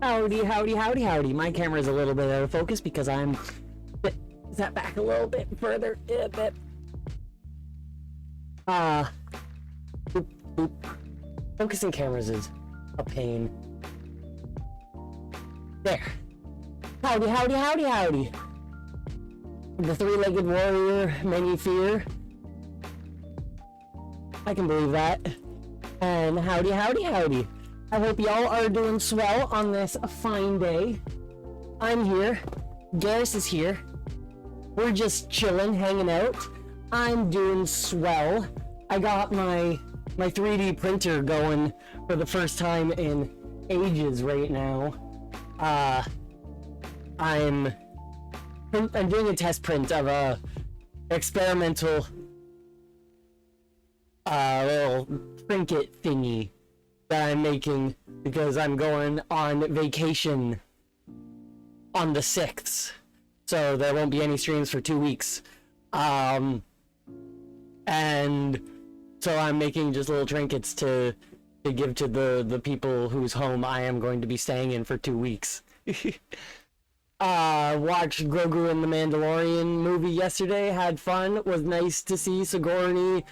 Howdy, howdy, howdy, howdy. My camera is a little bit out of focus because I'm set back a little bit further. A bit. Boop, boop. Focusing cameras is a pain. There. Howdy, howdy, howdy, howdy. The three-legged warrior, many fear. I can believe that. And howdy, howdy, howdy. I hope y'all are doing swell on this fine day. I'm here. Garrus is here. We're just chilling, hanging out. I'm doing swell. I got my 3D printer going for the first time in ages right now. I'm doing a test print of a experimental little trinket thingy that I'm making because I'm going on vacation on the 6th, so there won't be any streams for 2 weeks. And so I'm making just little trinkets to give to the people whose home I am going to be staying in for 2 weeks. Watched Grogu and the Mandalorian movie yesterday, had fun, was nice to see Sigourney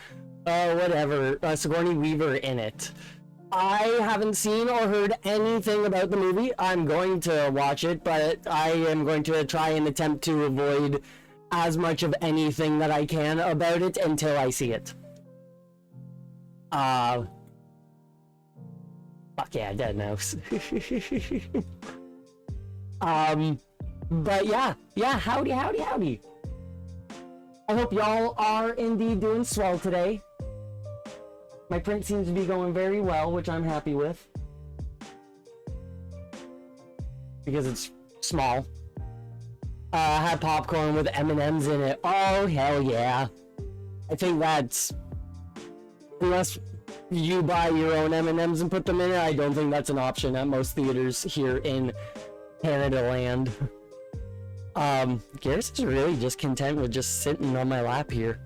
Weaver in it. I haven't seen or heard anything about the movie. I'm going to watch it, but I am going to try and attempt to avoid as much of anything that I can about it until I see it. Fuck yeah, dead mouse. But yeah, howdy, howdy, howdy. I hope y'all are indeed doing swell today. My print seems to be going very well, which I'm happy with. Because it's small. I had popcorn with M&Ms in it. Oh, hell yeah. I think that's... Unless you buy your own M&Ms and put them in it, I don't think that's an option at most theaters here in Canada land. Garrus is really just content with just sitting on my lap here.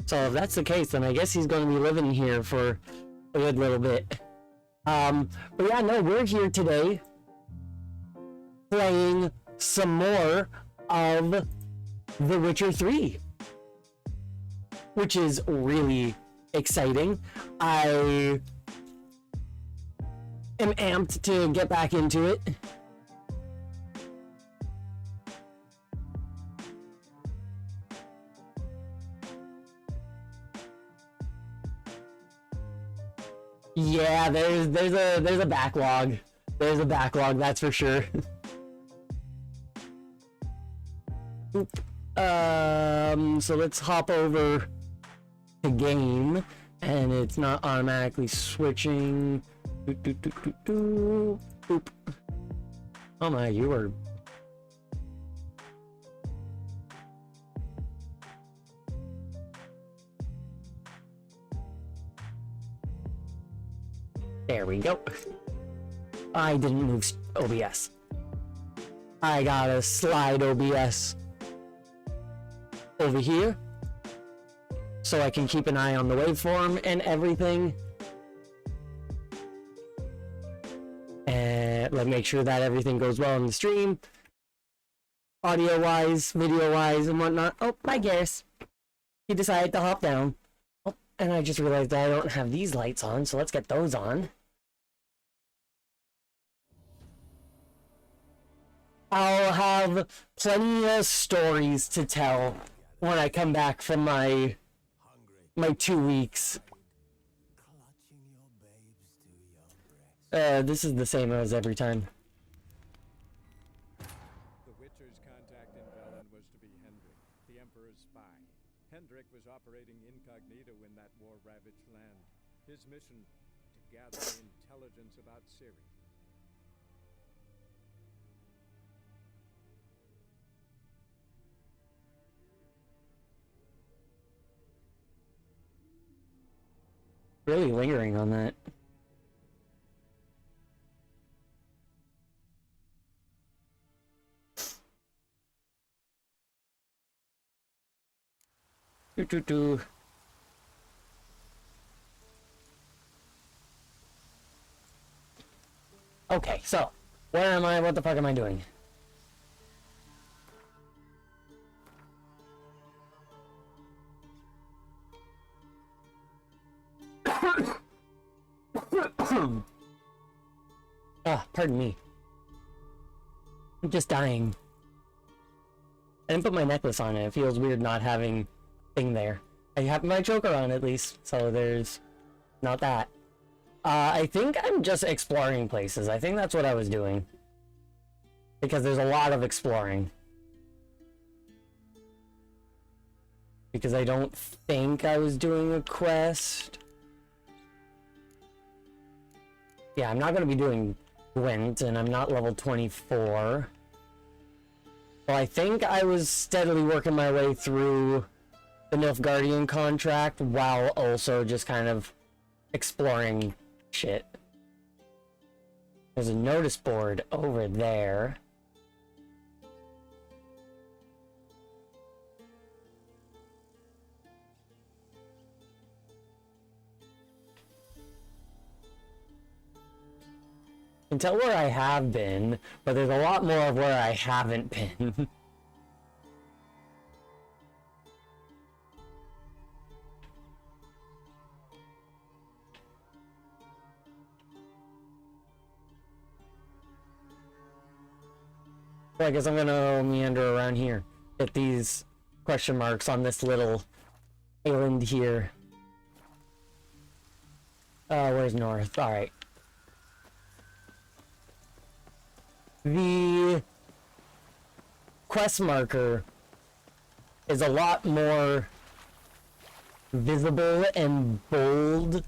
So if that's the case, then I guess he's going to be living here for a good little bit. But yeah, no, we're here today playing some more of The Witcher 3, which is really exciting. I am amped to get back into it. Yeah, there's a backlog. There's a backlog, that's for sure. So let's hop over to game, and it's not automatically switching. Boop. Oh my, you are... There we go. I didn't move OBS. I gotta slide OBS over here so I can keep an eye on the waveform and everything. And let me make sure that everything goes well in the stream. Audio-wise, video-wise, and whatnot. Oh, bye, Garrus. He decided to hop down. Oh, and I just realized that I don't have these lights on, so let's get those on. I'll have plenty of stories to tell when I come back from my 2 weeks. This is the same as every time. The Witcher's contact in Velen was to be Hendrik, the Emperor's spy. Hendrik was operating incognito in that war-ravaged land. His mission, to gather intelligence about Ciri. Really lingering on that. Do. Okay, so where am I? What the fuck am I doing? Ah, pardon me. I'm just dying. I didn't put my necklace on it. It feels weird not having a thing there. I have my choker on at least, so there's not that. I think I'm just exploring places. I think that's what I was doing. Because there's a lot of exploring. Because I don't think I was doing a quest. Yeah, I'm not going to be doing Gwent, and I'm not level 24. Well, I think I was steadily working my way through the Nilfgaardian contract while also just kind of exploring shit. There's a notice board over there. I can tell where I have been, but there's a lot more of where I haven't been. Well, I guess I'm gonna meander around here. Get these question marks on this little island here. Where's north? Alright. The quest marker is a lot more visible and bold,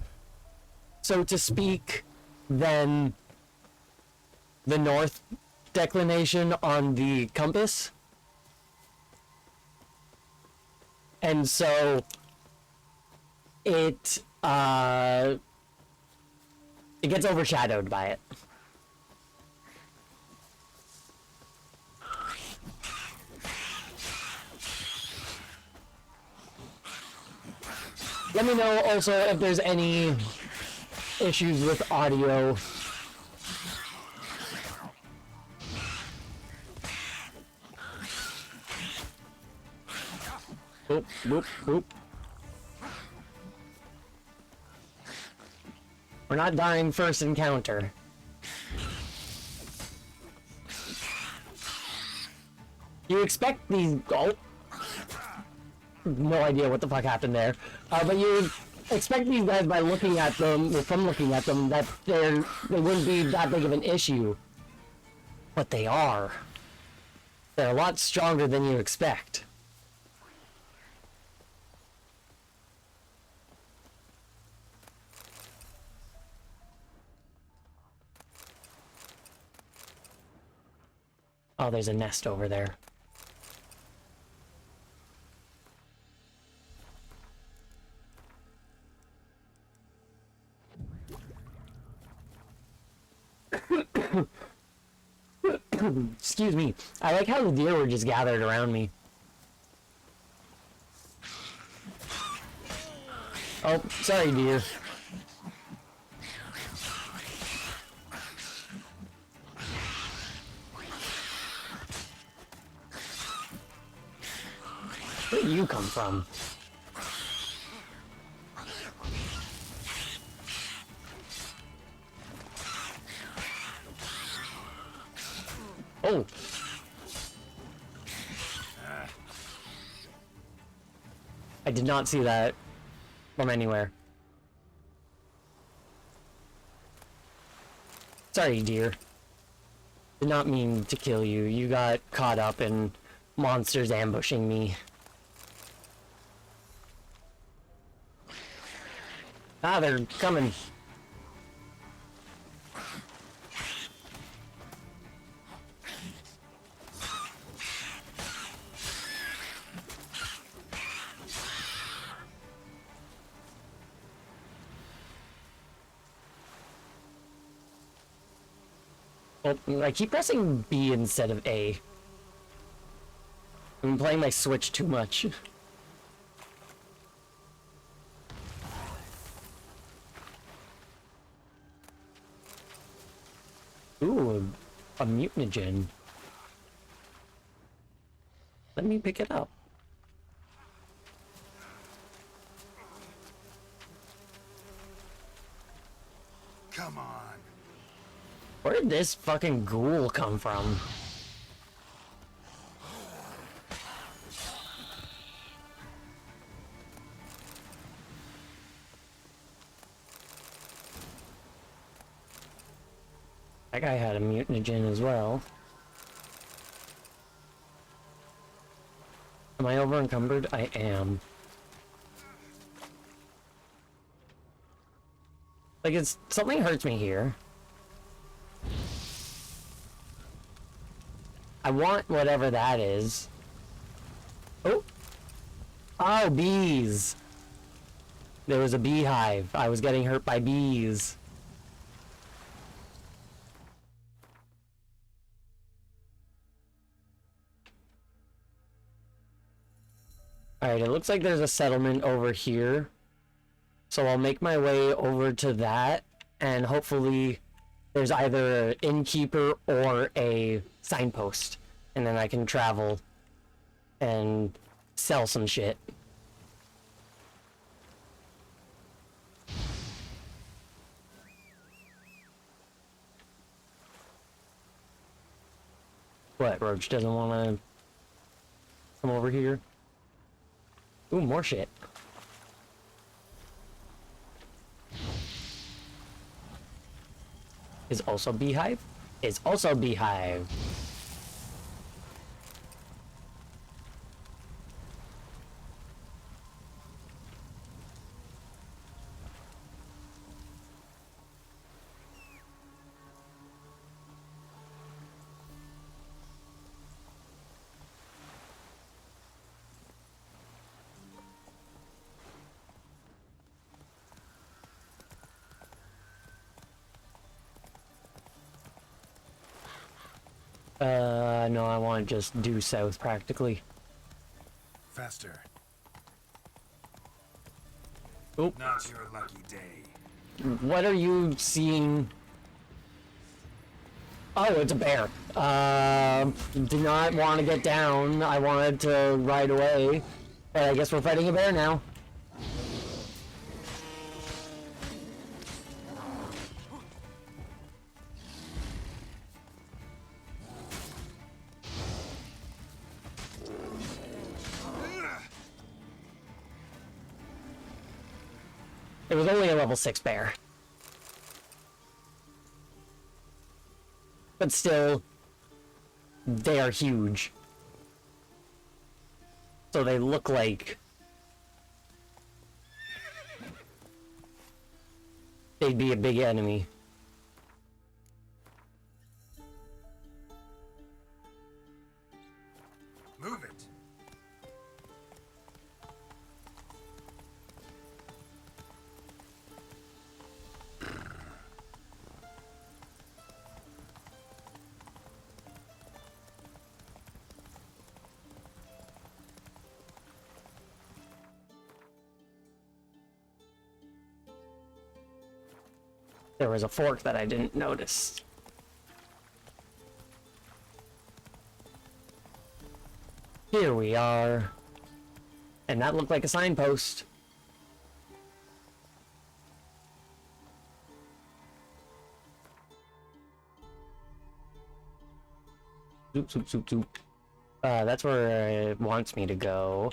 so to speak, than the north declination on the compass. And so it gets overshadowed by it. Let me know also if there's any issues with audio. Boop, boop, boop. We're not dying first encounter. You expect these... Oh. No idea what the fuck happened there. But you expect these guys by looking at them, or from looking at them, that they wouldn't be that big of an issue. But they are. They're a lot stronger than you expect. Oh, there's a nest over there. Excuse me. I like how the deer were just gathered around me. Oh, sorry, deer. Where did you come from? Oh. I did not see that from anywhere. Sorry, dear. Did not mean to kill you. You got caught up in monsters ambushing me. Ah, they're coming. Oh, I keep pressing B instead of A. I'm playing my Switch too much. mutagen. Let me pick it up. Come on. Where did this fucking ghoul come from? That guy had a mutagen as well. Am I over encumbered? I am. Like, it's something hurts me here. I want whatever that is. Oh! Oh, bees! There was a beehive. I was getting hurt by bees. Alright, it looks like there's a settlement over here. So I'll make my way over to that, and hopefully there's either an innkeeper or a signpost. And then I can travel and sell some shit. What, Roach doesn't want to come over here? Ooh, more shit. Is also beehive? Is also beehive. No, I want to just due south practically. Faster. Oop. Not your lucky day. What are you seeing? Oh, it's a bear. Did not want to get down. I wanted to ride away. But I guess we're fighting a bear now. It was only a level 6 bear. But still, they are huge. So they look like they'd be a big enemy. Move it. There was a fork that I didn't notice. Here we are. And that looked like a signpost. Zoop, zoop, zoop, zoop. That's where it wants me to go.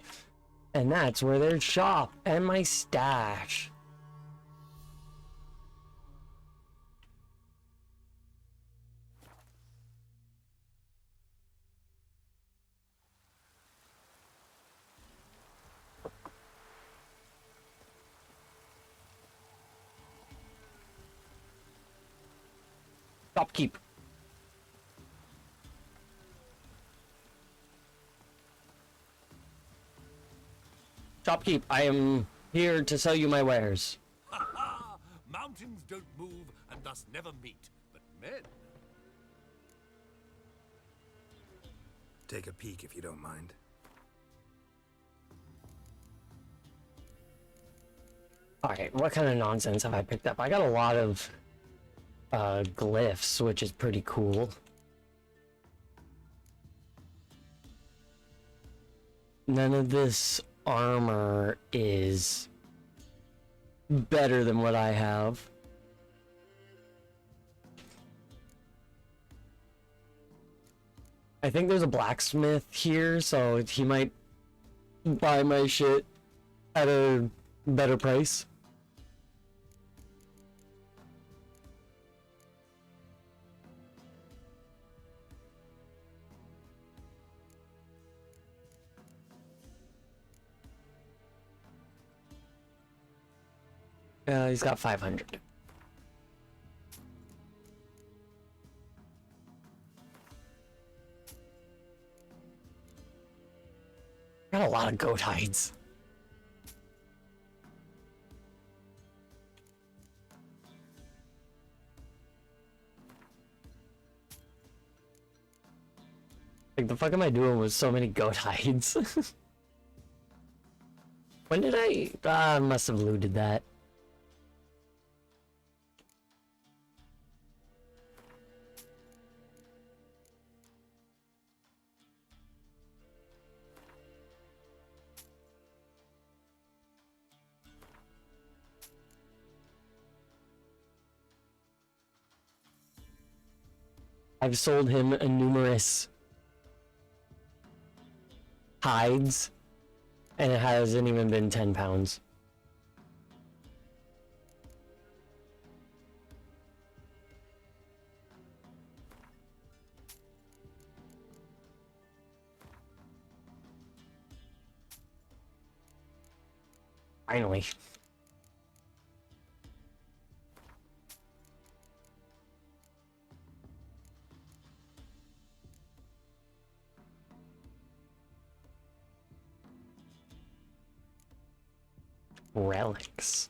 And that's where their shop and my stash. Shopkeep. Shopkeep, I am here to sell you my wares. Ha ha! Mountains don't move and thus never meet, but men. Take a peek if you don't mind. Alright, what kind of nonsense have I picked up? I got a lot of glyphs, which is pretty cool. none of this armor is better than what I have. I think there's a blacksmith here, so he might buy my shit at a better price. He's got 500. Got a lot of goat hides. Like, the fuck am I doing with so many goat hides? When did I must have looted that. I've sold him numerous hides, and it hasn't even been 10 pounds. Finally. Relics.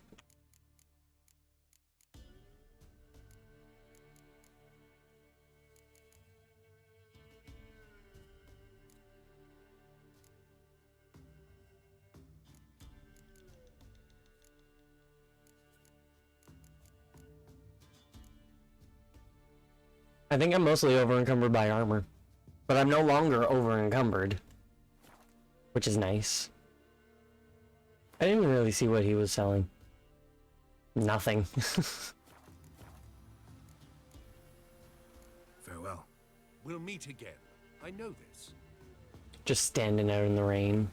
I think I'm mostly over encumbered by armor, but I'm no longer over encumbered, which is nice. I didn't really see what he was selling. Nothing. Farewell. We'll meet again. I know this. Just standing out in the rain.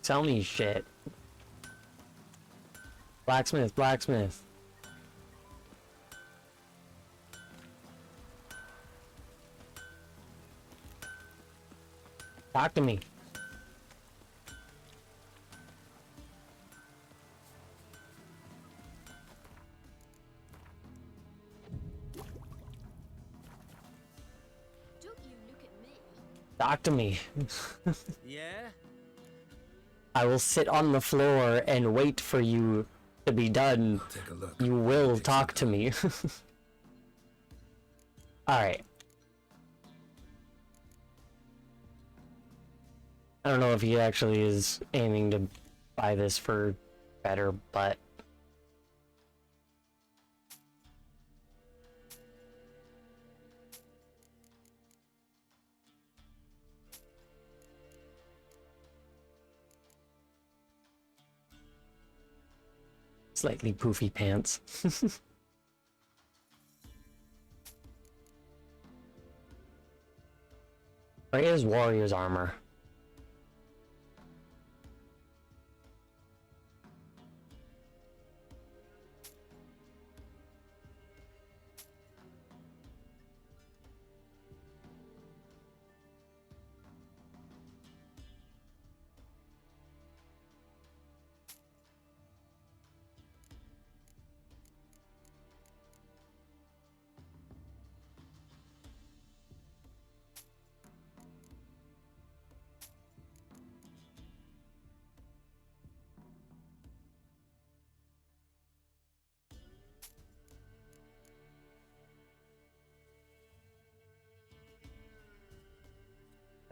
Sell me shit. Blacksmith, blacksmith. Talk to me. Don't you look at me. Talk to me. Yeah? I will sit on the floor and wait for you to be done. Take a look. You will talk to me. Alright. I don't know if he actually is aiming to buy this for better, but... Slightly poofy pants. Where is warrior's armor?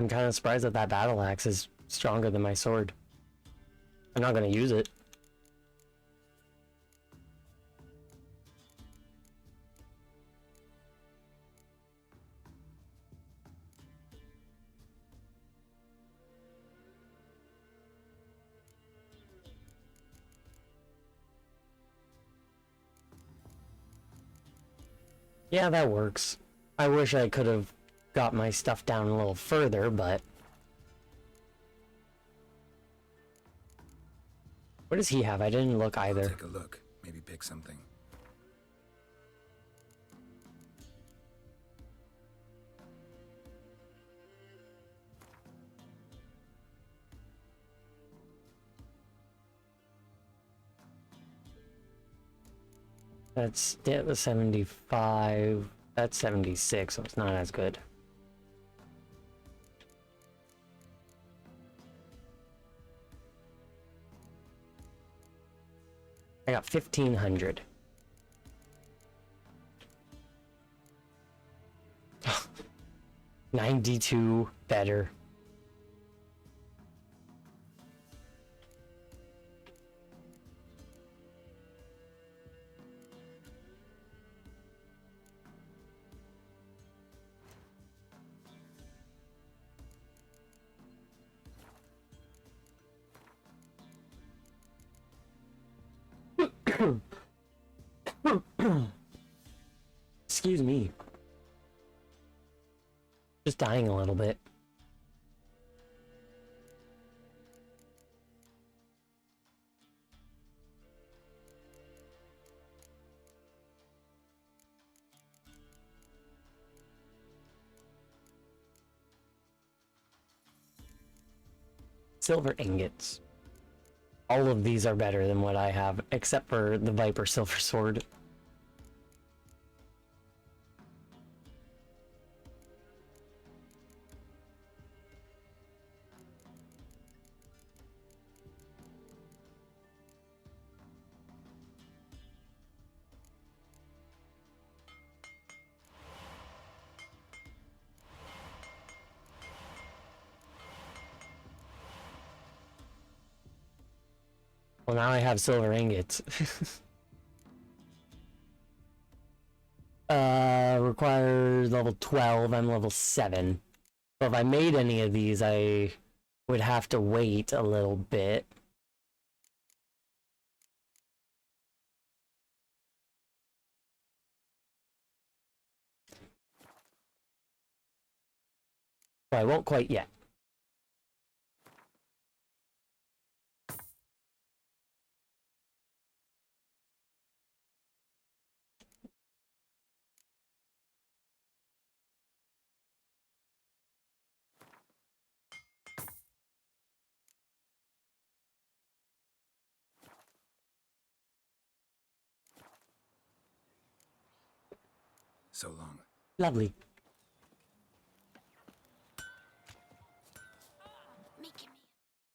I'm kind of surprised that that battle axe is stronger than my sword. I'm not gonna use it. Yeah, that works. I wish I could have got my stuff down a little further, but... What does he have? I didn't look either. Take a look. Maybe pick something. That's 75. That's 76, so it's not as good. I got 1,500. $92 better. Excuse me. Just dying a little bit. Silver ingots. All of these are better than what I have, except for the Viper Silver Sword. Well, now I have silver ingots. Requires level 12, I'm level 7. So if I made any of these, I would have to wait a little bit. But I won't quite yet. So long. Lovely. Making me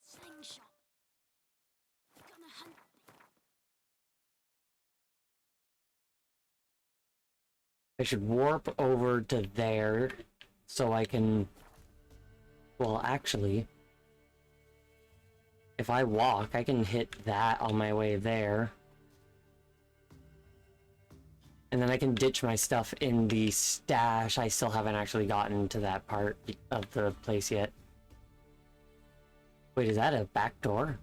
slingshot. Gonna hunt me. I should warp over to there so I can... Well, actually, if I walk, I can hit that on my way there. And then I can ditch my stuff in the stash. I still haven't actually gotten to that part of the place yet. Wait, is that a back door?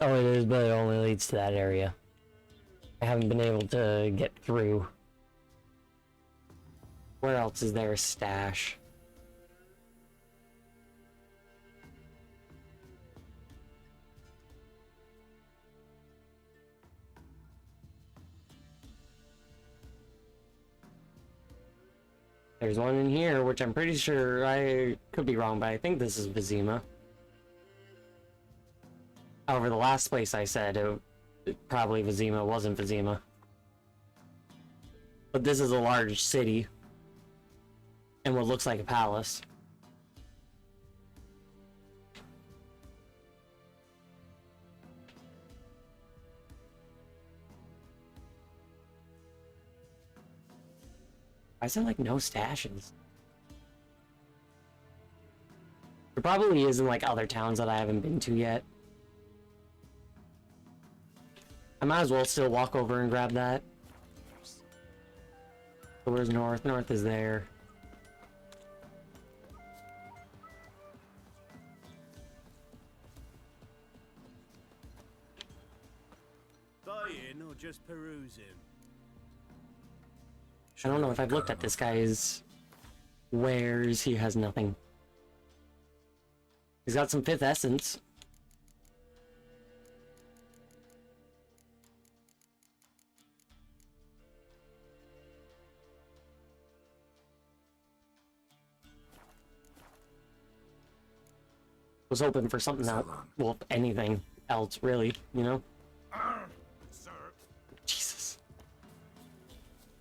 Oh, it is, but it only leads to that area. I haven't been able to get through. Where else is there a stash? There's one in here, which I'm pretty sure, I could be wrong, but I think this is Vizima. However, the last place I said it probably Vizima wasn't Vizima. But this is a large city. And what looks like a palace. Why is there like no stashes? There probably is in like other towns that I haven't been to yet. I might as well still walk over and grab that. So where's north? North is there. Buying or just perusing? I don't know if I've looked at this guy's wares. He has nothing. He's got some 5th essence. Was hoping for something So out. long. Well, anything else, really, you know? Sir, Jesus.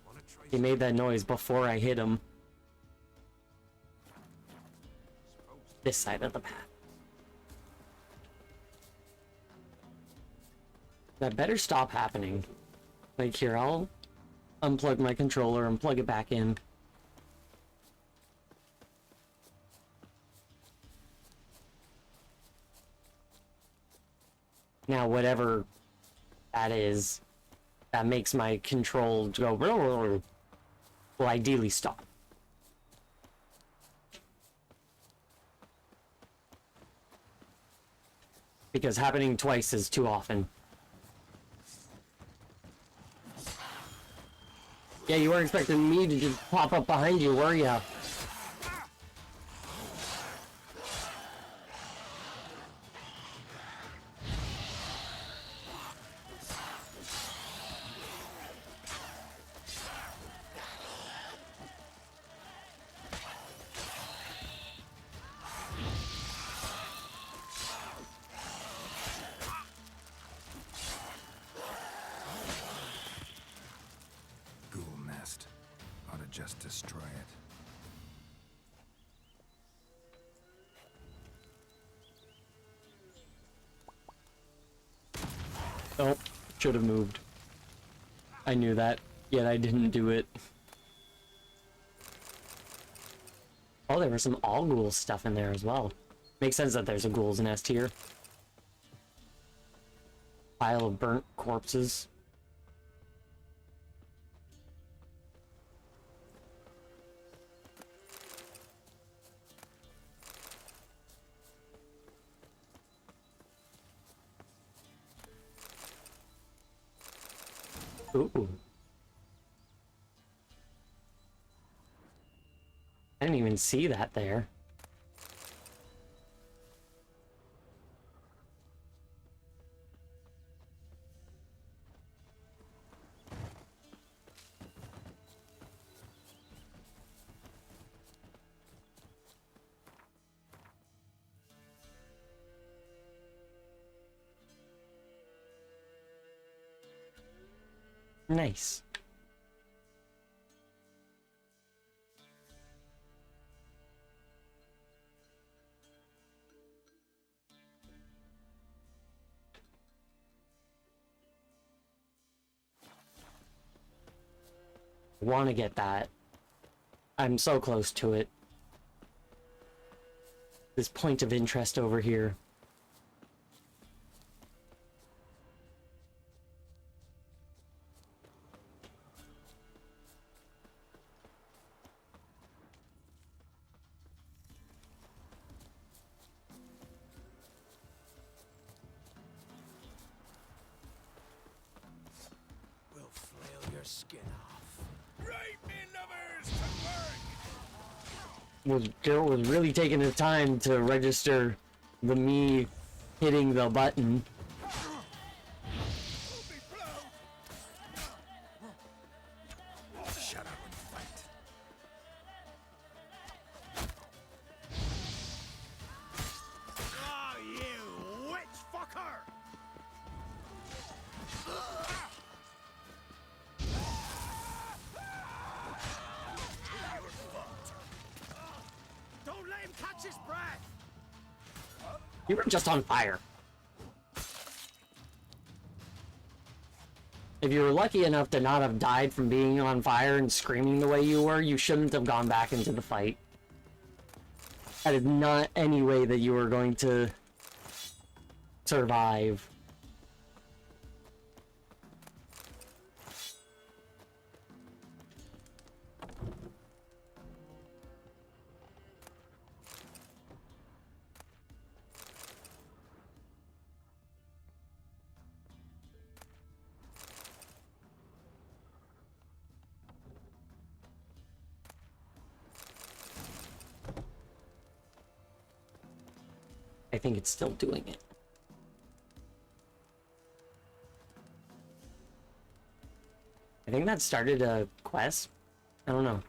wanna try He made that noise before I hit him. This side of the path. That better stop happening. Like here, I'll unplug my controller and plug it back in. Now, whatever that is, that makes my control go will ideally stop. Because happening twice is too often. Yeah, you weren't expecting me to just pop up behind you, were ya? Ghoul nest. Ought to just destroy it. Oh, should have moved. I knew that, yet I didn't do it. Oh, there was some all ghoul stuff in there as well. Makes sense that there's a ghoul's nest here. Pile of burnt corpses. Ooh. I didn't even see that there. Nice. Want to get that. I'm so close to it. This point of interest over here. We'll flail your skin off. right me lovers to work! Geralt was really taking the time to register the me hitting the button. Shut up and fight. Ah, you witch fucker! Don't let him catch his breath! You were just on fire. If you were lucky enough to not have died from being on fire and screaming the way you were, you shouldn't have gone back into the fight. That is not any way that you were going to survive. I think it's still doing it. I think that started a quest. I don't know.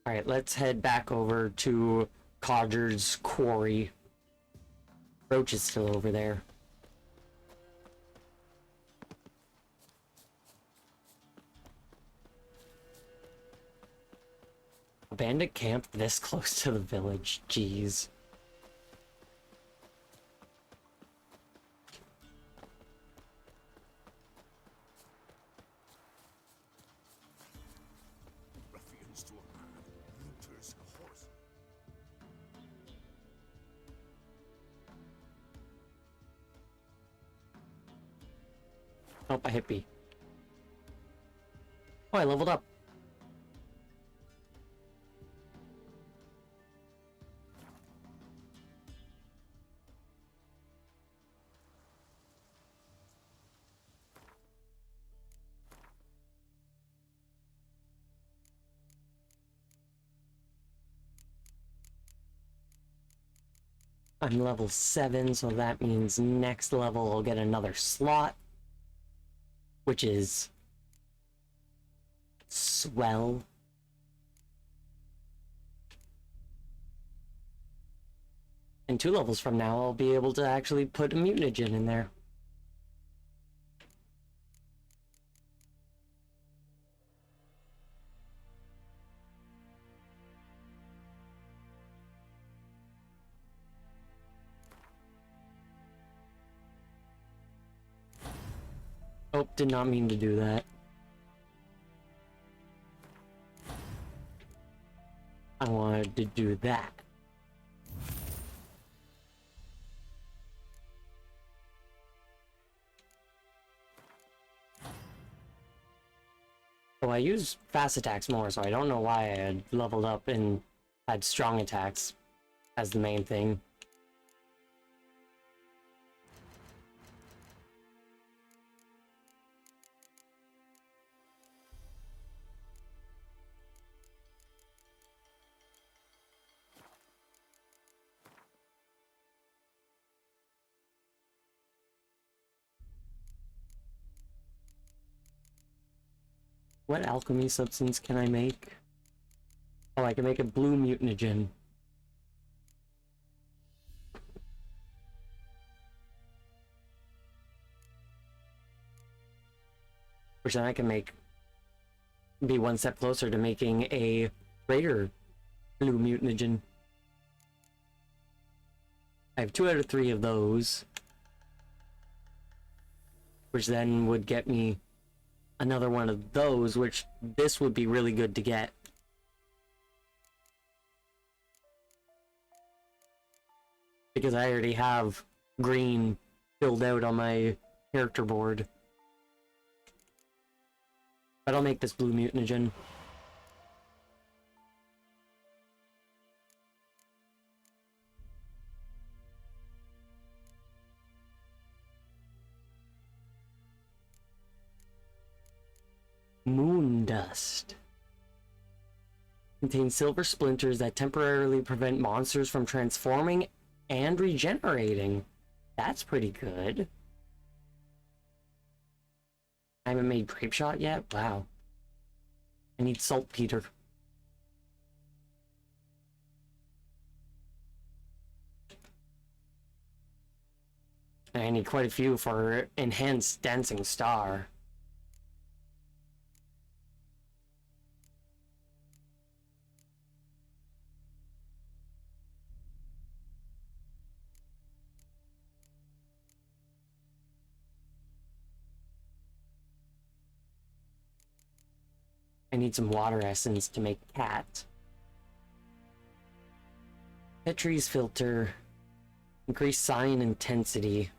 Alright, let's head back over to Codger's quarry. Roach is still over there. A bandit camp this close to the village, jeez. Ruffians to a man, looters a horse. Oh, I hit B. Oh, I leveled up. I'm level 7, so that means next level I'll get another slot, which is swell. And 2 levels from now I'll be able to actually put a mutagen in there. Oh, did not mean to do that. I wanted to do that. So I use fast attacks more, so I don't know why I had leveled up and had strong attacks as the main thing. What alchemy substance can I make? Oh, I can make a blue mutagen. Which then I can be one step closer to making a greater blue mutagen. I have 2 out of 3 of those. Which then would get me another one of those, which this would be really good to get. Because I already have green filled out on my character board. But I'll make this blue mutagen. Moon dust. Contains silver splinters that temporarily prevent monsters from transforming and regenerating. That's pretty good. I haven't made grape shot yet? Wow. I need saltpeter. I need quite a few for Enhanced Dancing Star. I need some water essence to make cat. Petrie's filter. Increase sign intensity.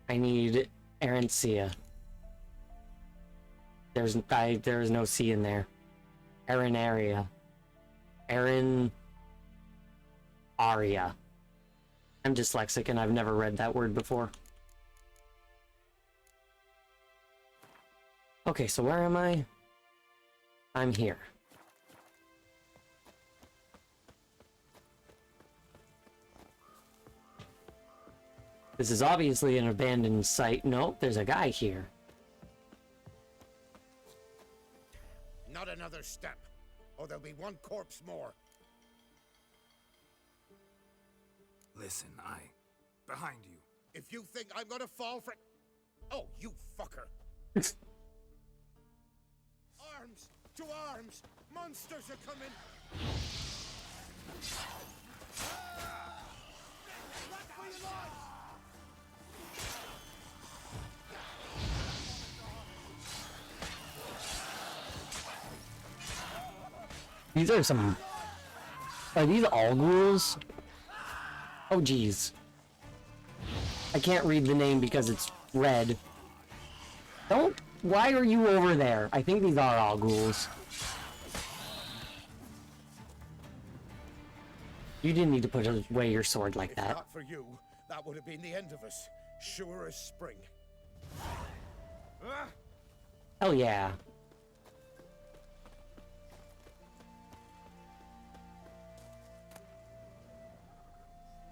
I need Arancia. There's no C in there. Arinaria. Arin Aria. I'm dyslexic and I've never read that word before. Okay, so where am I? I'm here. This is obviously an abandoned site. Nope, there's a guy here. Not another step, or there'll be one corpse more. Listen, behind you. If you think I'm gonna fall for... Oh, you fucker. Arms! To arms! Monsters are coming! Run for your lives! These are some... Are these all ghouls? Oh, geez. I can't read the name because it's red. Don't... Why are you over there? I think these are all ghouls. You didn't need to put away your sword like If that. not for you, that would have been the end of us. Sure as spring. Hell yeah.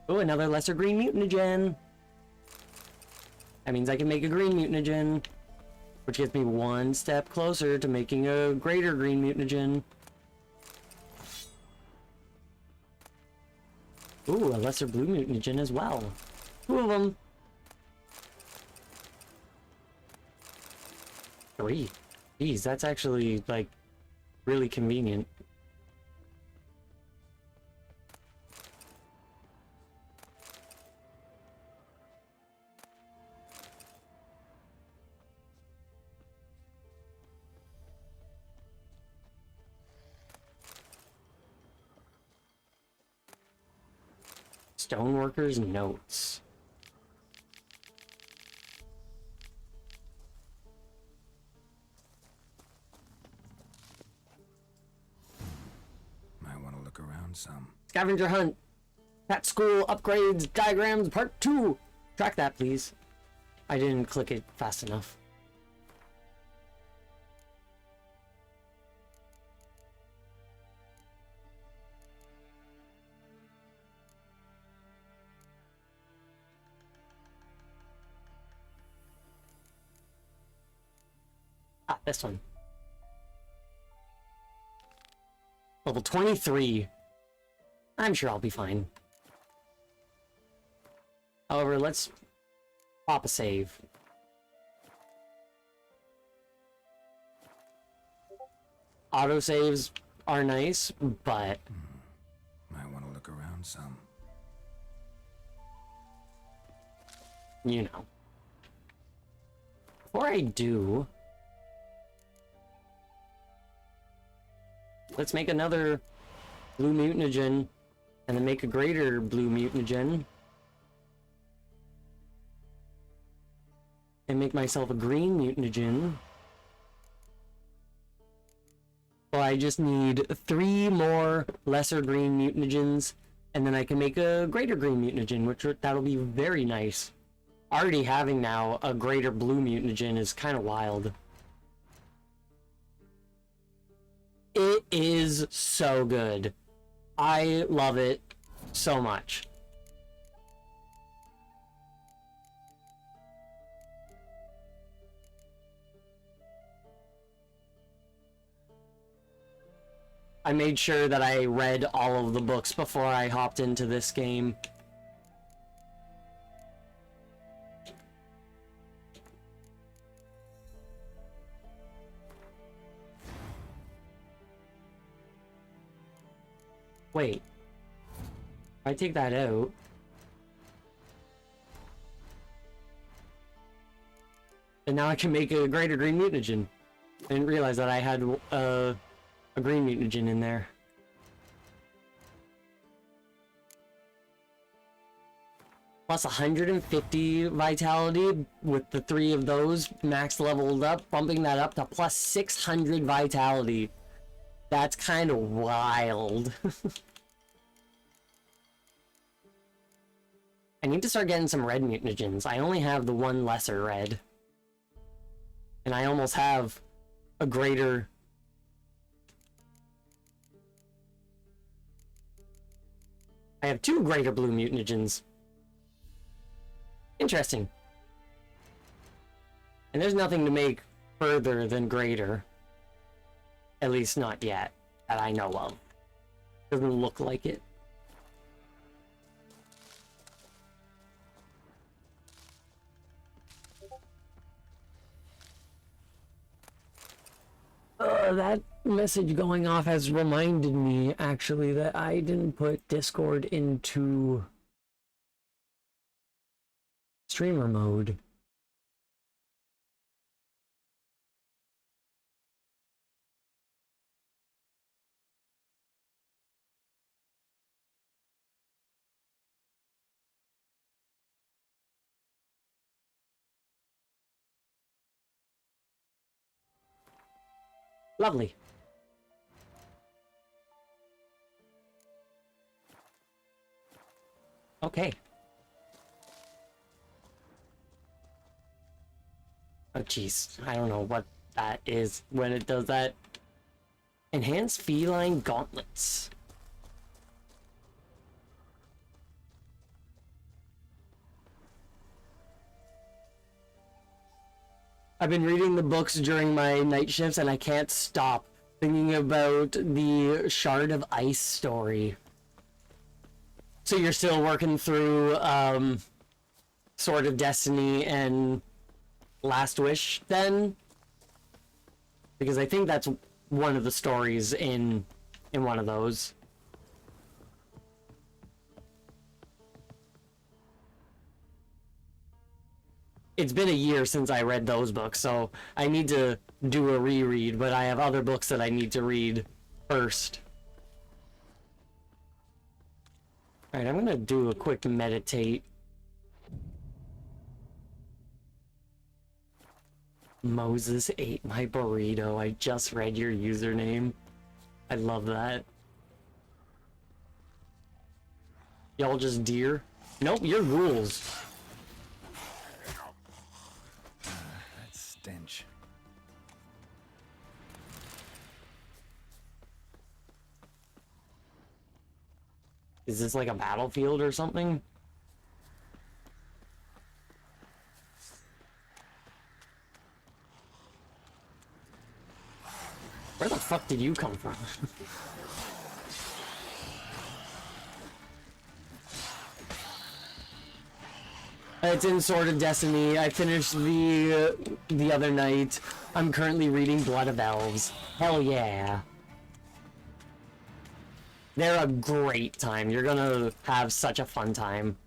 Oh, another lesser green mutagen. That means I can make a green mutagen, which gets me one step closer to making a greater green mutagen. Ooh, a lesser blue mutagen as well. Two of them. 3. Geez, that's actually, like, really convenient. Stoneworker's notes. Might want to look around some. Scavenger hunt. Cat school upgrades diagrams part 2. Track that, please. I didn't click it fast enough. Ah, this one. Level 23. I'm sure I'll be fine. However, let's pop a save. Autosaves are nice, but... Might want to look around some. You know. Before I do... Let's make another blue mutagen, and then make a greater blue mutagen. And make myself a green mutagen. Well, I just need 3 more lesser green mutagens, and then I can make a greater green mutagen, which that'll be very nice. Already having now a greater blue mutagen is kind of wild. It is so good. I love it so much. I made sure that I read all of the books before I hopped into this game. Wait. If I take that out... And now I can make a greater green mutagen. I didn't realize that I had a green mutagen in there. Plus 150 vitality with the 3 of those max leveled up, bumping that up to plus 600 vitality. That's kind of wild. I need to start getting some red mutagens. I only have the one lesser red. And I almost have a greater... I have 2 greater blue mutagens. Interesting. And there's nothing to make further than greater. At least not yet, that I know of. Doesn't look like it. That message going off has reminded me, actually, that I didn't put Discord into streamer mode. Lovely. Okay. Oh jeez, I don't know what that is when it does that. Enhanced feline gauntlets. I've been reading the books during my night shifts and I can't stop thinking about the Shard of Ice story. So you're still working through Sword of Destiny and Last Wish then? Because I think that's one of the stories in one of those. It's been a year since I read those books, so I need to do a reread, but I have other books that I need to read first. Alright, I'm gonna do a quick meditate. Moses ate my burrito. I just read your username. I love that. Y'all just deer? Nope, you're ghouls. That stench. Is this like a battlefield or something? Where the fuck did you come from? It's in Sword of Destiny. I finished the other night. I'm currently reading Blood of Elves. Hell yeah. They're a great time. You're gonna have such a fun time.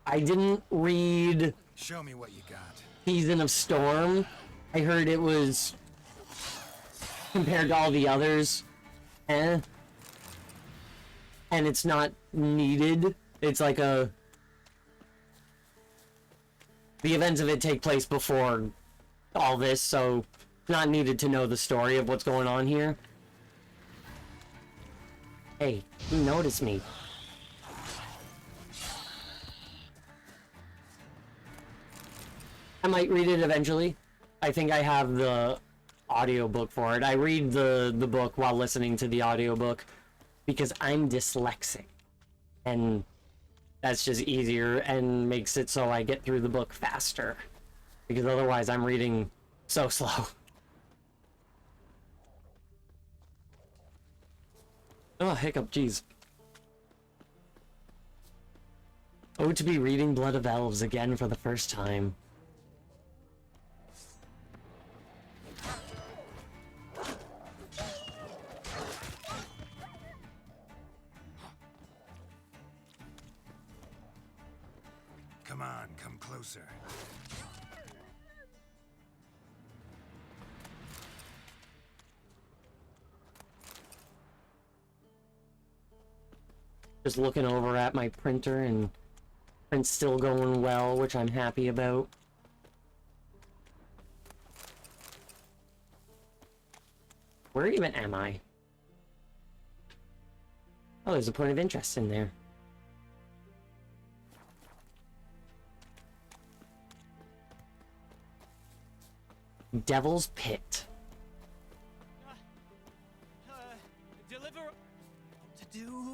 I didn't read Show me what you got. Season of Storm. I heard it was, compared to all the others, and it's not needed. It's like the events of it take place before all this, so not needed to know the story of what's going on here. Hey, you noticed me. I might read it eventually. I think I have the audiobook for it. I read the book while listening to the audiobook because I'm dyslexic. And that's just easier and makes it so I get through the book faster. Because otherwise I'm reading so slow. Oh, hiccup, jeez. Oh, to be reading Blood of Elves again for the first time. Come on, come closer. Just looking over at my printer, and print's still going well, which I'm happy about. Where even am I? Oh, there's a point of interest in there. Devil's Pit. Deliver.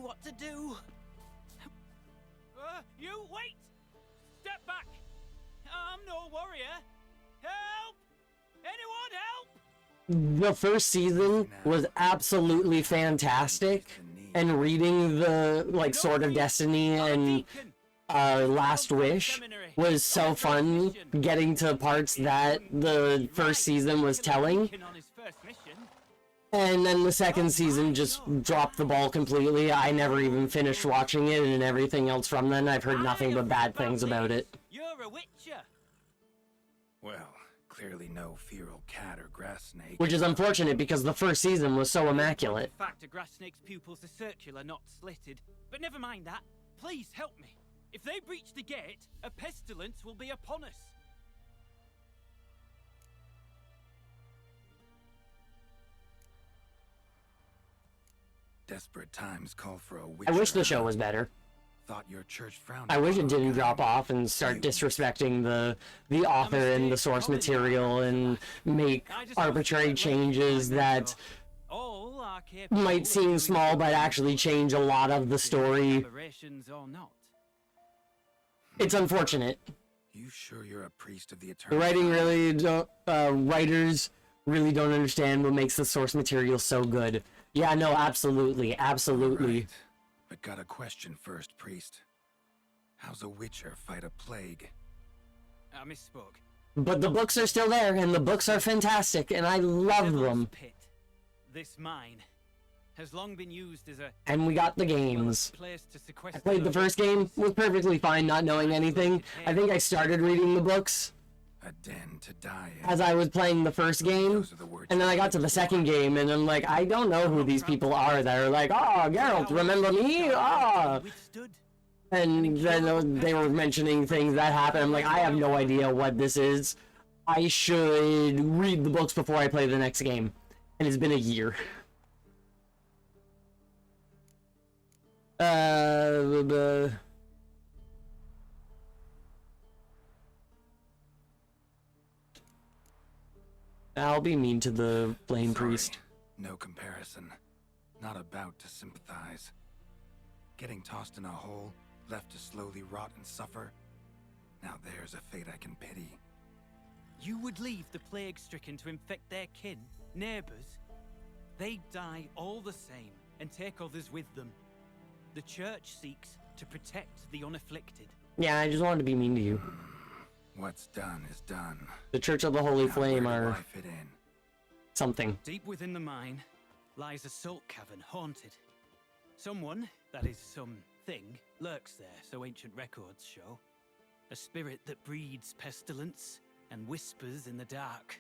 What to do? You wait! Step back! I'm no warrior. Help! Anyone help! The first season was absolutely fantastic, and reading the, like, Sword of Destiny and Last Wish was so fun, getting to parts that the first season was telling. On his first mission. And then the second season just dropped the ball completely. I never even finished watching it, and everything else from then, I've heard nothing but bad things about it. You're a witcher. Well, clearly no feral cat or grass snake. Which is unfortunate, because the first season was so immaculate. In fact, a grass snake's pupils are circular, not slitted. But never mind that. Please help me. If they breach the gate, a pestilence will be upon us. Desperate times call for a I witcher. wish the show was better. Thought your church frowned I wish it upon didn't a guy drop off and start disrespecting the author and the source material and make arbitrary changes that All are capable might of seem doing small but good. actually change a lot of the story. Aberrations or not. It's unfortunate. You sure you're a priest of the The eternal? writing really don't, writers really don't understand what makes the source material so good. Yeah, no, absolutely, absolutely. Right. But got a question first, priest. How's a witcher fight a plague? I misspoke. But the books are still there, and the books are fantastic, and I love Devil's them. Pit. This mine has long been used as a And we got the games. place to sequester. I played the first game, was perfectly fine, not knowing anything. I think I started reading the books A den to die in. as I was playing the first game, Those are the words and then I got to the second game, and I'm like, I don't know who these people are that are like, oh, Geralt, remember me? Ah. Withstood. And then they were mentioning things that happened. I'm like, I have no idea what this is. I should read the books before I play the next game. And it's been a year. I'll be mean to the Flame Sorry, Priest. No comparison. Not about to sympathize. Getting tossed in a hole, left to slowly rot and suffer. Now there's a fate I can pity. You would leave the plague-stricken to infect their kin, neighbors. They'd die all the same and take others with them. The church seeks to protect the unafflicted. Yeah, I just wanted to be mean to you. What's done is done. The Church of the Holy Now, Flame where do are I fit in? something. Deep within the mine lies a salt cavern haunted. Someone, that is something, lurks there, so ancient records show. A spirit that breeds pestilence and whispers in the dark.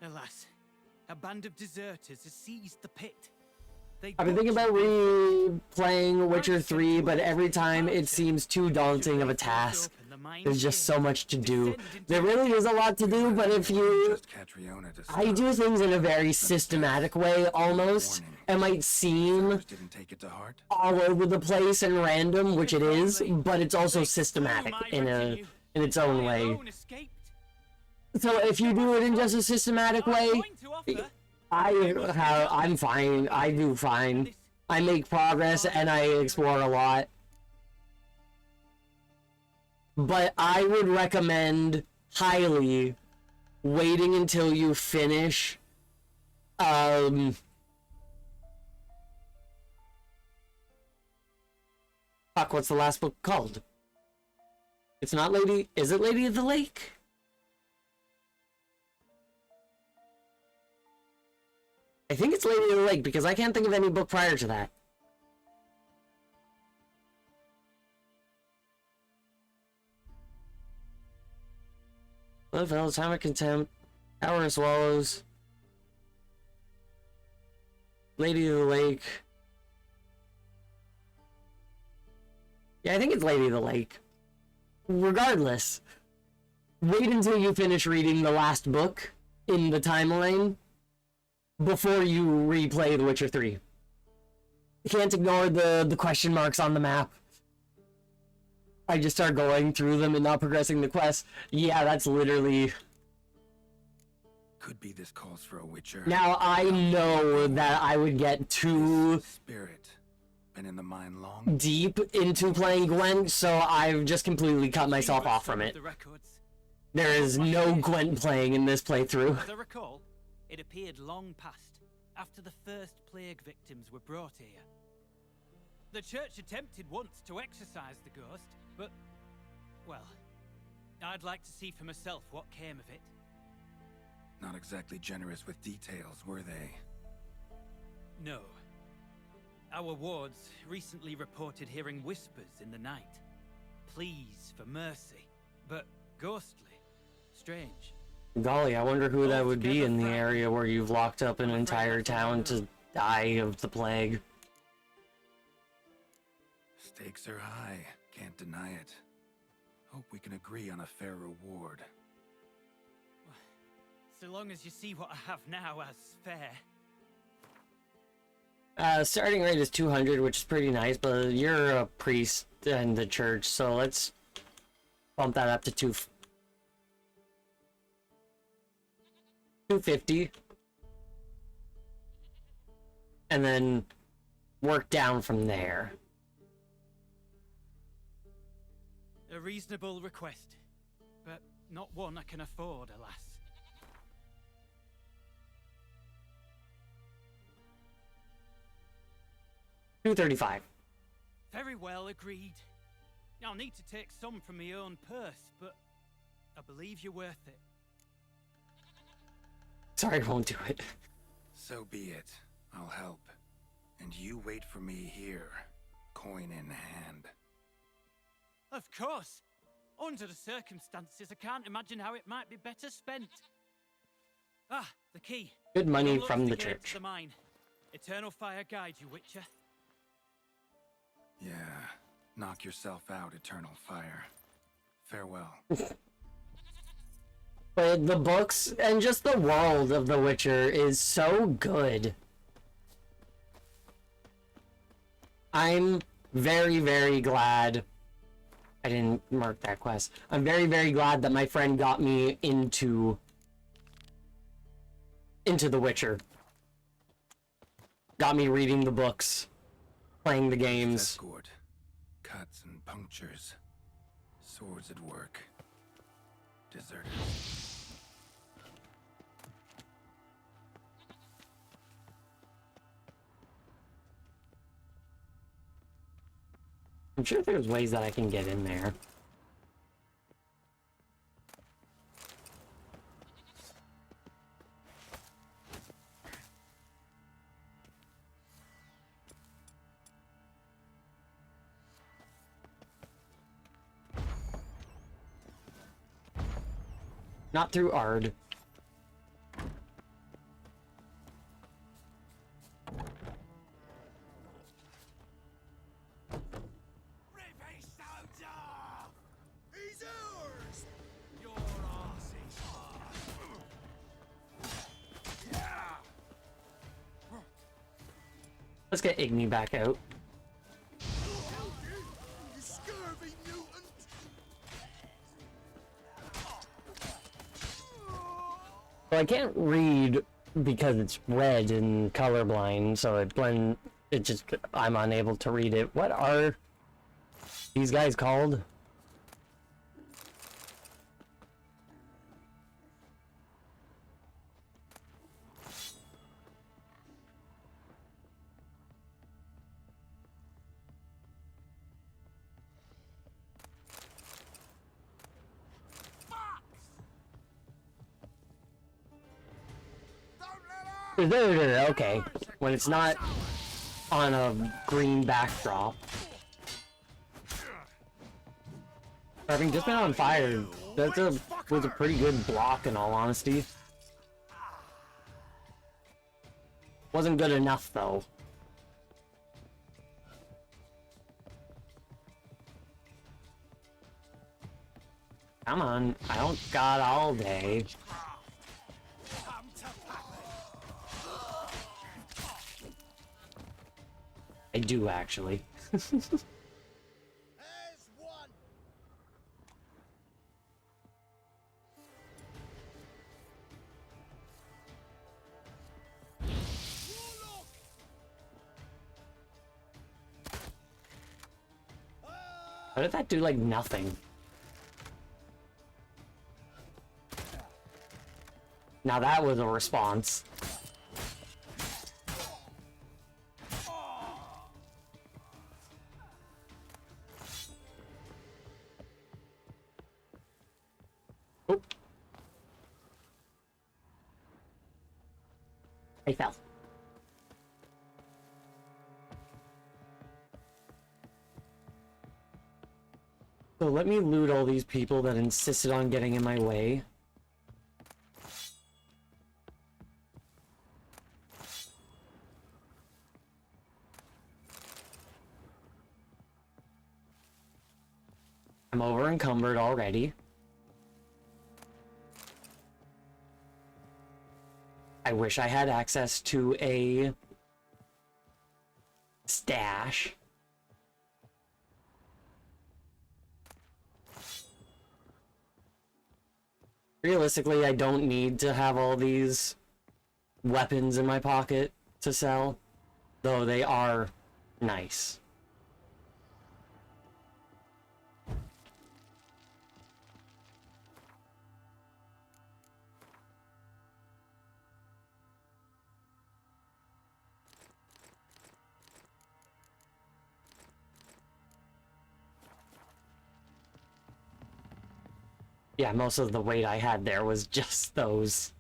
Alas, a band of deserters has seized the pit. They I've been thinking about replaying Witcher 3, but every time it seems too daunting of a task. There's just so much to do. There really is a lot to do, but if you... Just Catriona to I do things in a very systematic way, almost. It might seem didn't take it to heart. all over the place and random, which it is, but it's also systematic in its own way. So if you do it in just a systematic way, I'm fine. I do fine. I make progress and I explore a lot. But I would recommend highly waiting until you finish fuck, what's the last book called? It's not Lady... Is it Lady of the Lake? I think it's Lady of the Lake, because I can't think of any book prior to that. Bloodfellows, Time of Contempt, Tower of Swallows, Lady of the Lake. Yeah, I think it's Lady of the Lake. Regardless, wait until you finish reading the last book in the timeline before you replay The Witcher 3. You can't ignore the question marks on the map. I just start going through them and not progressing the quest. Yeah, that's literally... Could be this calls for a Witcher. Now, I know that I would get too Spirit. Been in the mine long? deep into playing Gwent, so I've just completely cut myself See off from some it. of the records. There is no Gwent playing in this playthrough. As I recall, it appeared long past, after the first plague victims were brought here. The church attempted once to exorcise the ghost, but, well, I'd like to see for myself what came of it. Not exactly generous with details, were they? No. Our wards recently reported hearing whispers in the night. Pleas for mercy, but ghostly. Strange. Golly, I wonder who that would be in the area where you've locked up an entire town to die of the plague. Stakes are high, can't deny it. Hope we can agree on a fair reward. So long as you see what I have now as fair. Starting rate is 200, which is pretty nice, but you're a priest in the church, so let's bump that up to 250. And then work down from there. A reasonable request, but not one I can afford, alas. $235. Very well, agreed. I'll need to take some from my own purse, but I believe you're worth it. Sorry, I won't do it. So be it. I'll help. And you wait for me here, coin in hand. Of course. Under the circumstances, I can't imagine how it might be better spent. Ah, the key. Good money Unlock from the gate to church. The mine. Eternal fire guide you, Witcher. Yeah, knock yourself out, Eternal Fire. Farewell. But the books and just the world of The Witcher is so good. I'm very, very glad I didn't mark that quest. I'm very, very glad that my friend got me into The Witcher. Got me reading the books, playing the games. Escort. Cuts and punctures. Swords at work. Deserters. I'm sure there's ways that I can get in there. Not through Ard. He's ours! Your arse is Let's get Igni back out. You scurvy mutant! Well, I can't read because it's red and colorblind, so I'm unable to read it. What are these guys called? Okay, when it's not on a green backdrop. Having just been on fire, was a pretty good block in all honesty. Wasn't good enough though. Come on, I don't got all day. I do actually. As one. How did that do like nothing? Now that was a response. Oh. I fell. So let me loot all these people that insisted on getting in my way. I'm over encumbered already. I wish I had access to a stash. Realistically, I don't need to have all these weapons in my pocket to sell, though they are nice. Yeah, most of the weight I had there was just those.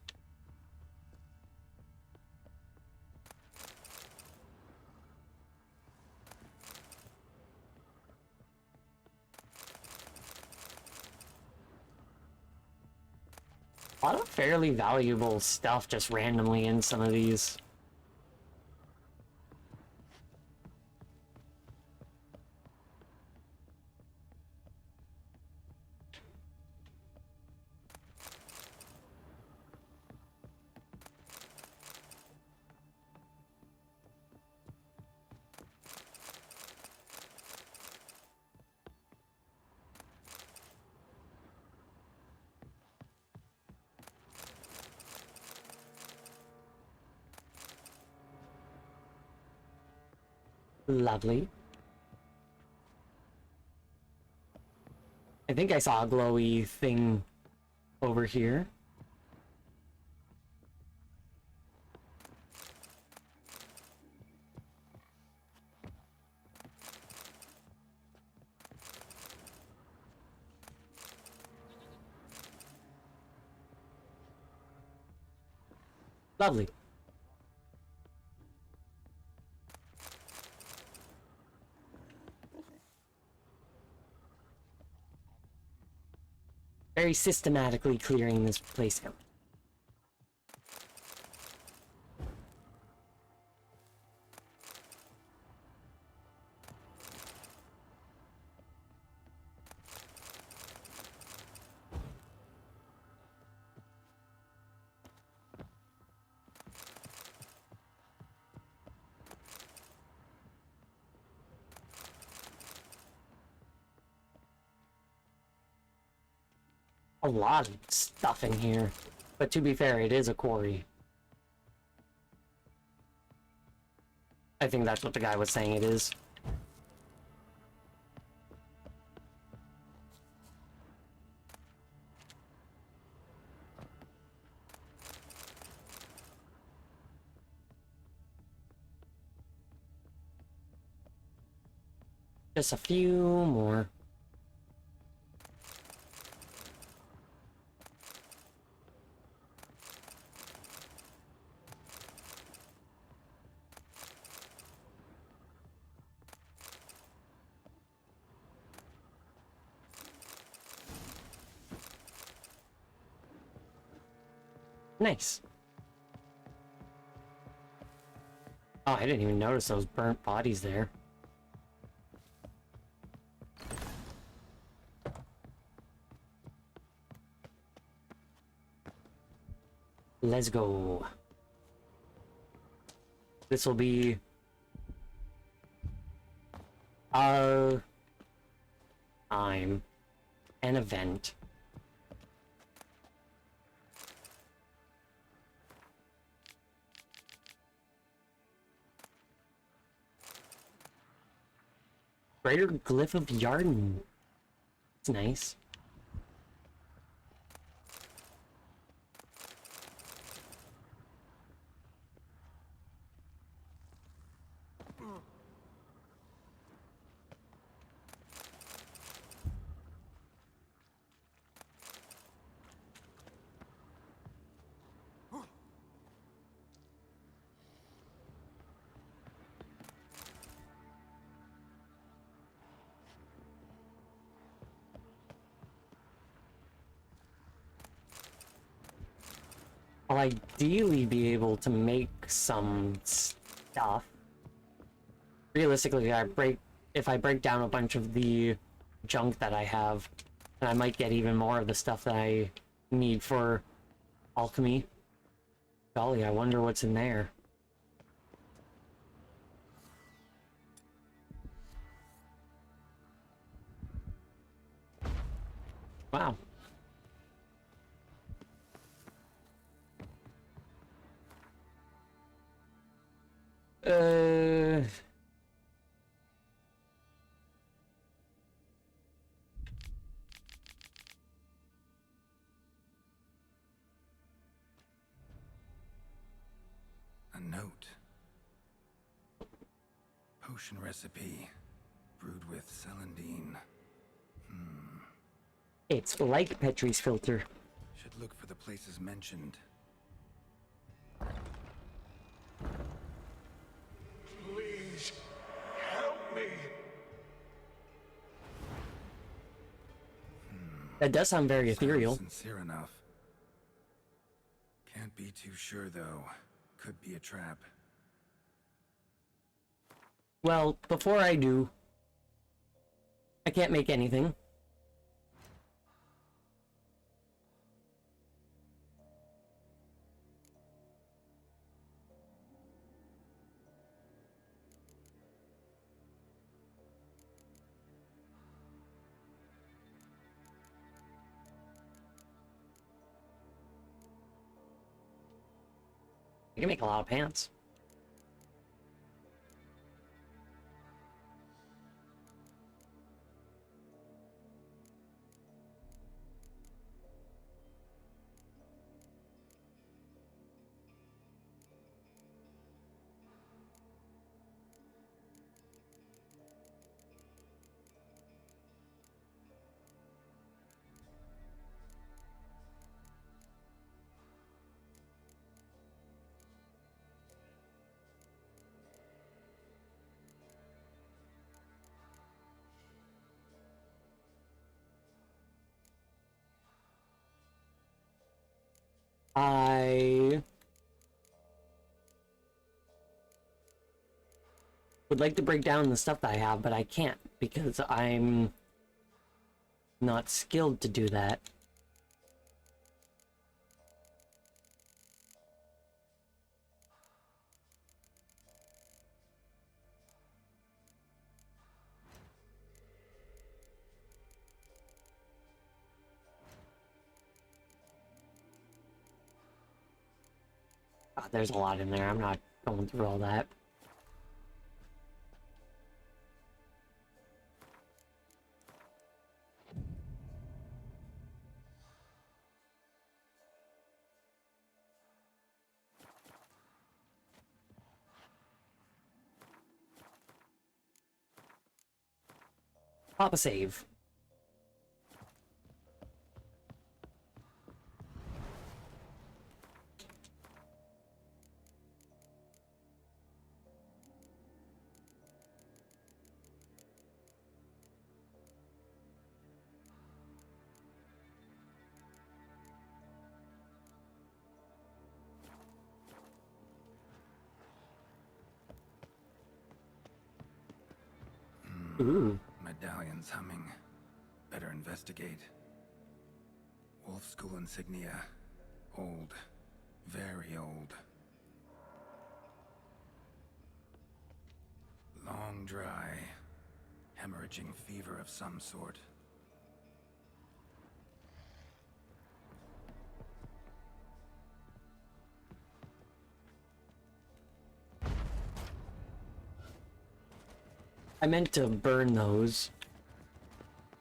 A lot of fairly valuable stuff just randomly in some of these. Lovely. I think I saw a glowy thing over here. Lovely. Very systematically clearing this place out. A lot of stuff in here. But to be fair, it is a quarry. I think that's what the guy was saying it is. Just a few more. Nice. Oh, I didn't even notice those burnt bodies there. Let's go. This will be our time, an event. Greater Glyph of Yarden. It's nice. I'll ideally be able to make some stuff. Realistically, if I break down a bunch of the junk that I have, then I might get even more of the stuff that I need for alchemy. Golly, I wonder what's in there. Wow. A note. Potion recipe. Brewed with celandine. It's like Petrie's filter. Should look for the places mentioned. Please, help me. That does sound very ethereal. Sounds sincere enough. Can't be too sure though. Could be a trap. Well, before I do, I can't make anything. I can make a lot of pants. I would like to break down the stuff that I have, but I can't because I'm not skilled to do that. God, there's a lot in there. I'm not going through all that. Pop a save. Ooh. Medallions humming. Better investigate. Wolf School insignia. Old. Very old. Long dry. Hemorrhaging fever of some sort. I meant to burn those.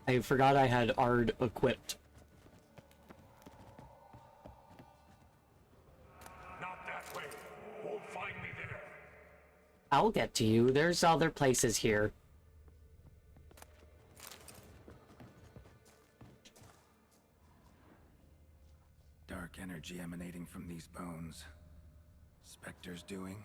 I forgot I had Ard equipped. Not that way. Won't find me there. I'll get to you. There's other places here. Dark energy emanating from these bones. Spectres doing?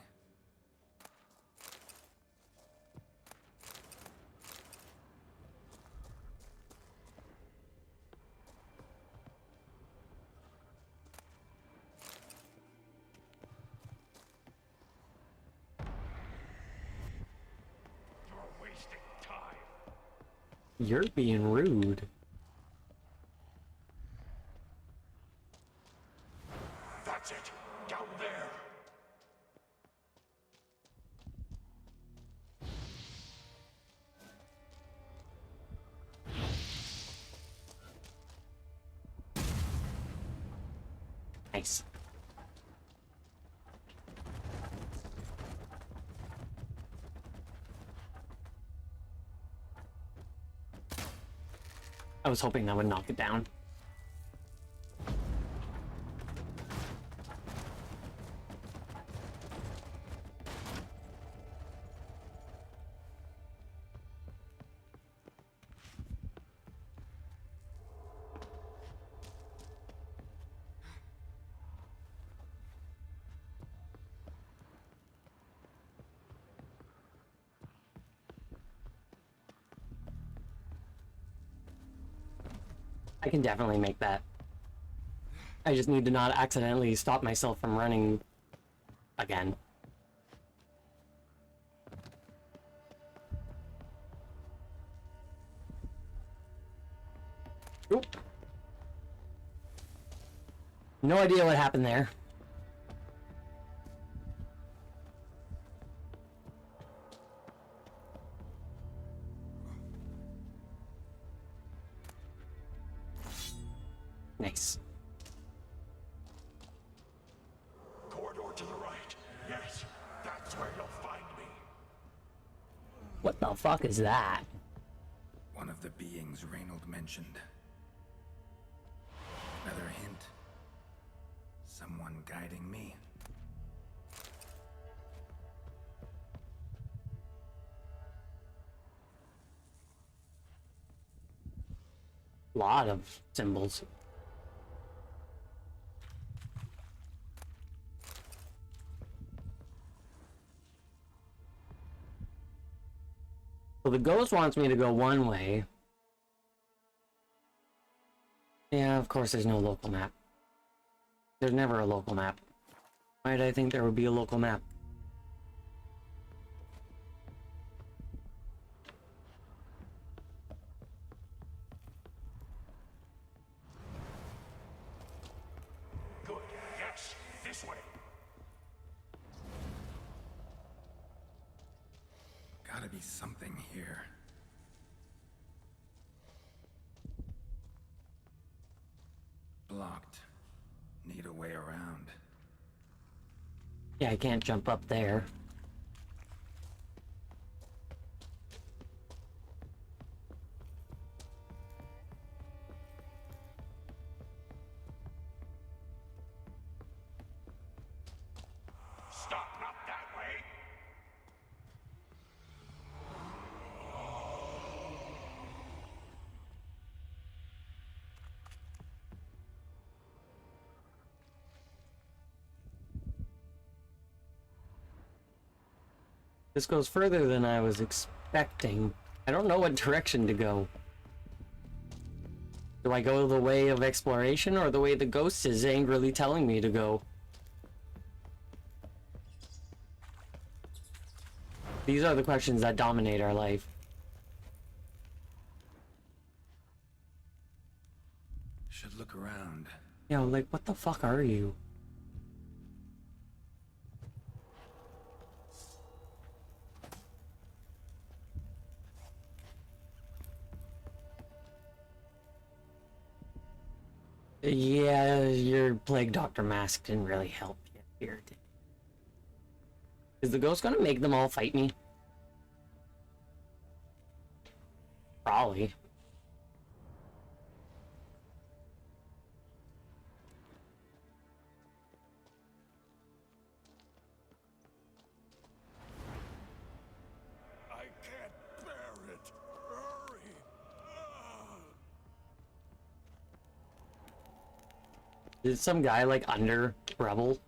You're wasting time. You're being rude. That's it. Down there. Nice. I was hoping that would knock it down. I can definitely make that. I just need to not accidentally stop myself from running again. Oop. No idea what happened there. Nice. Corridor to the right. Yes, that's where you'll find me. What the fuck is that? One of the beings Reynold mentioned. Another hint. Someone guiding me. Lot of symbols. So the ghost wants me to go one way. Yeah, of course there's no local map. There's never a local map. Why did I think there would be a local map? Good. Yes, this way. Gotta be something here. Blocked. Need a way around. Yeah, I can't jump up there. Stop, not that way. This goes further than I was expecting. I don't know what direction to go. Do I go the way of exploration or the way the ghost is angrily telling me to go? These are the questions that dominate our life. around. Yo, like, what the fuck are you? Yeah, your Plague Doctor mask didn't really help you here, did it? Is the ghost gonna make them all fight me? Probably. I can't bear it. Hurry. Is some guy like under rubble?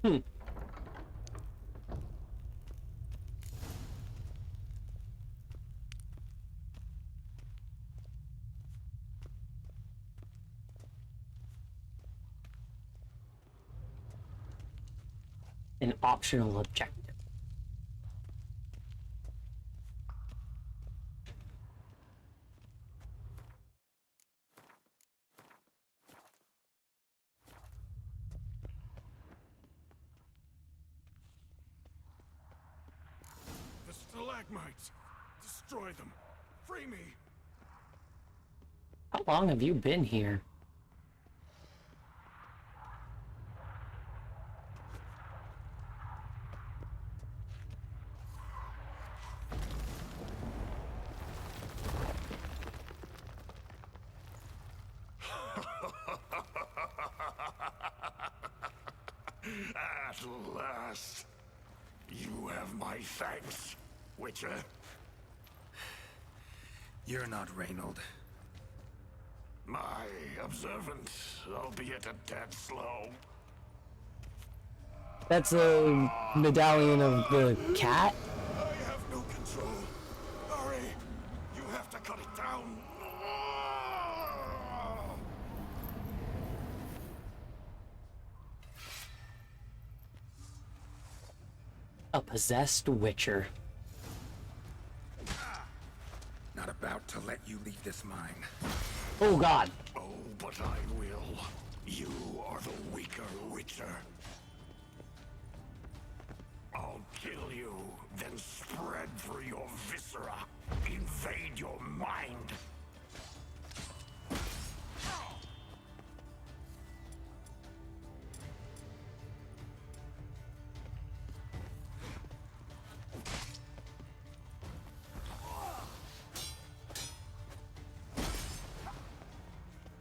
Hmm. An optional objective. The stalagmites. Destroy them. Free me. How long have you been here? At last. You have my thanks, Witcher. You're not Reynold. My observance, albeit a tad slow. That's a medallion of the cat? I have no control. Hurry! You have to cut it down. A possessed witcher. Not about to let you leave this mine. Oh god. Oh, but I will. You are the weaker Witcher. I'll kill you, then spread through your viscera. Invade your mind.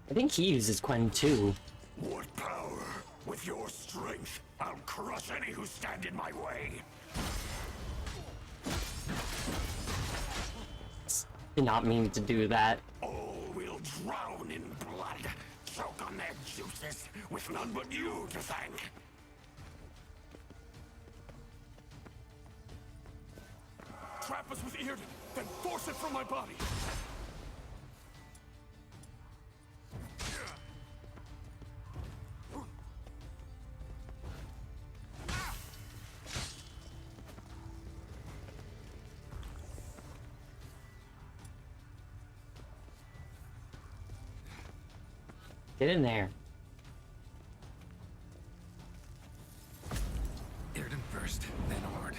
I think he uses Quen too. What power? With your strength, I'll crush any who stand in my way. Did not mean to do that. All will drown in blood, choke on their juices, with none but you to thank. Trap us with Yrden, then force it from my body. Get in there. Yrden first, then Ord.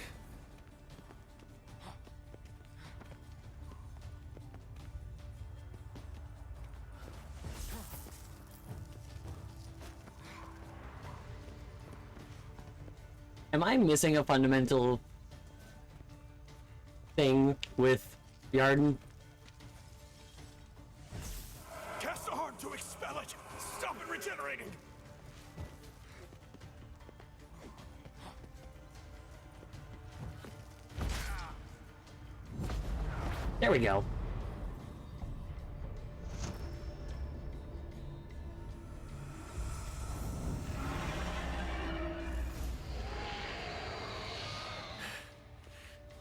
Am I missing a fundamental thing with Yarden? Cast a heart to expel it! Stop it regenerating! There we go.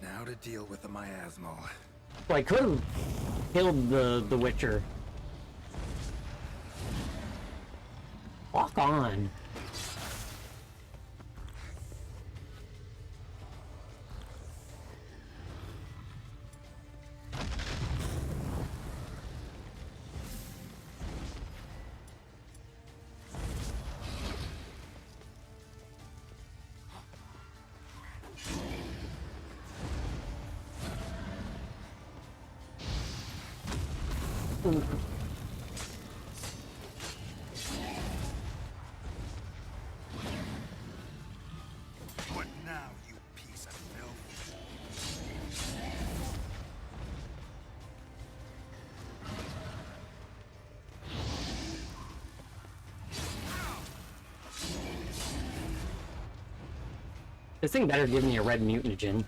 Now to deal with the miasmal. Well, I could have killed the Witcher. Walk on. What now, you piece of filth? This thing better give me a red mutagen.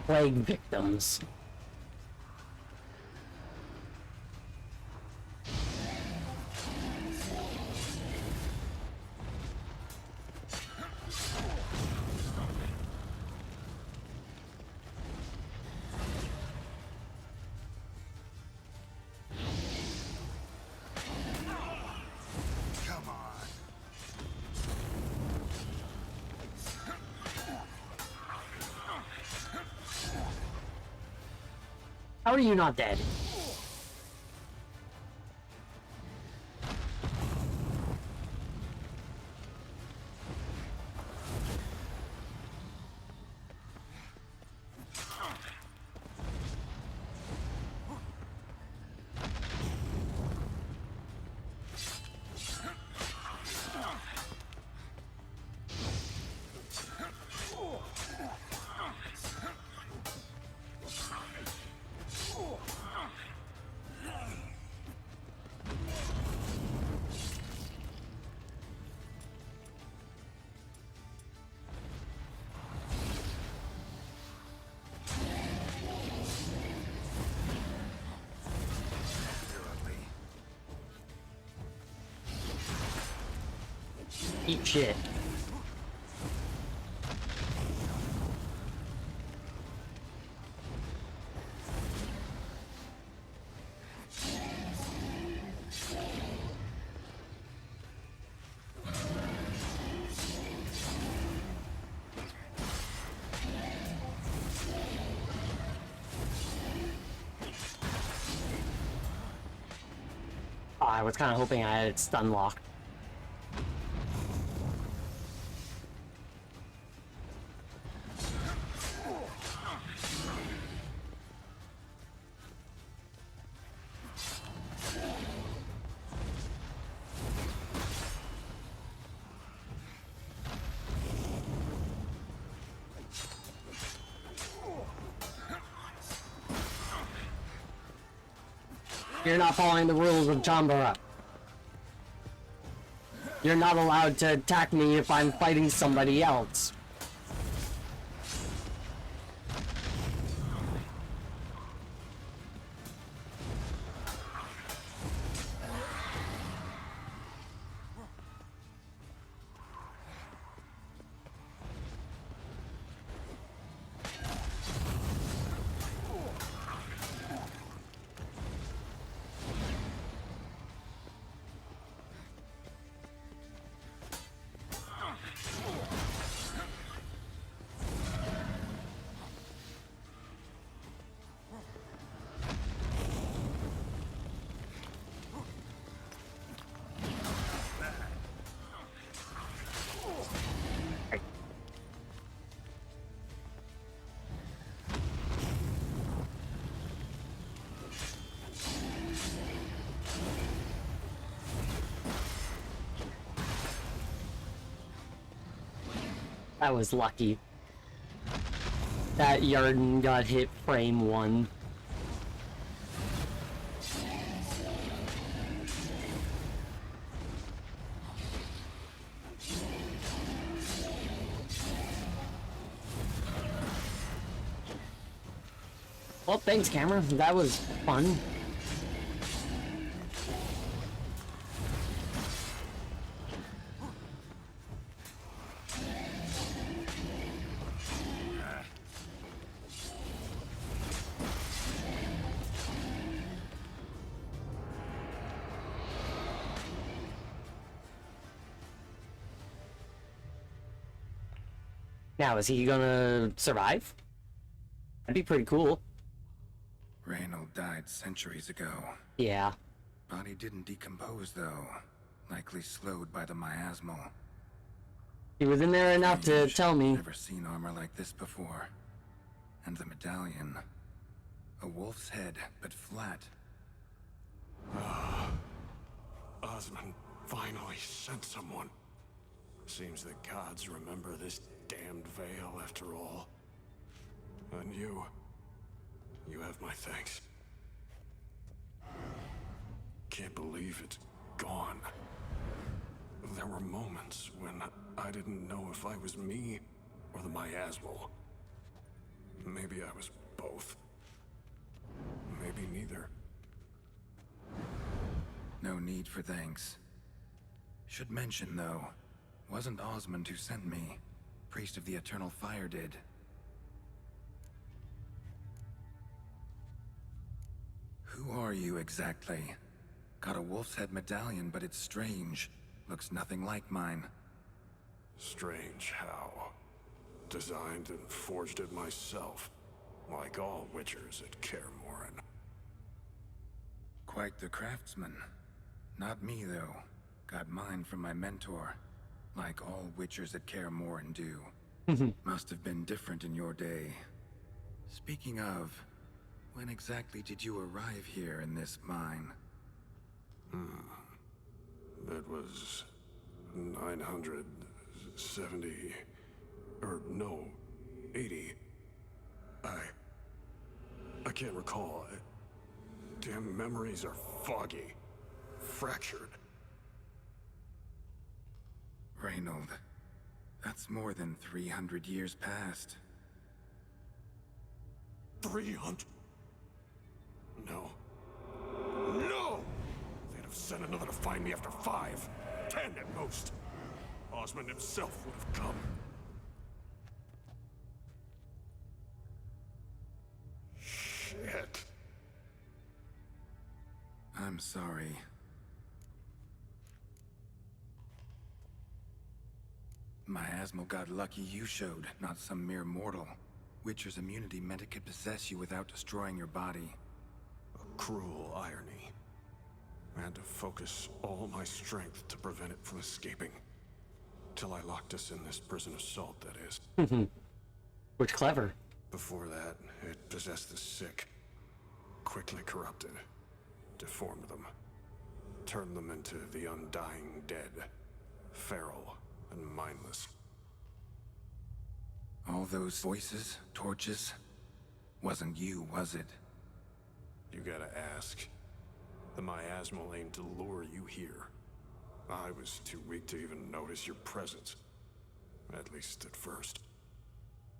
Plague victims. Come on. How are you not dead? Eat shit. I was kind of hoping I had it stun locked. You're not following the rules of Chambara. You're not allowed to attack me if I'm fighting somebody else. That was lucky. That Yarden got hit frame 1. Well, thanks, camera. That was fun. Now, is he gonna survive? That'd be pretty cool. Reynold died centuries ago. Yeah. Body didn't decompose, though. Likely slowed by the miasmal. He was in there enough to Strange. tell me. Never seen armor like this before. And the medallion. A wolf's head, but flat. Osmond finally sent someone. Seems the gods remember this damned veil after all. And you have my thanks. Can't believe it's gone. There were moments when I didn't know if I was me or the miasmal. Maybe I was both. Maybe neither. No need for thanks. Should mention, though, wasn't Osmond who sent me. Priest of the Eternal Fire did. Who are you exactly? Got a wolf's head medallion, but it's strange. Looks nothing like mine. Strange how. Designed and forged it myself, like all Witchers at Kaer Morhen. Quite the craftsman. Not me, though. Got mine from my mentor. Like all Witchers at Kaer Morhen do. Must have been different in your day. Speaking of, when exactly did you arrive here in this mine? It was 970, or no, 80. I can't recall. Damn memories are foggy, fractured. Reynold, that's more than 300 years past. 300? No. No! They'd have sent another to find me after 5, 10 at most. Osmond himself would have come. Shit. I'm sorry. Miasmal got lucky you showed, not some mere mortal. Witcher's immunity meant it could possess you without destroying your body. A cruel irony. I had to focus all my strength to prevent it from escaping. Till I locked us in this prison of salt, that is. Which clever. Before that, it possessed the sick. Quickly corrupted. Deformed them. Turned them into the undying dead. Feral and mindless. All those voices, torches, wasn't you, was it? You gotta ask. The miasmal aimed to lure you here. I was too weak to even notice your presence. At least at first.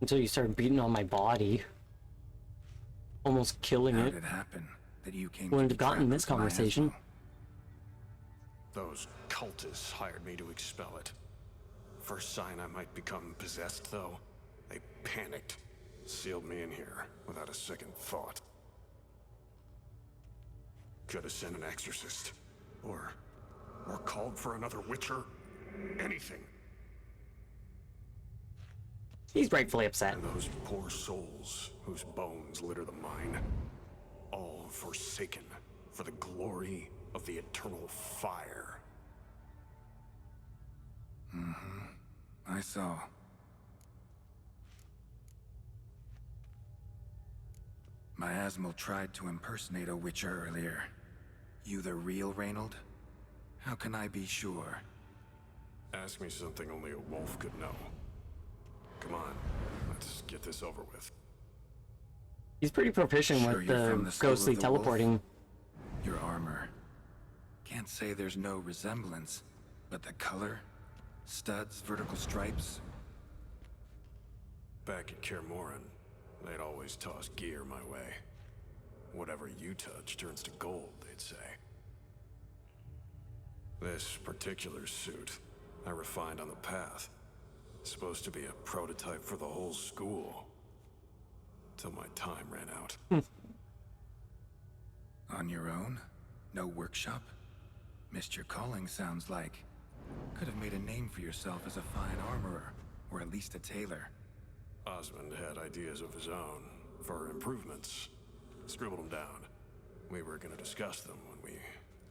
Until you started beating on my body. Almost killing How it. did it happen that you came Wouldn't to have gotten trap this the conversation. miasmal? Those cultists hired me to expel it. First sign I might become possessed, though, they panicked. Sealed me in here without a second thought. Could have sent an exorcist. Or called for another Witcher. Anything. He's rightfully upset. And those poor souls whose bones litter the mine. All forsaken for the glory of the Eternal Fire. I saw. Miasmal tried to impersonate a Witcher earlier. You the real Reynold? How can I be sure? Ask me something only a wolf could know. Come on, let's get this over with. He's pretty proficient Sure with you're from the the School of ghostly the Wolf? teleporting. Your armor. Can't say there's no resemblance, but the color, studs, vertical stripes. Back at Kaer Morhen, they'd always toss gear my way. Whatever you touch turns to gold, they'd say. This particular suit, I refined on the path. Supposed to be a prototype for the whole school. Till my time ran out. On your own? No workshop? Missed your calling, sounds like. Could have made a name for yourself as a fine armorer, or at least a tailor. Osmond had ideas of his own for improvements. Scribbled them down. We were gonna discuss them when we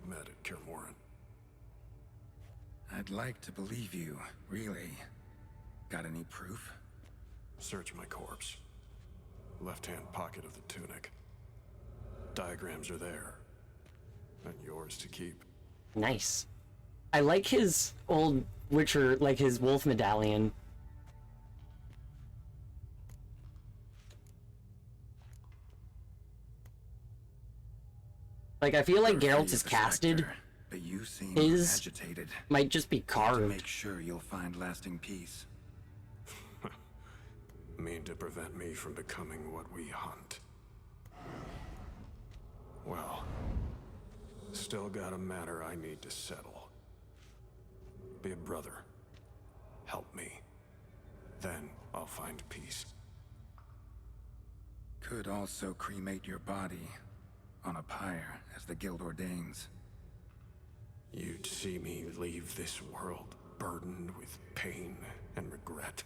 met at Kaer Morhen. I'd like to believe you, really. Got any proof? Search my corpse. Left-hand pocket of the tunic. Diagrams are there. And yours to keep. Nice. I like his old Witcher, like his wolf medallion. Like, I feel like Good for Geralt you, is the casted. Spectre, but you seem His agitated. might just be To carved. make sure you'll find lasting peace. Mean to prevent me from becoming what we hunt. Well, still got a matter I need to settle. Be a brother. Help me. Then I'll find peace. Could also cremate your body on a pyre, as the guild ordains. You'd see me leave this world burdened with pain and regret.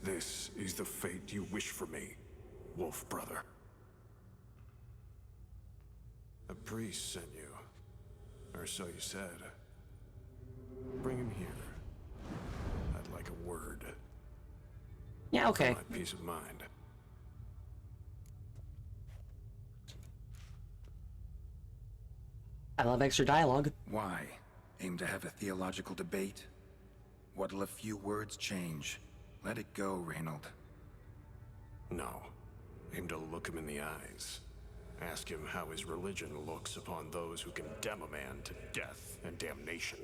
This is the fate you wish for me, Wolf Brother. A priest sent you. Or so you said. Bring him here. I'd like a word. Yeah, okay. For my peace of mind. I love extra dialogue. Why? Aim to have a theological debate? What'll a few words change? Let it go, Reynold. No. Aim to look him in the eyes. Ask him how his religion looks upon those who condemn a man to death and damnation.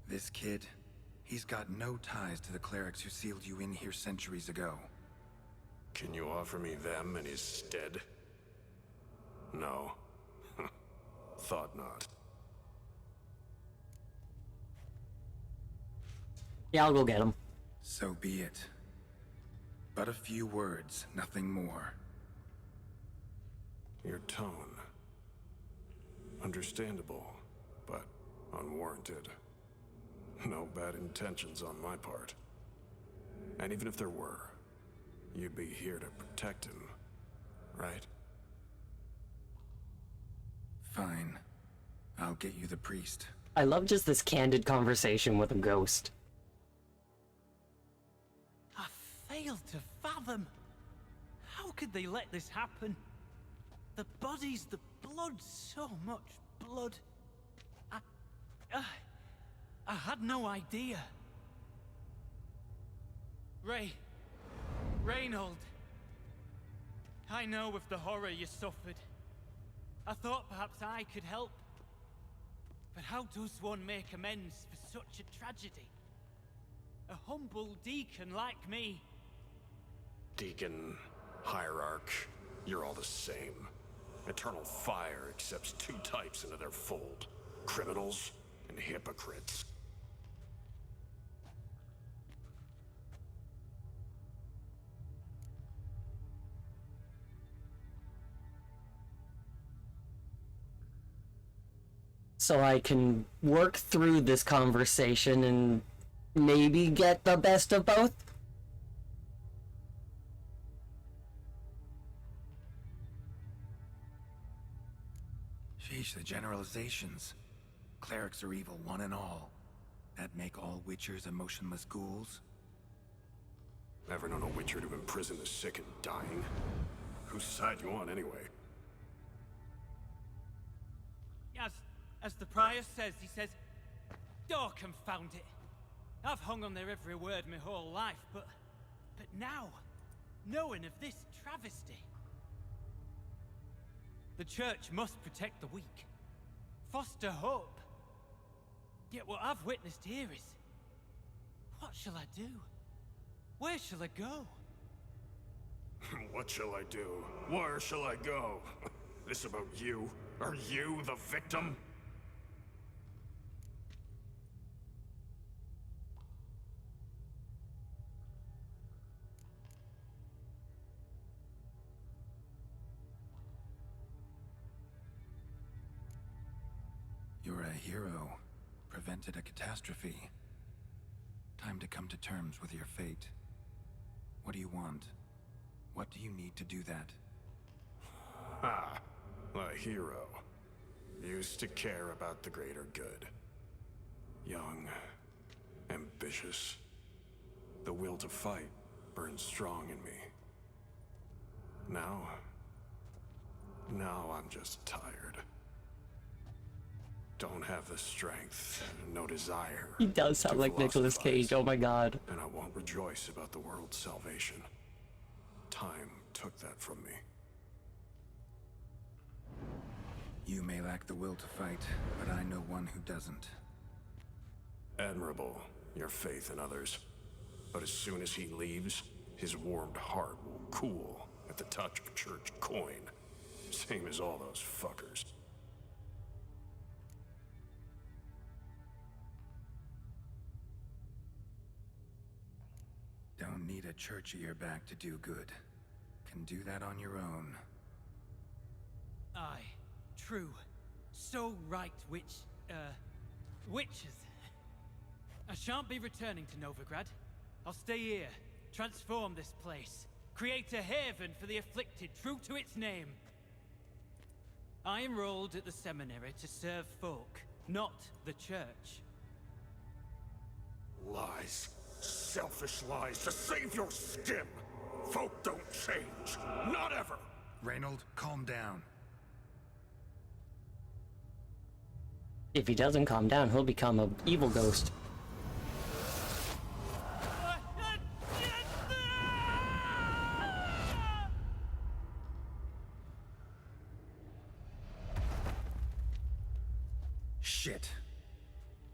This kid, he's got no ties to the clerics who sealed you in here centuries ago. Can you offer me them in his stead? No. Thought not. Yeah, I'll go get him. So be it. But a few words, nothing more. Your tone. Understandable, but unwarranted. No bad intentions on my part. And even if there were, you'd be here to protect him, right? Fine. I'll get you the priest. I love just this candid conversation with a ghost. I fail to fathom. How could they let this happen? The bodies, the blood, so much blood. I had no idea. Reynold. I know of the horror you suffered. I thought perhaps I could help. But how does one make amends for such a tragedy? A humble deacon like me. Deacon, hierarch, you're all the same. Eternal Fire accepts two types into their fold. Criminals and hypocrites. So I can work through this conversation and maybe get the best of both? Sheesh, the generalizations. Clerics are evil, one and all. That make all Witchers emotionless ghouls? Ever known a Witcher to imprison the sick and dying? Whose side you on, anyway? As the prior says, he says, "Oh, confound it. I've hung on their every word my whole life, but now, knowing of this travesty, the church must protect the weak, foster hope. Yet what I've witnessed here is, what shall I do? Where shall I go? What shall I do? Where shall I go? This about you? Are you the victim? You're a hero. Prevented a catastrophe. Time to come to terms with your fate. What do you want? What do you need to do that? Ha! A hero. Used to care about the greater good. Young. Ambitious. The will to fight burns strong in me. Now I'm just tired. Don't have the strength, no desire. He does sound to like Nicolas Cage, oh my god. And I won't rejoice about the world's salvation. Time took that from me. You may lack the will to fight, but I know one who doesn't. Admirable, your faith in others. But as soon as he leaves, his warmed heart will cool at the touch of church coin. Same as all those fuckers. Don't need a church at your back to do good. Can do that on your own. Aye, true. So right, witches. I shan't be returning to Novigrad. I'll stay here, transform this place, create a haven for the afflicted, true to its name. I enrolled at the seminary to serve folk, not the church. Lies. Selfish lies to save your skin. Folk don't change. Not ever. Reynold, calm down. If he doesn't calm down, he'll become an evil ghost. Shit.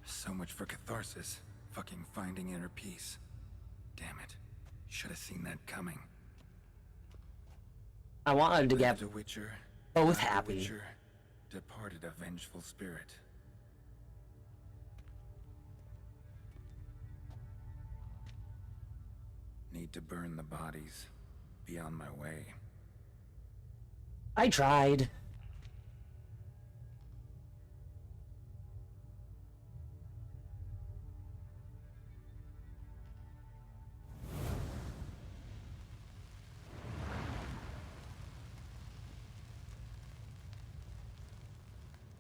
So much for catharsis. Fucking finding inner peace. Damn it. Should have seen that coming. I wanted to get Lived a Witcher. both died a happy. Witcher, departed a vengeful spirit. Need to burn the bodies. Be on my way. I tried.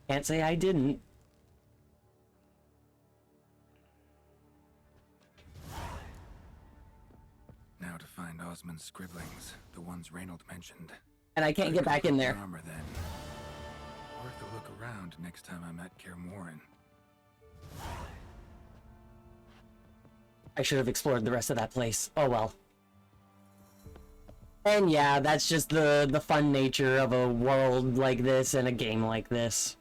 Can't say I didn't. Now to find Osmond's scribblings, the ones Reynold mentioned. And I can't get back in there. Armor then. Worth a look around next time I'm at Kaer Morhen. I should have explored the rest of that place. Oh well. And yeah, that's just the fun nature of a world like this and a game like this.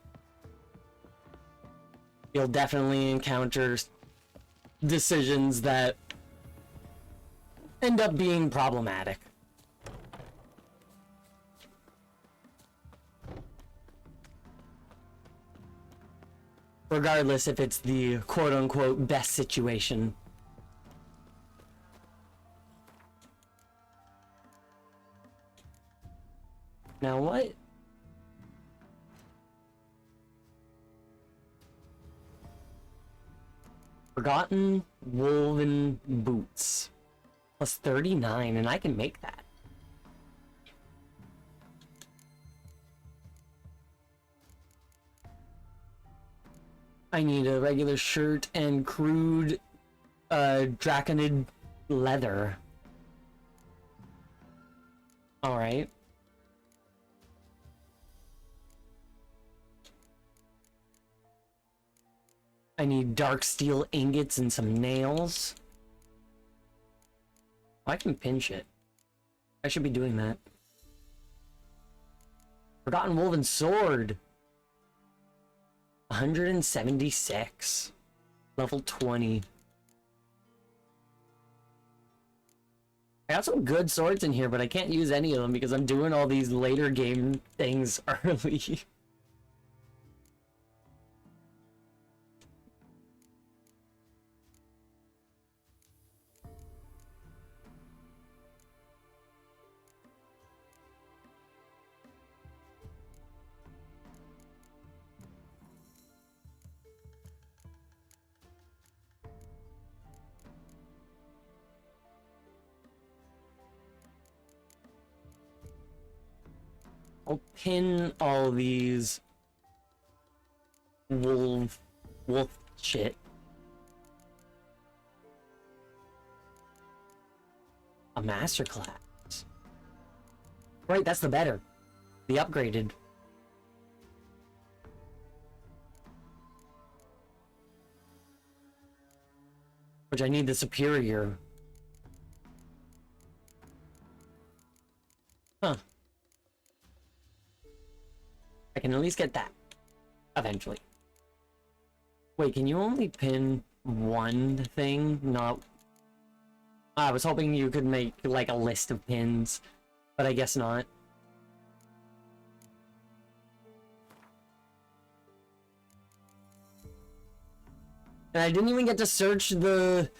You'll definitely encounter decisions that end up being problematic. Regardless if it's the quote-unquote best situation. Now what? Forgotten woven boots. Plus 39, and I can make that. I need a regular shirt and crude draconid leather. Alright. I need dark steel ingots and some nails. Oh, I can pinch it. I should be doing that. Forgotten Woven Sword. 176. Level 20. I got some good swords in here, but I can't use any of them because I'm doing all these later game things early. I'll pin all these wolf shit. A masterclass. Right, that's the better. The upgraded. Which I need the superior. Huh. I can at least get that. Eventually. Wait, can you only pin one thing? Not... I was hoping you could make, like, a list of pins. But I guess not. And I didn't even get to search the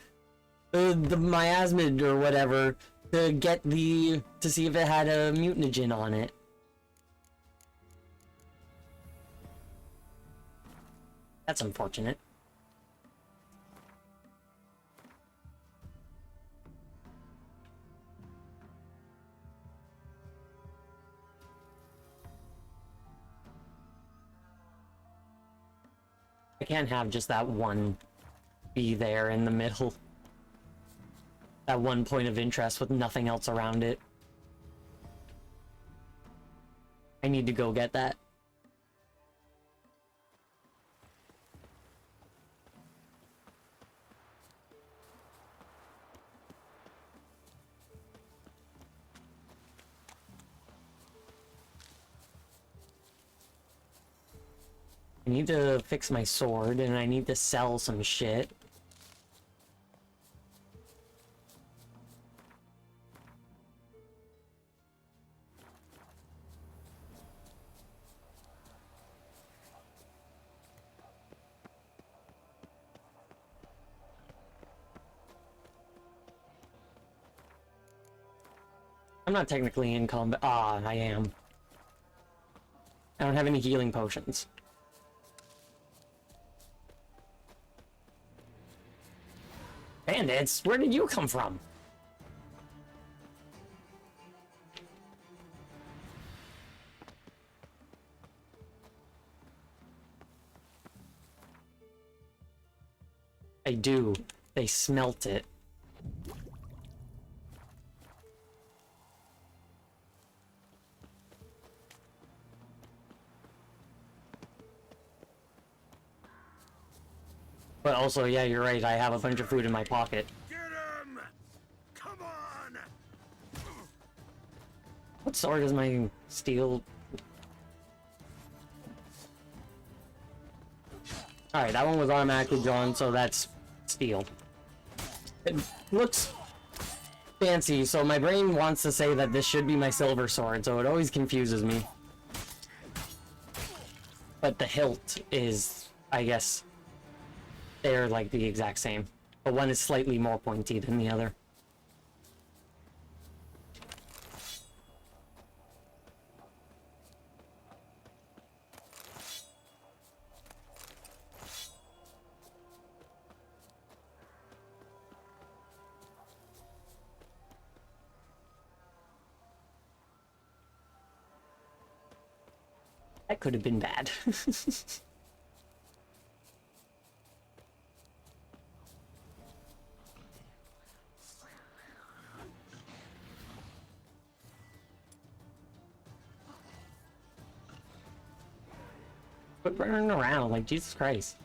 miasmid or whatever to get to see if it had a mutagen on it. That's unfortunate. I can't have just that one be there in the middle. That one point of interest with nothing else around it. I need to go get that. I need to fix my sword, and I need to sell some shit. I'm not technically in combat. Ah, I am. I don't have any healing potions. Bandits? Where did you come from? I do. They smelt it. But also, yeah, you're right, I have a bunch of food in my pocket. Get him! Come on! What sword is my steel? Alright, that one was automatically drawn, so that's steel. It looks fancy, so my brain wants to say that this should be my silver sword, so it always confuses me. But the hilt is, I guess, they're like the exact same, but one is slightly more pointy than the other. That could have been bad. Quit running around, like, Jesus Christ.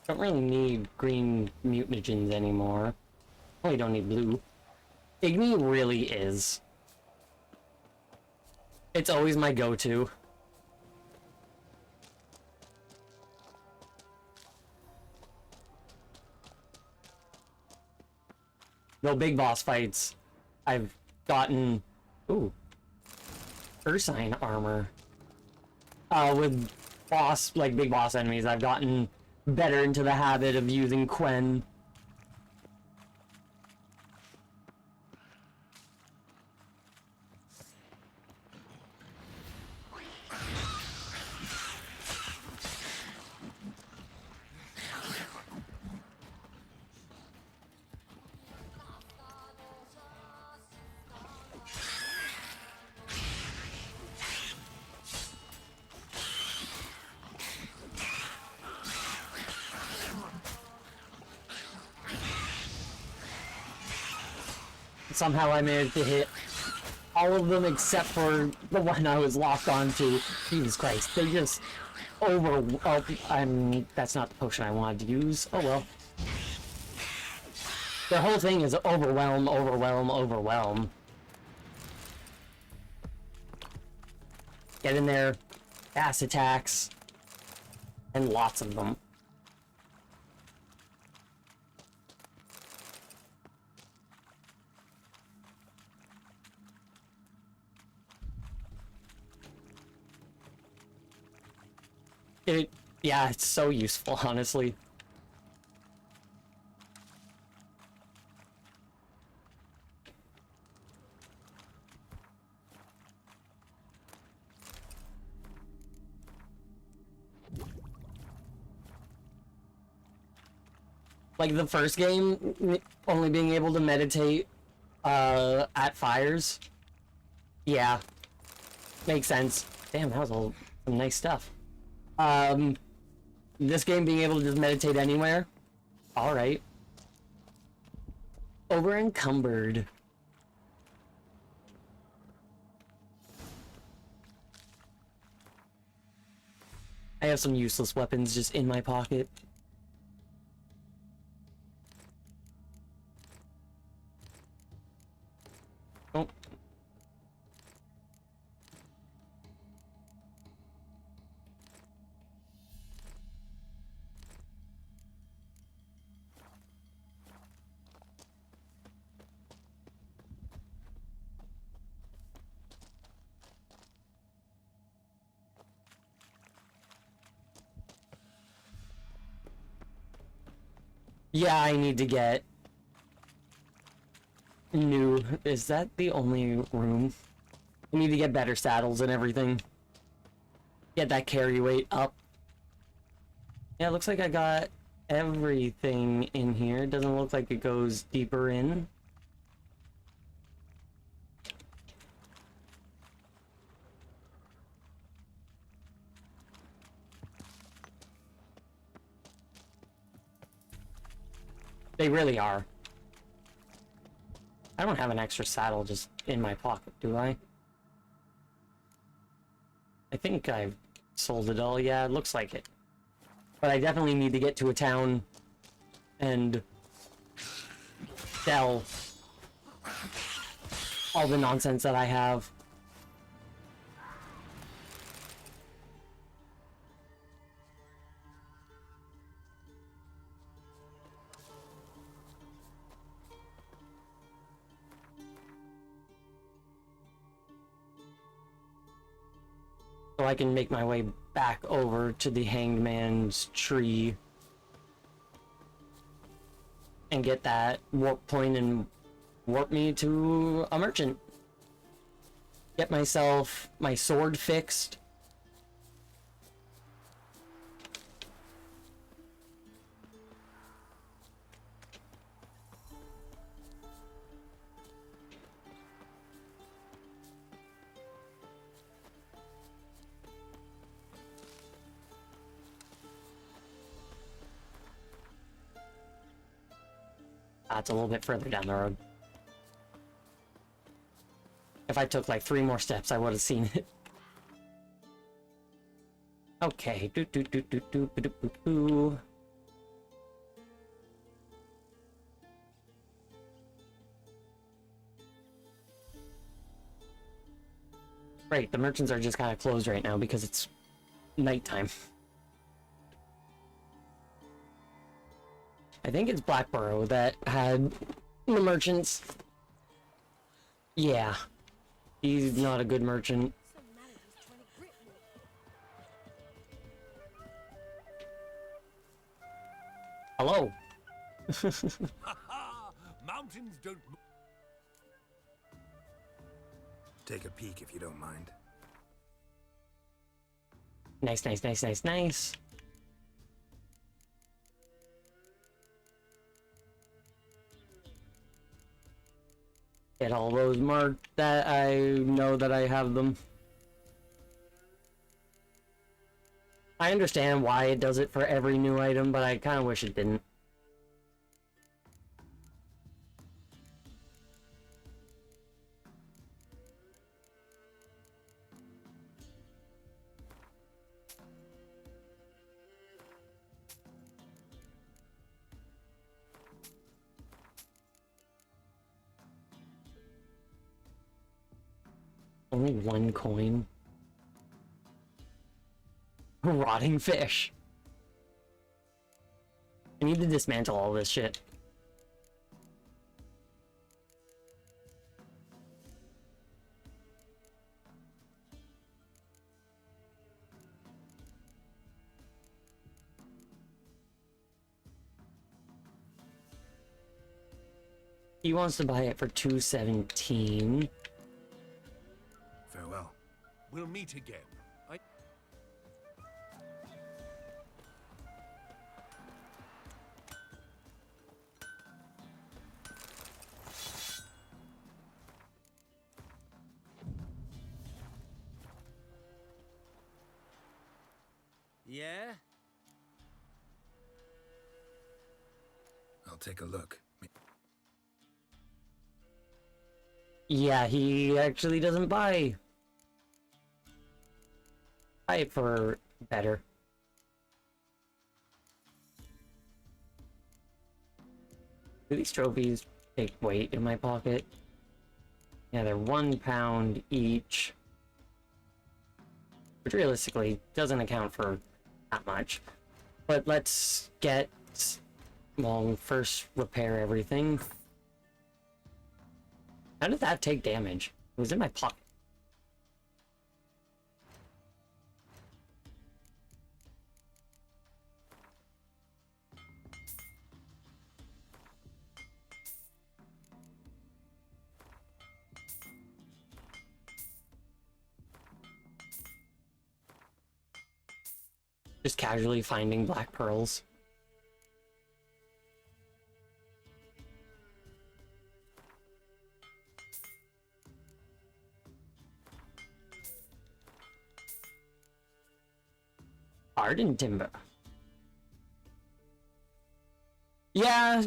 Don't really need green mutagens anymore. Oh, we don't need blue. Igni really is. It's always my go-to. No big boss fights. I've gotten... Ooh. Ursine armor. With boss, like big boss enemies, I've gotten better into the habit of using Quen. Somehow I managed to hit all of them except for the one I was locked onto. Jesus Christ, they just that's not the potion I wanted to use. Oh well. The whole thing is overwhelm, overwhelm, overwhelm. Get in there, fast attacks, and lots of them. Yeah, it's so useful, honestly. Like the first game, only being able to meditate at fires. Yeah, makes sense. Damn, that was some nice stuff. This game being able to just meditate anywhere. Alright. Over encumbered. I have some useless weapons just in my pocket. Oh. Yeah, I need to get new. Is that the only room? I need to get better saddles and everything. Get that carry weight up. Yeah, it looks like I got everything in here. It doesn't look like it goes deeper in. They really are. I don't have an extra saddle just in my pocket, do I? I think I've sold it all. Yeah, it looks like it. But I definitely need to get to a town and sell all the nonsense that I have. So I can make my way back over to the Hanged Man's tree and get that warp point and warp me to a merchant. Get myself my sword fixed. It's a little bit further down the road. If I took like 3 more steps, I would have seen it. Okay. Right, the merchants are just kind of closed right now because it's nighttime. I think it's Blackborough that had the merchants. Yeah. He's not a good merchant. Some manager's trying to grip me. Hello. Mountains don't. Take a peek if you don't mind. Nice, nice, nice, nice, nice. Get all those marked that I know that I have them. I understand why it does it for every new item, but I kind of wish it didn't. Only one coin. Rotting fish. I need to dismantle all this shit. He wants to buy it for 217. Farewell. We'll meet again. Yeah? I'll take a look. Yeah, he actually doesn't buy it for better. Do these trophies take weight in my pocket? Yeah, they're 1 pound each. Which realistically doesn't account for that much. But let's get, well, first repair everything. How did that take damage? It was in my pocket. Just casually finding black pearls. Ardent timber. Yeah.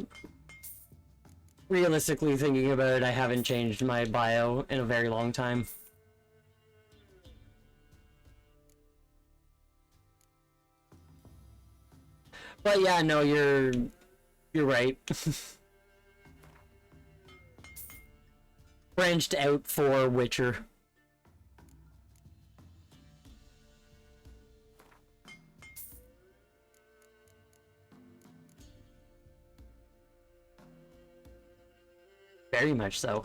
Realistically thinking about it, I haven't changed my bio in a very long time. But yeah, no, you're right. Branched out for Witcher. Very much so.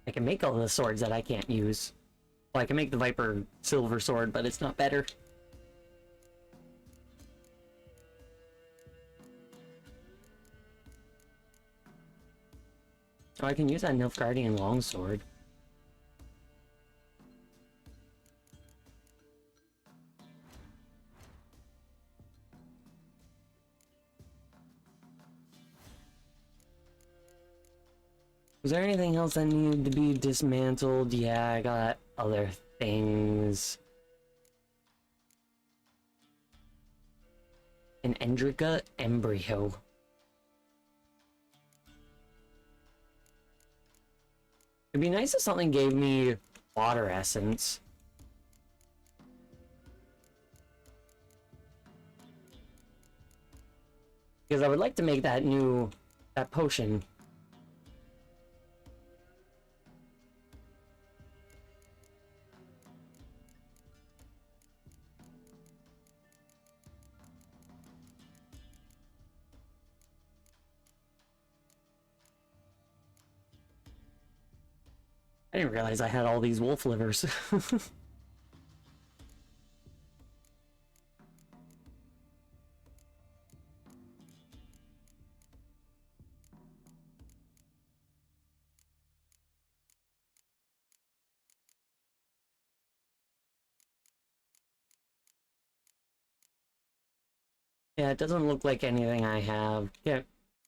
I can make all the swords that I can't use. Well, I can make the Viper silver sword, but it's not better. Oh, I can use that Nilfgaardian longsword. Was there anything else that needed to be dismantled? Yeah, I got other things. An Endrika embryo. It'd be nice if something gave me water essence. Because I would like to make that potion. I didn't realize I had all these wolf livers. Yeah, it doesn't look like anything I have. Yeah,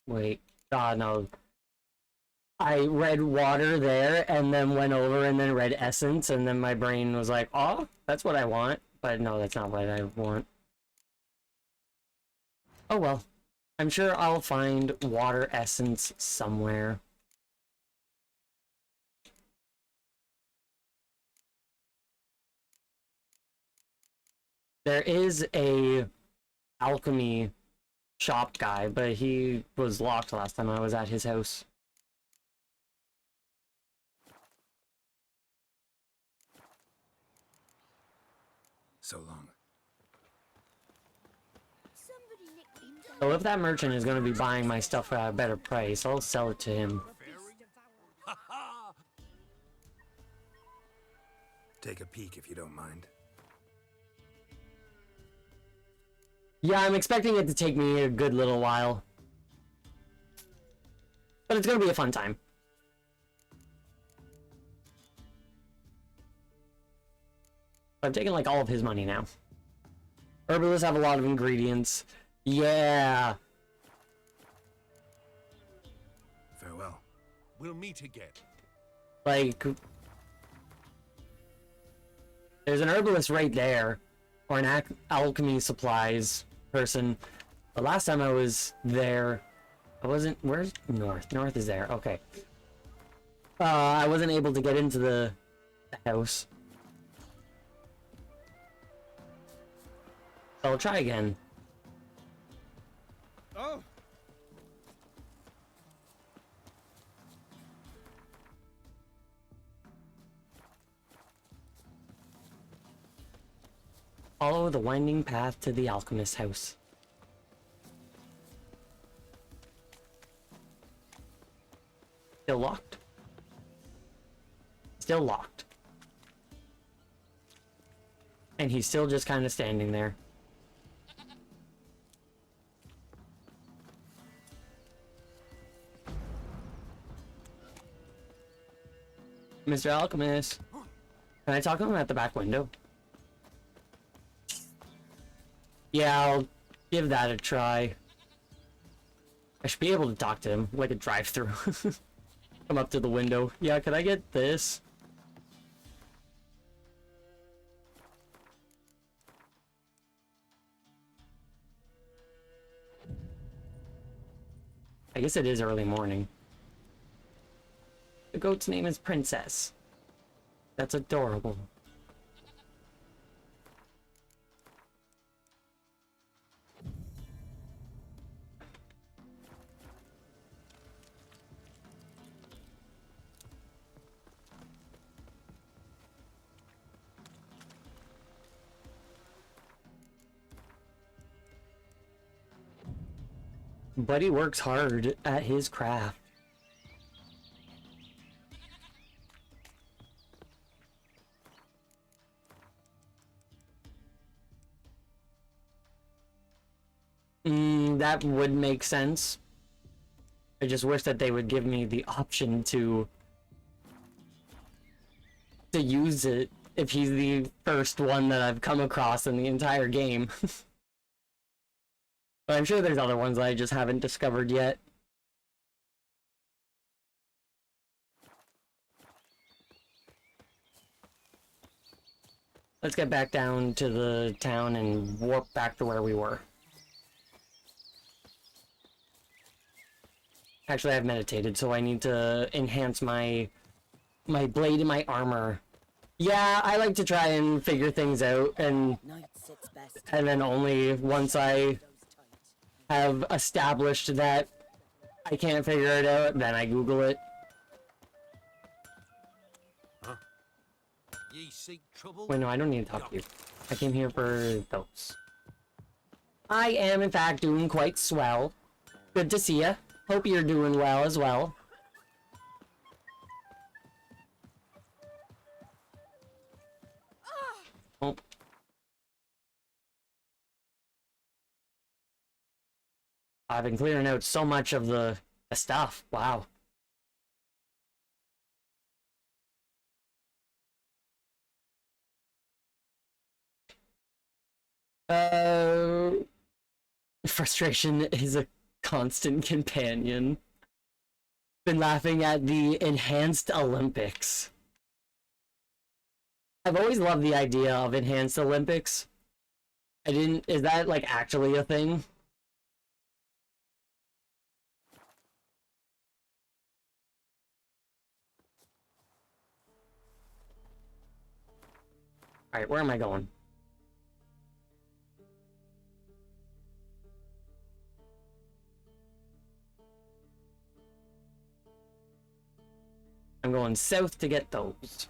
wait. God, no. I read water there, and then went over and then read essence, and then my brain was like, oh, that's what I want. But no, that's not what I want. Oh well. I'm sure I'll find water essence somewhere. There is a alchemy shop guy, but he was locked last time I was at his house. So long. Somebody nicked me. So if that merchant is going to be buying my stuff at a better price, I'll sell it to him. Ha ha! Take a peek if you don't mind. Yeah, I'm expecting it to take me a good little while. But it's going to be a fun time. I've taken like all of his money now. Herbalists have a lot of ingredients. Yeah. Farewell. We'll meet again. Like, there's an herbalist right there, or an alchemy supplies person. The last time I was there, I wasn't. Where's North? North is there. Okay. I wasn't able to get into the house. I'll try again. Oh! Follow the winding path to the alchemist's house. Still locked? Still locked. And he's still just kind of standing there. Mr. Alchemist, can I talk to him at the back window? Yeah, I'll give that a try. I should be able to talk to him, like a drive-through. Come up to the window. Yeah, could I get this? I guess it is early morning. The goat's name is Princess. That's adorable. Buddy works hard at his craft. That would make sense. I just wish that they would give me the option to use it if he's the first one that I've come across in the entire game. But I'm sure there's other ones that I just haven't discovered yet. Let's get back down to the town and warp back to where we were. Actually, I've meditated, so I need to enhance my blade and my armor. Yeah, I like to try and figure things out, and then only once I have established that I can't figure it out, then I Google it. Ye seek trouble? Wait, no, I don't need to talk to you. I came here for those. I am, in fact, doing quite swell. Good to see ya. Hope you're doing well as well. Oh. I've been clearing out so much of the stuff. Wow. Frustration is a constant companion. Been laughing at the enhanced Olympics. I've always loved the idea of enhanced Olympics. Is that like actually a thing? Alright, where am I going? I'm going south to get those.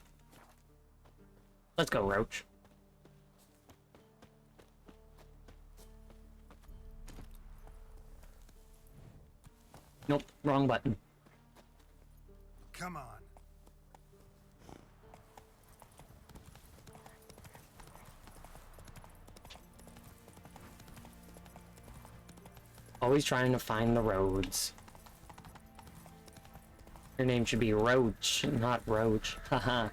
Let's go, Roach. Nope, wrong button. Come on. Always trying to find the roads. Your name should be Roach, not Roach. Haha.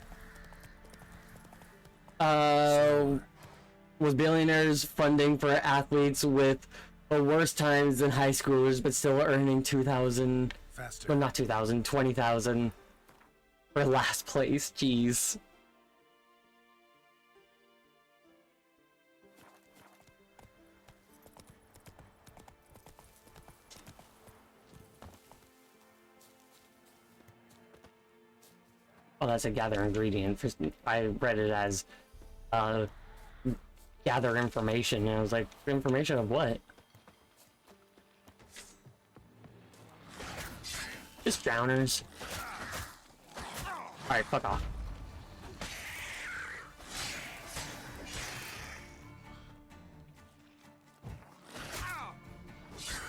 Was billionaires funding for athletes with the worst times than high schoolers, but still earning 2,000. Faster. Well, not 2,000, 20,000 for last place. Jeez. Oh, that's a gather ingredient. I read it as gather information, and I was like, information of what? Just drowners. Alright, fuck off.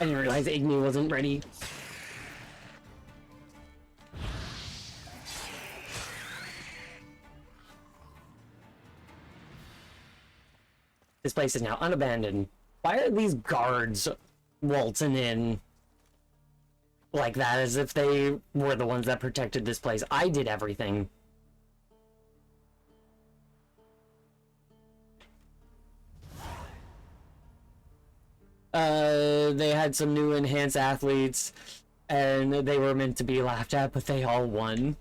I didn't realize Igni wasn't ready. This place is now unabandoned. Why are these guards waltzing in like that as if they were the ones that protected this place? I did everything. They had some new enhanced athletes and they were meant to be laughed at, but they all won.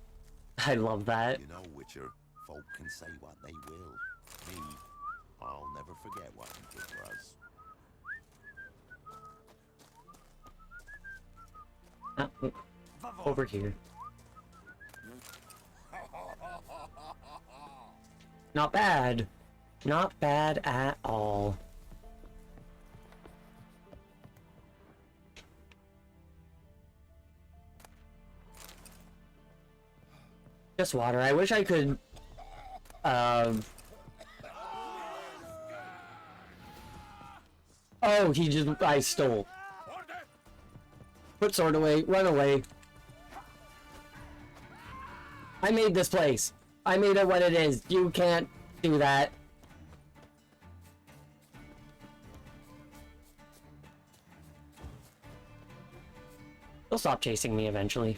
I love that. You know, Witcher, folk can say what they will. Me, I'll never forget what you did for us. Over here. Not bad. Not bad at all. Just water. I wish I could oh, I stole. Put sword away, run away. I made this place. I made it what it is. You can't do that. They'll stop chasing me eventually.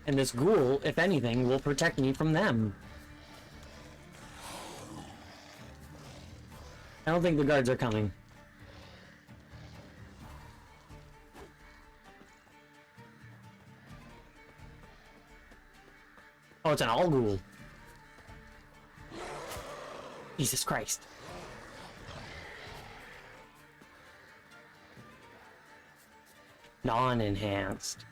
And this ghoul, if anything, will protect me from them. I don't think the guards are coming. Oh, it's an all ghoul. Jesus Christ. Non-enhanced.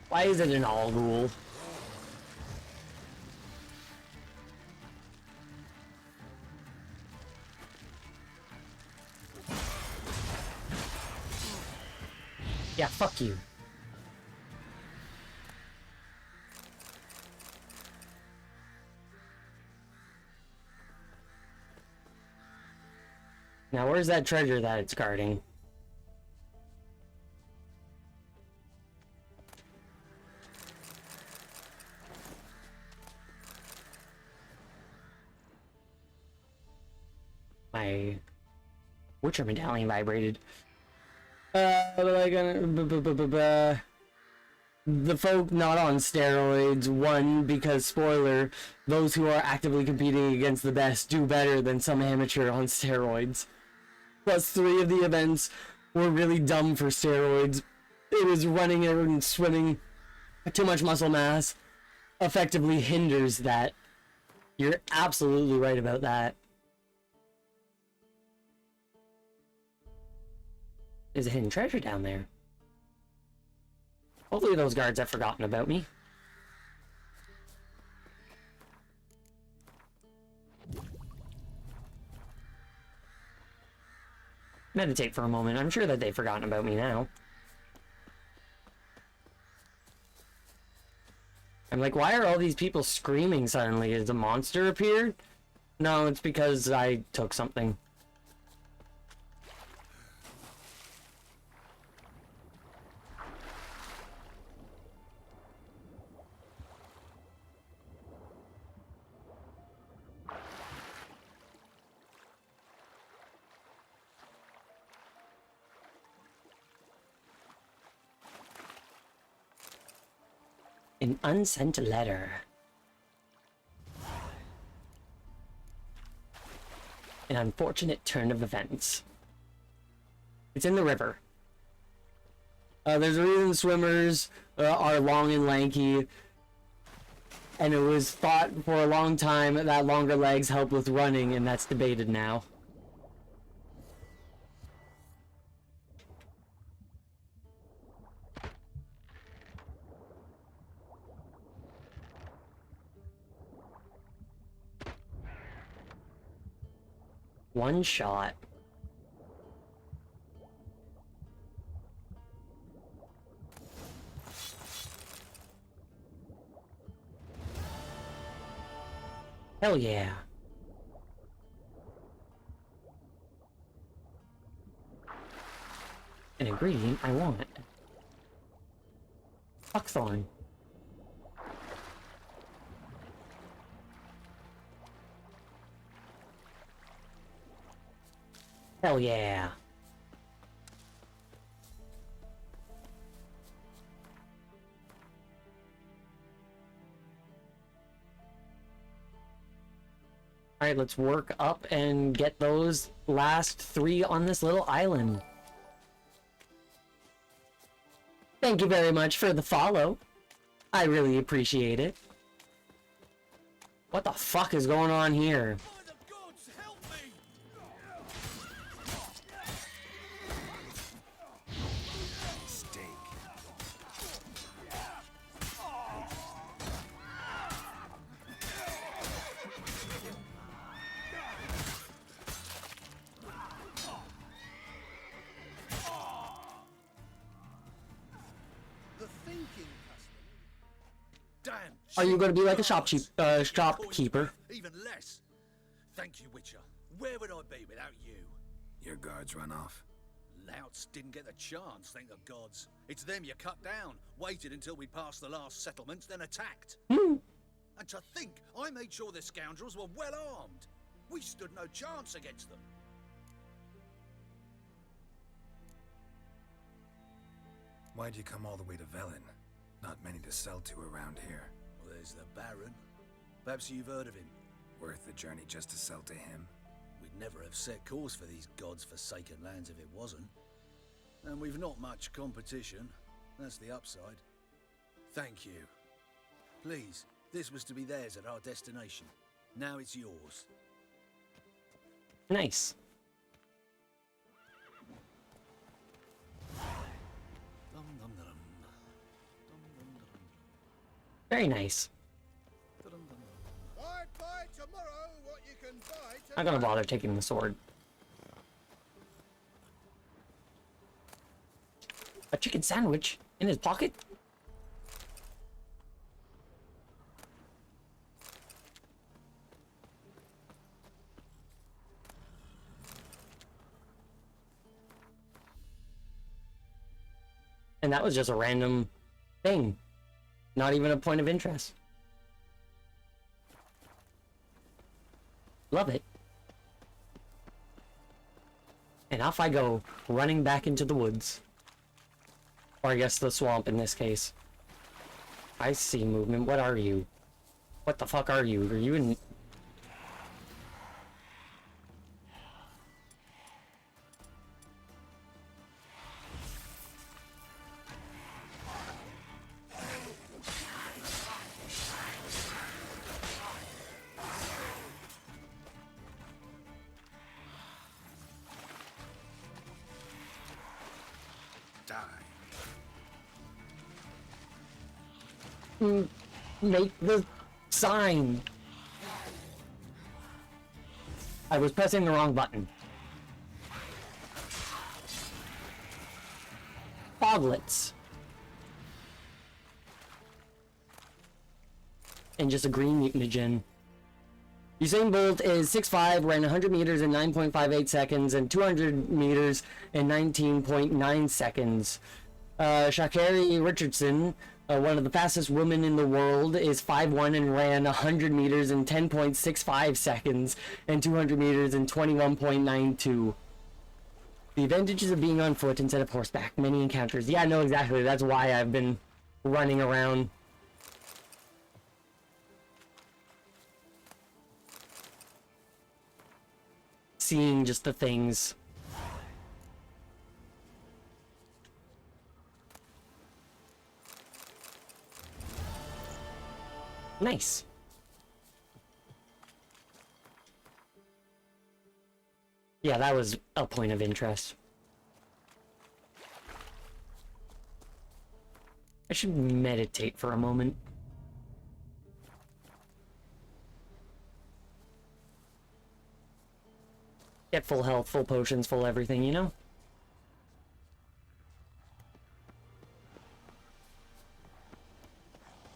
Why is it an all rule? Yeah, fuck you. Now, where's that treasure that it's guarding? My Witcher medallion vibrated. The folk not on steroids. One, because spoiler, those who are actively competing against the best do better than some amateur on steroids. Plus, 3 of the events were really dumb for steroids. It was running and swimming. Too much muscle mass effectively hinders that. You're absolutely right about that. There's a hidden treasure down there. Hopefully those guards have forgotten about me. Meditate for a moment. I'm sure that they've forgotten about me now. I'm like, why are all these people screaming suddenly? Has a monster appeared? No, it's because I took something. An unsent letter. An unfortunate turn of events. It's in the river. There's a reason swimmers are long and lanky, and it was thought for a long time that longer legs help with running, and that's debated now. One shot. Hell yeah. An ingredient I want. Buckthorn. Hell yeah. Alright, let's work up and get those last 3 on this little island. Thank you very much for the follow. I really appreciate it. What the fuck is going on here? Are you going to be like a shopkeeper? Even less. Thank you, Witcher. Where would I be without you? Your guards run off. Louts didn't get the chance, thank the gods. It's them you cut down, waited until we passed the last settlements, then attacked. And to think, I made sure the scoundrels were well armed. We stood no chance against them. Why'd you come all the way to Velen? Not many to sell to around here. Well, there's the Baron. Perhaps you've heard of him. Worth the journey just to sell to him? We'd never have set course for these god's-forsaken lands if it wasn't. And we've not much competition. That's the upside. Thank you. Please, this was to be theirs at our destination. Now it's yours. Nice. Dum, dum, dum. Dum, dum, dum, dum. Very nice. Dum, dum, dum. Buy tomorrow what you can buy Not gonna bother taking the sword. A chicken sandwich in his pocket? And that was just a random thing. Not even a point of interest. Love it. And off I go, running back into the woods. Or I guess the swamp in this case. I see movement. What are you? What the fuck are you? Are you in... Make the sign. I was pressing the wrong button. Foglets. And just a green mutagen. Usain Bolt is 6'5", ran 100 meters in 9.58 seconds and 200 meters in 19.9 seconds. Sha'Carri Richardson, one of the fastest women in the world, is 5'1" and ran 100 meters in 10.65 seconds and 200 meters in 21.92. The advantages of being on foot instead of horseback. Many encounters. Yeah, no, exactly. That's why I've been running around. Seeing just the things. Nice. Yeah, that was a point of interest. I should meditate for a moment. Get full health, full potions, full everything, you know?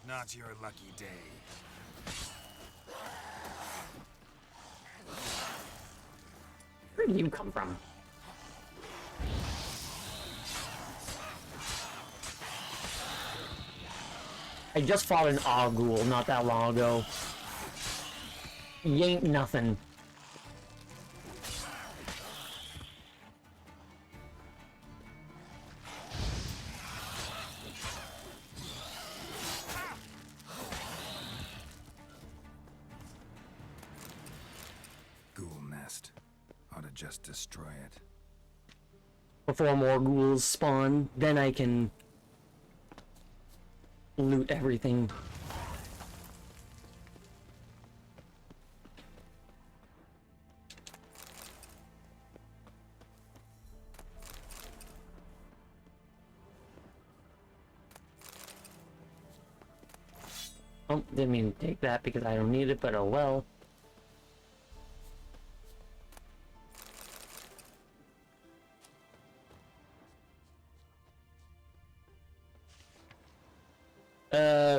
Not your lucky day. Where did you come from? I just fought an Ogul not that long ago. He ain't nothing. Just destroy it. Before more ghouls spawn, then I can loot everything. Oh, didn't mean to take that because I don't need it, but oh well.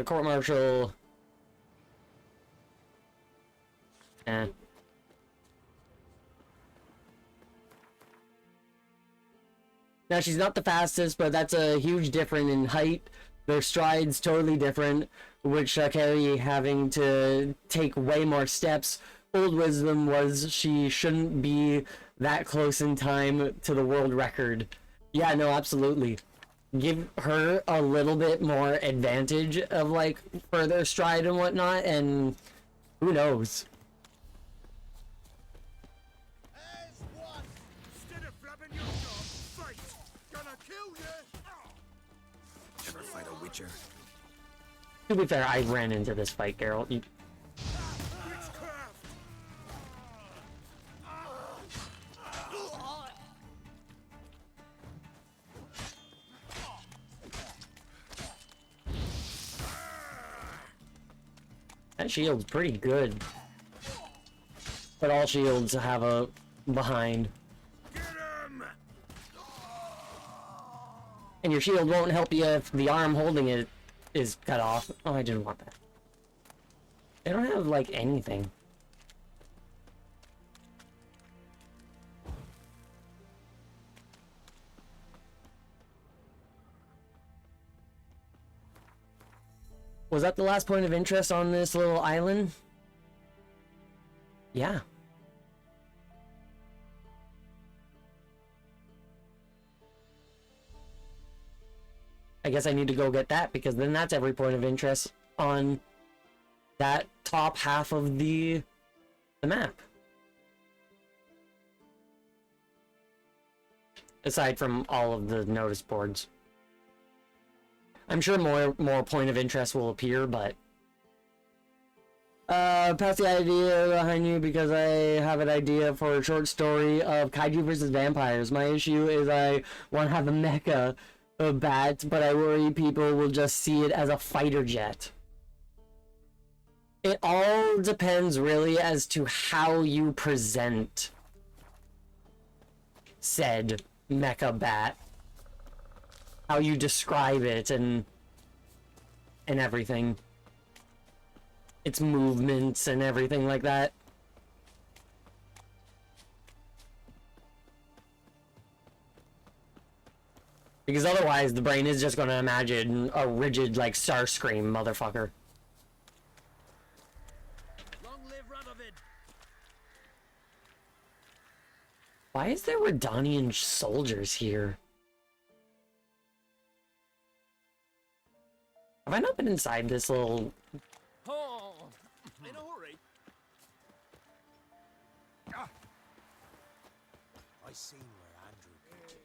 Court martial. Now she's not the fastest, but that's a huge difference in height. Their strides totally different, which Sha'Carri having to take way more steps. Old wisdom was she shouldn't be that close in time to the world record. Yeah, no, absolutely. give her a little bit more advantage of like further stride and whatnot, and who knows. As one. Instead of flapping your jaw, fight. Gonna kill you. Ever fight a Witcher? To be fair, I ran into this fight, Geralt. You... Witchcraft. That shield's pretty good. But all shields have a behind. Get him. And your shield won't help you if the arm holding it is cut off. Oh, I didn't want that. They don't have, like, anything. Was that the last point of interest on this little island? Yeah. I guess I need to go get that, because then that's every point of interest on that top half of the map. Aside from all of the notice boards. I'm sure more point of interest will appear, but pass the idea behind you because I have an idea for a short story of kaiju versus vampires. My issue is I want to have a mecha bat, but I worry people will just see it as a fighter jet. It all depends really as to how you present said mecha bat. How you describe it and everything. Its movements and everything like that. Because otherwise the brain is just gonna imagine a rigid, like, Starscream motherfucker. Long live Radovid. Why is there Redanian soldiers here? Have I not been inside this little... Oh, in a hurry. I seen where Andrew came.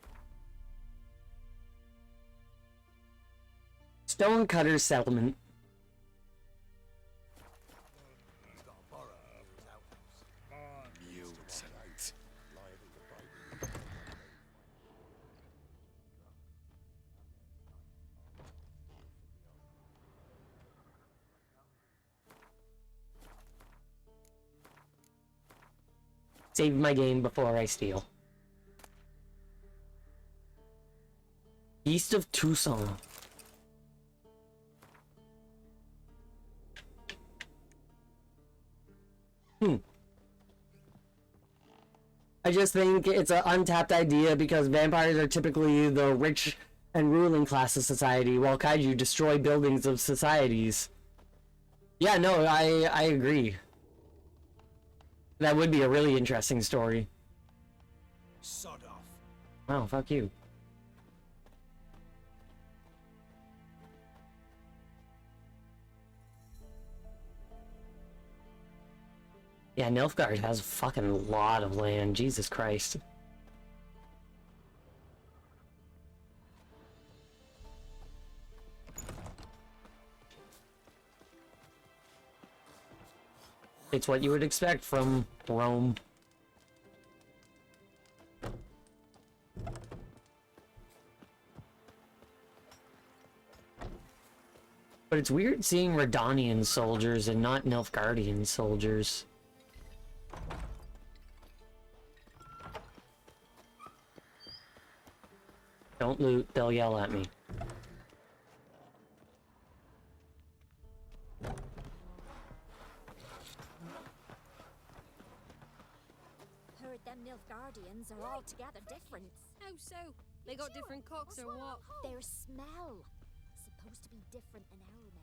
Stonecutter settlement? He's got a burrow near his outhouse. Mutant. Liable to bite. Save my game before I steal. East of Tucson. I just think it's an untapped idea because vampires are typically the rich and ruling class of society, while kaiju destroy buildings of societies. Yeah, no, I agree. That would be a really interesting story. Sod off. Oh, fuck you. Yeah, Nilfgaard has a fucking lot of land. Jesus Christ. It's what you would expect from Rome. But it's weird seeing Redanian soldiers and not Nilfgaardian soldiers. Don't loot, they'll yell at me. Heard them Nilfgaardians are altogether different. How so? They got different cocks or what? Their smell. Supposed to be different than our men's.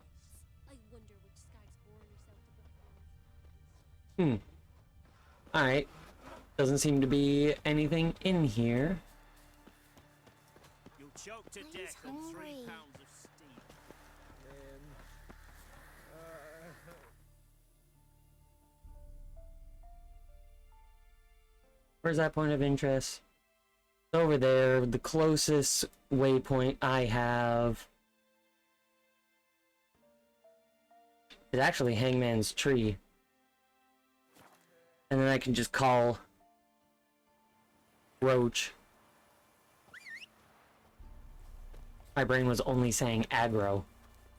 I wonder which skag's born herself to black ones. Alright. Doesn't seem to be anything in here. You choked to He's death on 3 hungry. pounds of steam. Where's that point of interest? Over there, the closest waypoint I have is actually Hangman's Tree. And then I can just call Roach. My brain was only saying aggro.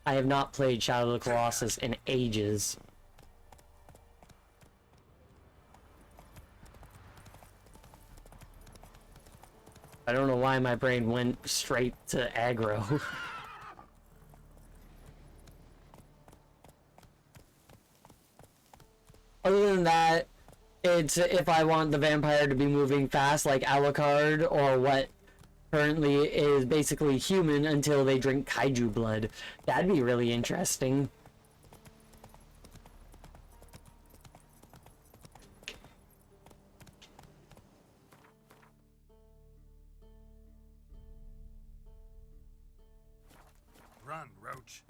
I have not played Shadow of the Colossus in ages. I don't know why my brain went straight to aggro. Other than that, it's if I want the vampire to be moving fast like Alucard, or what currently is basically human until they drink kaiju blood. That'd be really interesting. Run, Roach.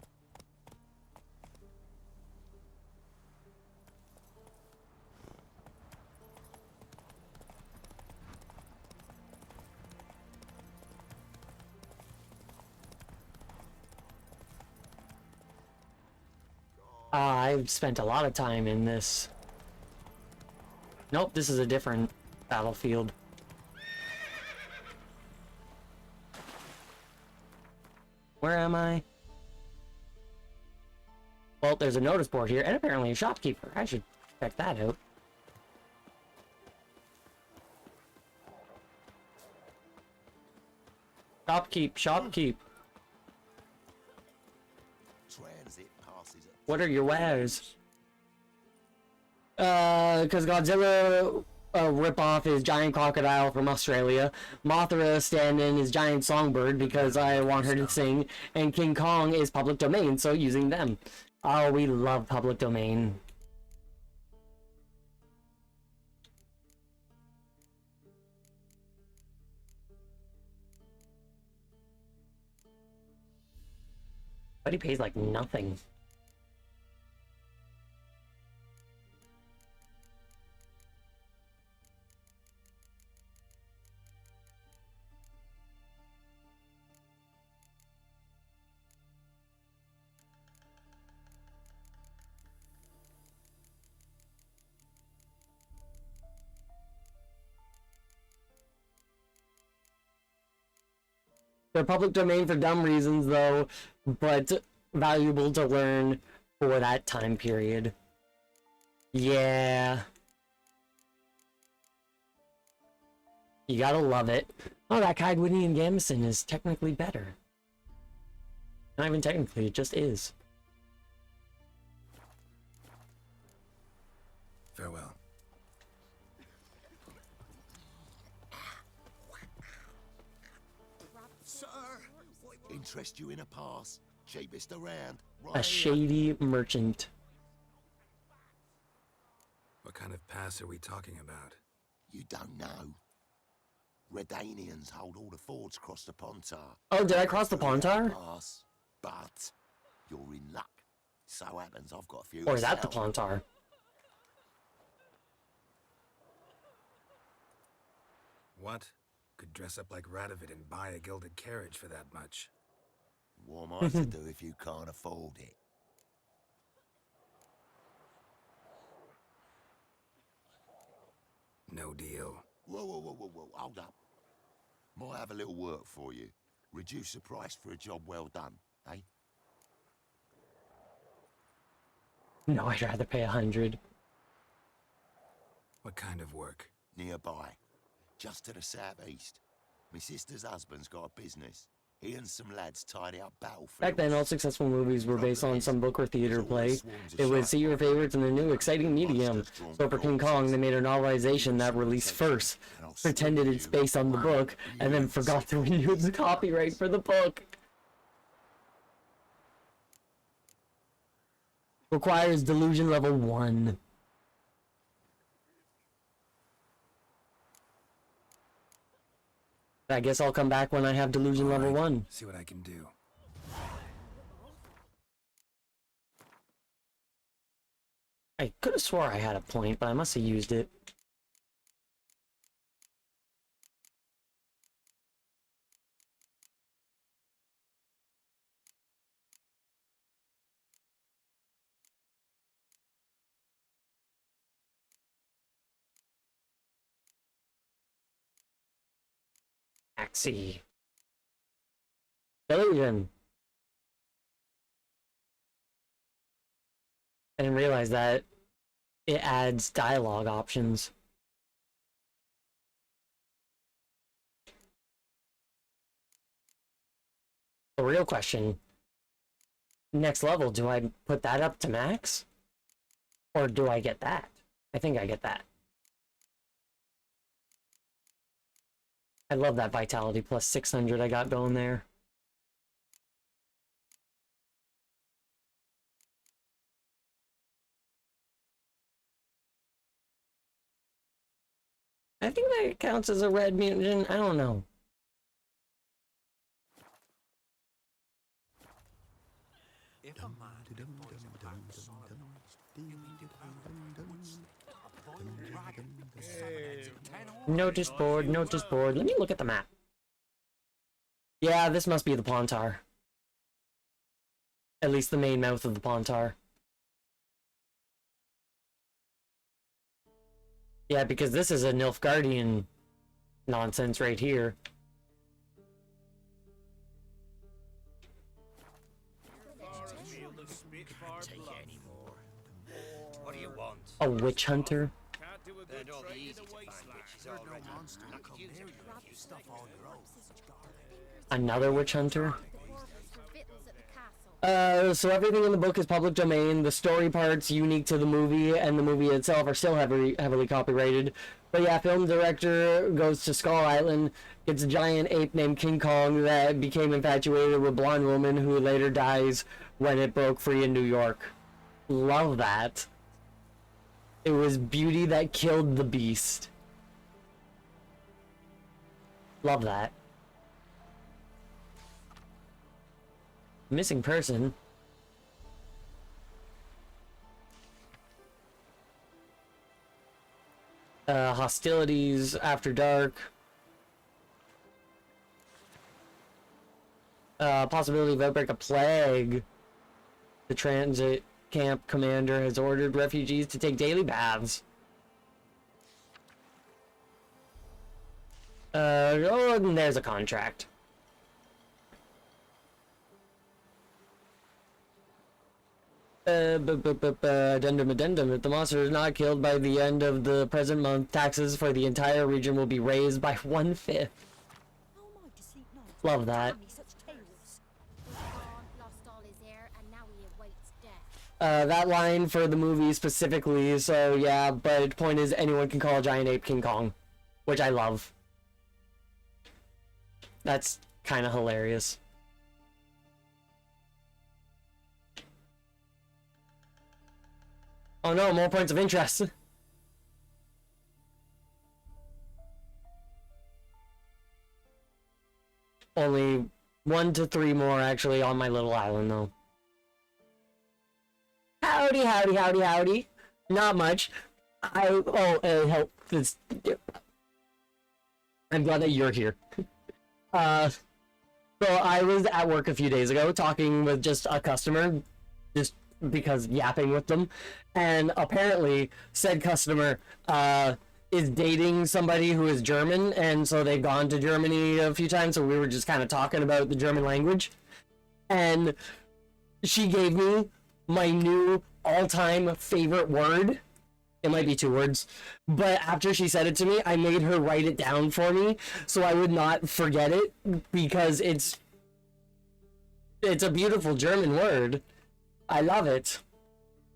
I've spent a lot of time in this. Nope, this is a different battlefield. Where am I? Well, there's a notice board here, and apparently a shopkeeper. I should check that out. Shopkeep, shopkeep. Transit passes at What are your wares? Because Godzilla rip off his giant crocodile from Australia. Mothra stand in his giant songbird because I want her to sing. And King Kong is public domain, so using them. Oh, we love public domain. But he pays like nothing. They're public domain for dumb reasons, though, but valuable to learn for that time period. Yeah. You gotta love it. Oh, that Kaidwinian Gamison is technically better. Not even technically, it just is. Farewell. Sir, interest you in a pass? Cheapest around. A Right here. shady merchant. What kind of pass are we talking about? You don't know. Redanians hold all the fords across the Pontar. Oh, did I cross the Pontar? Pass, but you're in luck. So happens I've got a few. Or is to that the sell. Pontar? What? Could dress up like Radovid and buy a gilded carriage for that much. What am I to do if you can't afford it? No deal. Whoa, hold up. Might have a little work for you. Reduce the price for a job well done, eh? No, I'd rather pay 100. What kind of work? Nearby. Just to the southeast. My sister's husband's got a business. He and some lads tidy up battlefields. Back then, all successful movies were based on some book or theater play. They would see your favorites in a new, exciting medium. So for King Kong, they made a novelization that released first, pretended it's based on the book, and then forgot to renew the copyright for the book. Requires delusion level 1. I guess I'll come back when I have delusion level Alright, 1. See what I can do. I could have swore I had a point, but I must have used it. Axie. Delusion. I didn't realize that it adds dialogue options. The real question, next level, do I put that up to max? Or do I get that? I think I get that. I love that vitality plus 600 I got going there. I think that counts as a red mutant. I don't know. If a man employs a black sodomite, he'll be devoted woods. A boiled dragon with 7 heads and 10 horns. Notice board, notice board. Let me look at the map. Yeah, this must be the Pontar. At least the main mouth of the Pontar. Yeah, because this is a Nilfgaardian nonsense right here. What do you want? A witch hunter. They're not the easy to find witches already. Not confusing you if you stuff on your own. Another witch hunter. The orders for victuals at the castle. So everything in the book is public domain. The story parts unique to the movie and the movie itself are still heavily copyrighted. But yeah, film director goes to Skull Island, gets a giant ape named King Kong that became infatuated with blonde woman who later dies when it broke free in New York. Love that. It was beauty that killed the beast. Love that. Missing person. Hostilities after dark. Possibility of outbreak of plague. The transit camp commander has ordered refugees to take daily baths. Oh, and there's a contract. Addendum. If the monster is not killed by the end of the present month, taxes for the entire region will be raised by 1/5. How am I to sleep nights? Love that. Tell me such tales. Lost all his hair, and now he awaits death. That line for the movie specifically, so yeah, but point is anyone can call a giant ape King Kong, which I love. That's kind of hilarious. Oh no, more points of interest. Only 1 to 3 more actually on my little island though. Howdy. Not much. Help. I'm glad that you're here. So I was at work a few days ago talking with just a customer, just because yapping with them, and apparently said customer is dating somebody who is German, and so they've gone to Germany a few times, so we were just kind of talking about the German language, and she gave me my new all-time favorite word. It might be 2 words, but after she said it to me, I made her write it down for me so I would not forget it, because it's a beautiful German word. I love it.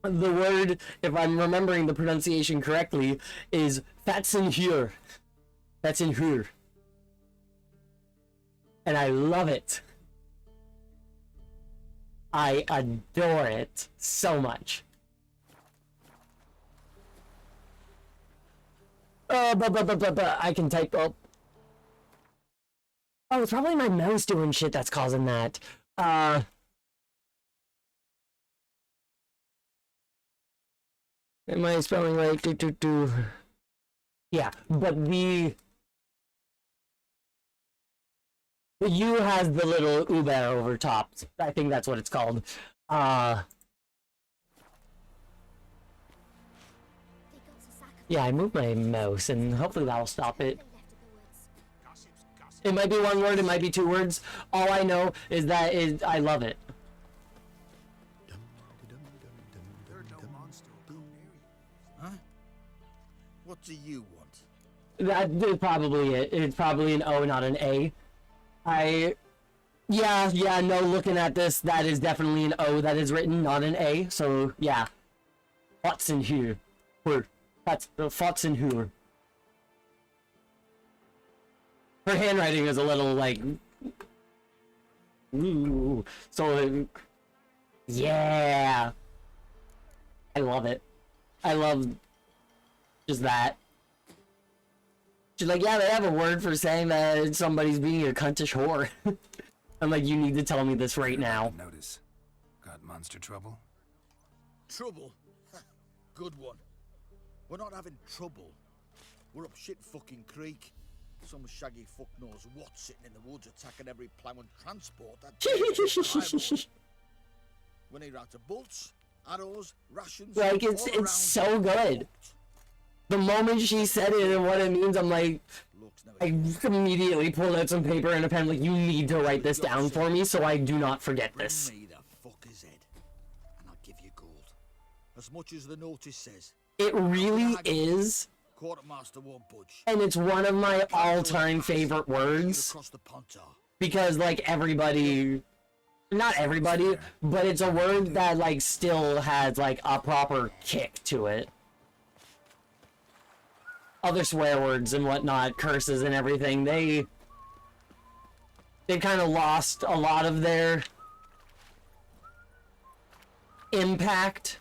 The word, if I'm remembering the pronunciation correctly, is Fatzenhür. Fatzenhür. And I love it. I adore it so much. I can type up. Oh, it's probably my mouse doing shit that's causing that. Am I spelling right? Yeah, but the U has the little Uber over top. I think that's what it's called. They got to sack Yeah, I moved my mouse, and hopefully that'll stop it. them left of the woods. It might be one word, it might be two words. All I know is that I love it. There are no monster will come near you. Huh? What do you want? That is probably it. It's probably an O, not an A. Yeah, no, looking at this, that is definitely an O that is written, not an A, so, yeah. Fotzenhur. That's Fotzenhur. Her handwriting is a little, like... Ooh, so, yeah. I love it. I love just that. She's like, yeah, they have a word for saying that somebody's being a cuntish whore. I'm like, you need to tell me this right now. Notice. Got monster trouble? Trouble? Good one. We're not having trouble. We're up shit fucking creek. Some shaggy fuck knows what sitting in the woods attacking every plough and transport. When they out to bolts, arrows, rations. Like, it's so good. The moment she said it and what it means, I'm like, I immediately pulled out some paper and a pen, like, you need to write this down for me so I do not forget this. Bring me the fucker's head, and I'll give you gold. As much as the notice says. It really is, Quartermaster won't budge. and it's one of my all-time favorite words, Across the pontar. because, like, everybody, not everybody, but it's a word that, like, still has, like, a proper kick to it. Other swear words and whatnot, curses and everything, they kind of lost a lot of their impact.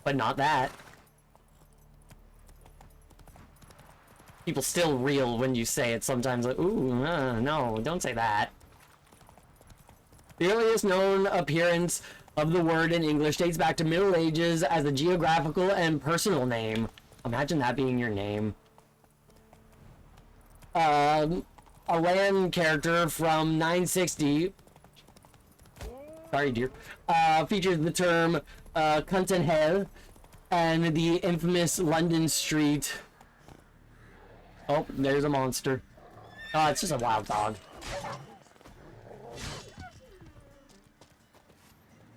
But not that. People still reel when you say it sometimes, like, ooh, no, don't say that. The earliest known appearance of the word in English dates back to Middle Ages as a geographical and personal name. Imagine that being your name. A land character from 960, sorry dear, features the term Cuntenhel and the infamous London street. Oh, there's a monster. Oh, it's just a wild dog.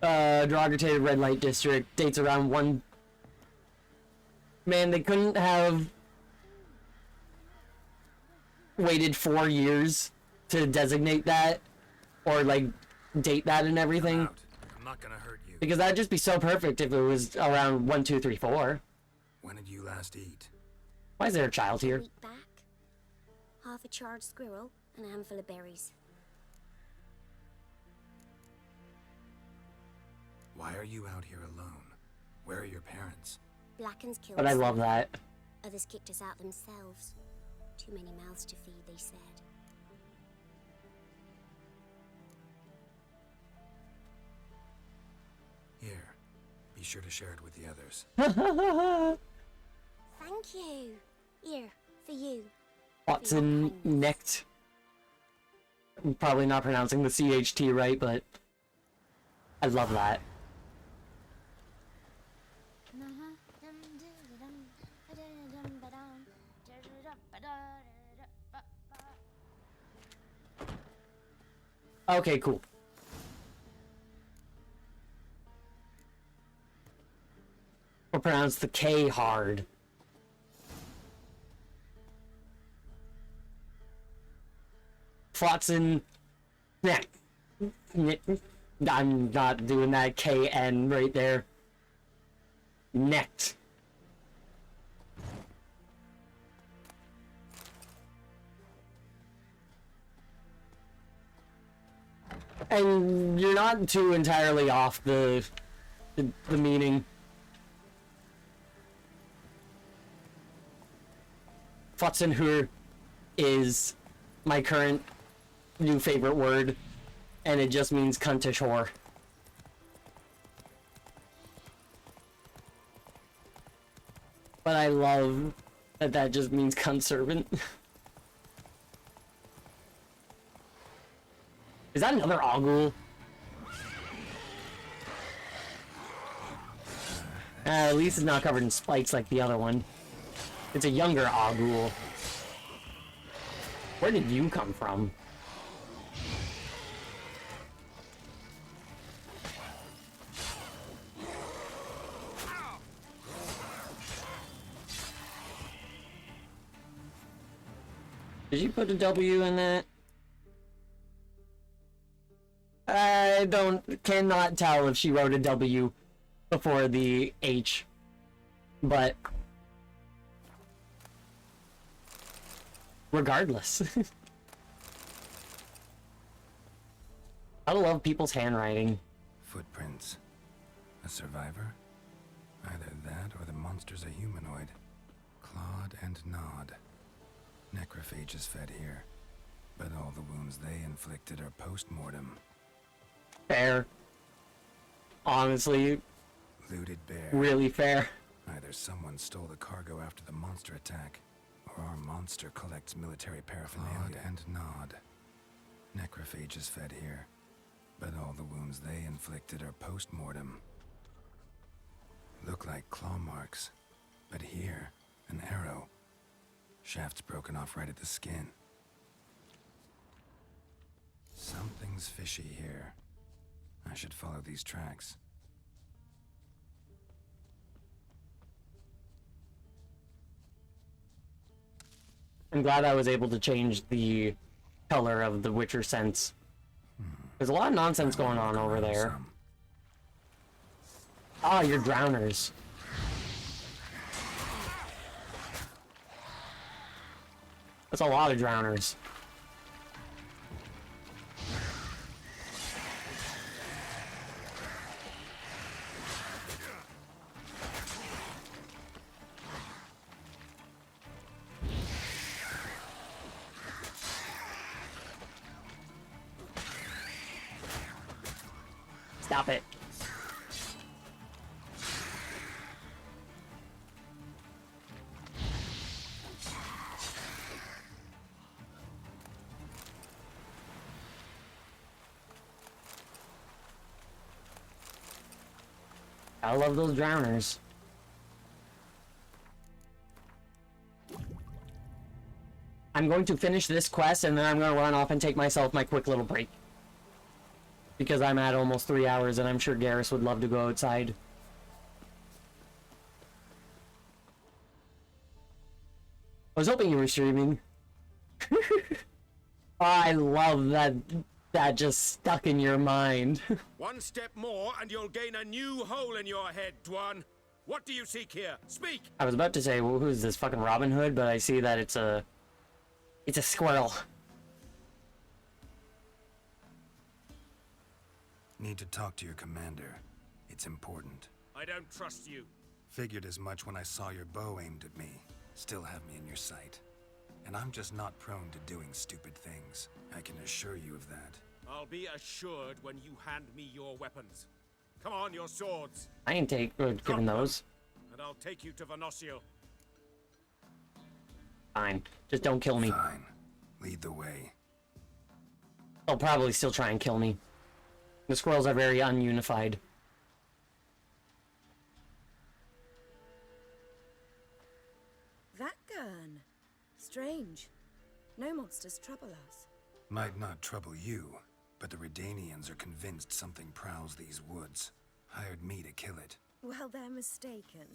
Derogated red light district dates around one. Man, they couldn't have waited 4 years to designate that or like date that and everything, I'm not gonna hurt you. because that'd just be so perfect if it was around 1, 2, 3, 4. When did you last eat? Why is there a child here? Week back. Half a charred squirrel and a handful of berries. Why are you out here alone? Where are your parents? Blackens killed But I some. love that. Others kicked us out themselves. Too many mouths to feed, they said. Here, be sure to share it with the others. Thank you. Here, for you. Watson necked. I'm probably not pronouncing the CHT right, but I love that. Okay, cool. Or pronounce the K hard. Flotsam. Yeah. I'm not doing that KN right there. Necked. And you're not too entirely off the meaning. Fatsenhur is my current new favorite word, and it just means cuntish whore. But I love that that just means cunt servant. Is that another Ogul? At least it's not covered in spikes like the other one. It's a younger Ogul. Where did you come from? Did you put a W in that? I cannot tell if she wrote a W before the H, but regardless. I love people's handwriting. Footprints. A survivor? Either that or the monster's a humanoid. Clawed and gnawed. Necrophages fed here, but all the wounds they inflicted are post-mortem. Fair. Honestly, Looted bear. really fair. Either someone stole the cargo after the monster attack, or our monster collects military paraphernalia. Clawed and gnawed. Necrophages fed here, but all the wounds they inflicted are post-mortem. Look like claw marks, but here, an arrow. Shaft's broken off right at the skin. Something's fishy here. I should follow these tracks. I'm glad I was able to change the color of the Witcher sense. There's a lot of nonsense going on over there. Ah, you're drowners. That's a lot of drowners. Stop it. I love those drowners. I'm going to finish this quest and then I'm going to run off and take myself my quick little break. Because I'm at almost 3 hours and I'm sure Garrus would love to go outside. I was hoping you were streaming. I love that that just stuck in your mind. One step more and you'll gain a new hole in your head, Dwan. What do you seek here? Speak! I was about to say, well, who's this, fucking Robin Hood? But I see that it's a squirrel. Need to talk to your commander. It's important. I don't trust you. Figured as much when I saw your bow aimed at me. Still have me in your sight. And I'm just not prone to doing stupid things. I can assure you of that. I'll be assured when you hand me your weapons. Come on, your swords. I ain't giving those. And I'll take you to Venosio. Fine. Just don't kill me. Fine. Lead the way. They'll probably still try and kill me. The squirrels are very ununified. That gun. Strange. No monsters trouble us. Might not trouble you, but the Redanians are convinced something prowls these woods. Hired me to kill it. Well, they're mistaken.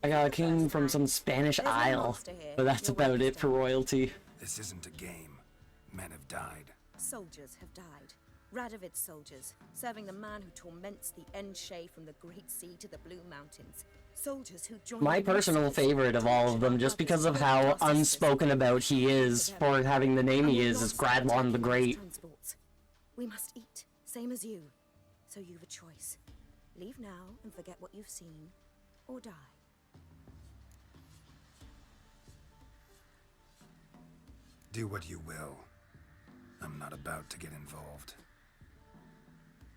I got a king from some Spanish There's no isle, monster here. but that's Your about weapons it for don't. royalty. This isn't a game. Men have died. Soldiers have died. Radovid's soldiers, serving the man who torments the Enshe from the Great Sea to the Blue Mountains. Soldiers who join My the personal Masters favorite of all of them, just because of how unspoken about he is for having the name he is Gradlon the Great. Transports. We must eat, same as you. So you've a choice. Leave now and forget what you've seen, or die. Do what you will. I'm not about to get involved.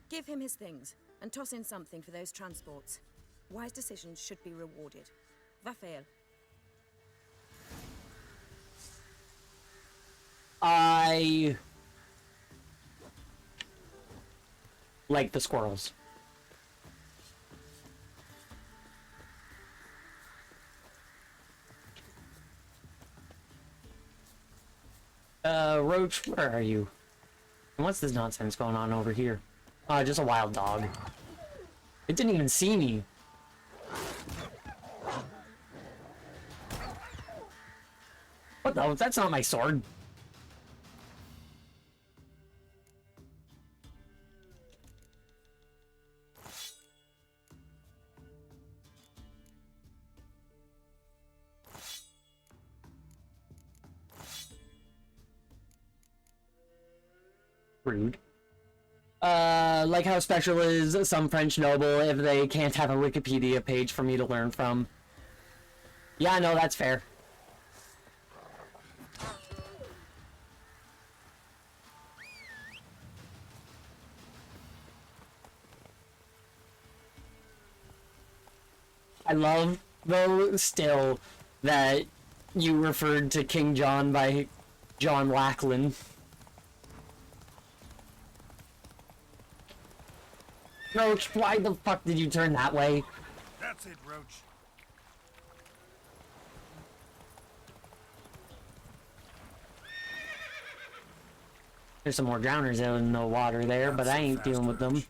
Give him his things, and toss in something for those transports. Wise decisions should be rewarded. Vafael. I like the squirrels. Roach, where are you? And what's this nonsense going on over here? Just a wild dog. It didn't even see me. What the? That's not my sword. Rude. Like how special is some French noble if they can't have a Wikipedia page for me to learn from. Yeah, no, that's fair. I love, though, still, that you referred to King John by John Lackland. Roach, why the fuck did you turn that way? That's it, Roach. There's some more drowners out in the water there, but I ain't dealing with them.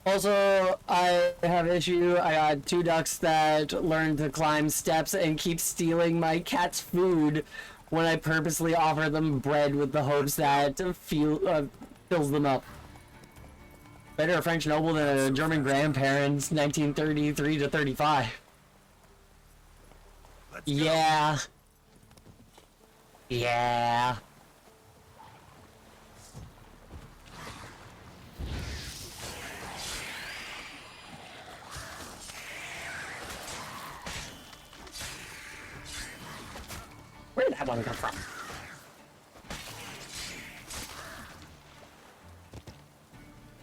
Also, I have issue. I got 2 ducks that learn to climb steps and keep stealing my cat's food when I purposely offer them bread with the hopes that fills them up. Better a French noble than a German grandparents, 1933 to 35. Yeah. Yeah. Where did that one come from?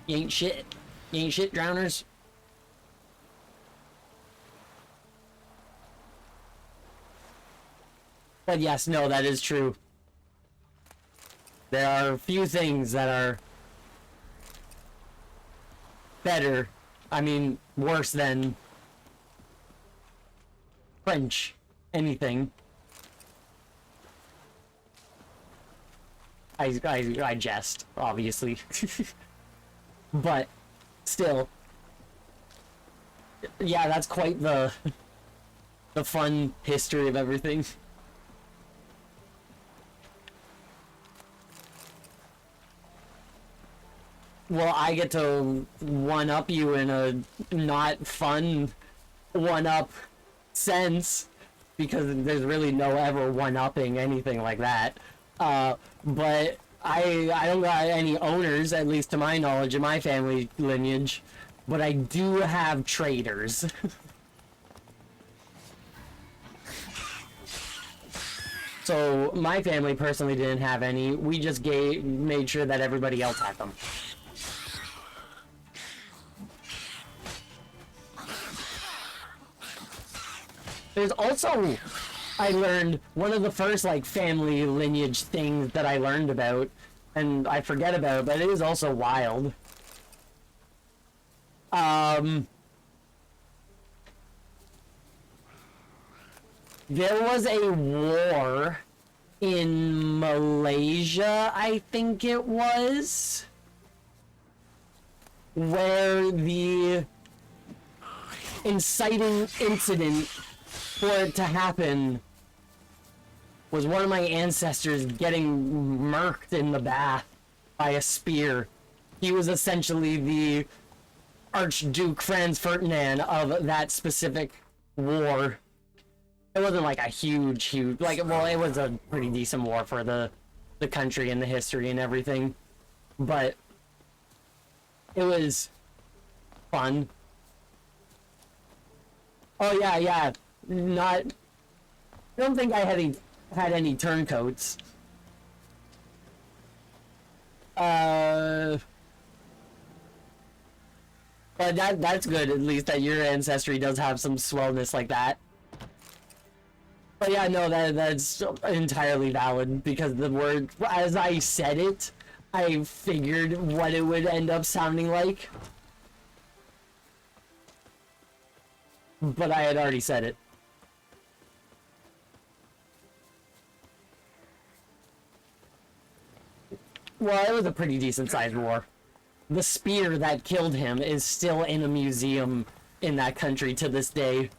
You ain't shit. You ain't shit, drowners. But yes, no, that is true. There are a few things that are better, I mean, worse than French anything. I jest, obviously. But still, yeah, that's quite the fun history of everything. Well, I get to one-up you in a not fun one-up sense, because there's really no ever one-upping anything like that. But I don't got any owners, at least to my knowledge, in my family lineage, but I do have traders. So my family personally didn't have any. We just made sure that everybody else had them. There's also, I learned, one of the first, like, family lineage things that I learned about, and I forget about, but it is also wild. There was a war in Malaysia, I think it was, where the inciting incident for it to happen was one of my ancestors getting murked in the bath by a spear. He was essentially the Archduke Franz Ferdinand of that specific war. It wasn't like a huge, like, well, it was a pretty decent war for the country and the history and everything, but it was fun. Oh yeah, not, I don't think I had any had any turncoats. But that's good, at least that your ancestry does have some swellness like that. But yeah, no, that's entirely valid, because the word, as I said it, I figured what it would end up sounding like. But I had already said it. Well, it was a pretty decent sized war. The spear that killed him is still in a museum in that country to this day.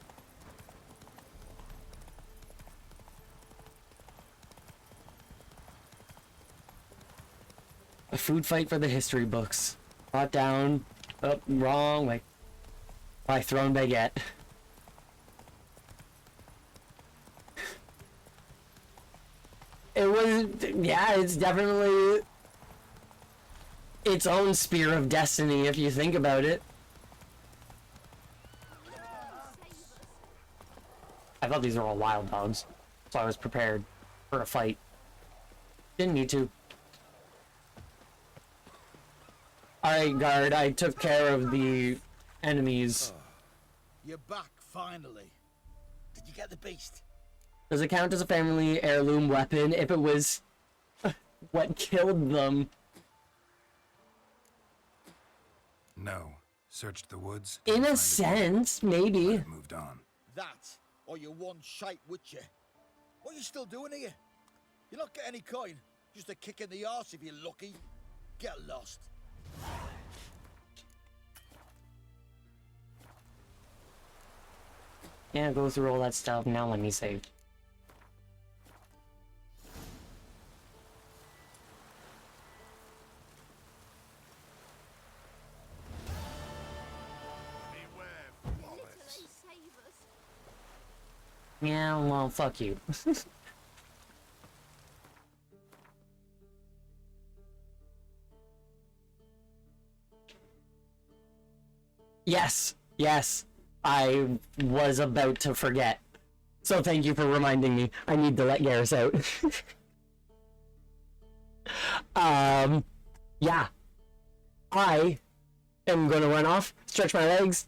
A food fight for the history books. Brought down. Oh, wrong way. By thrown baguette. It was, yeah, it's definitely its own spear of destiny if you think about it. I thought these were all wild dogs, so I was prepared for a fight. Didn't need to. Alright, guard, I took care of the enemies. You're back, finally. Did you get the beast? Does it count as a family heirloom weapon if it was what killed them? No. Searched the woods. In a sense, maybe. Moved on. That, or you're one shite witcher. What are you still doing here? You're not getting any coin. Just a kick in the arse if you're lucky. Get lost. Yeah, go through all that stuff. Now let me save. Yeah, well, fuck you. Yes, yes, I was about to forget. So thank you for reminding me. I need to let Garrus out. Yeah. I am gonna run off, stretch my legs,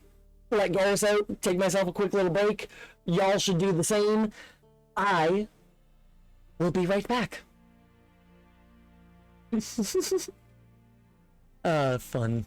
let Garrus out, take myself a quick little break. Y'all should do the same. I will be right back. Fun.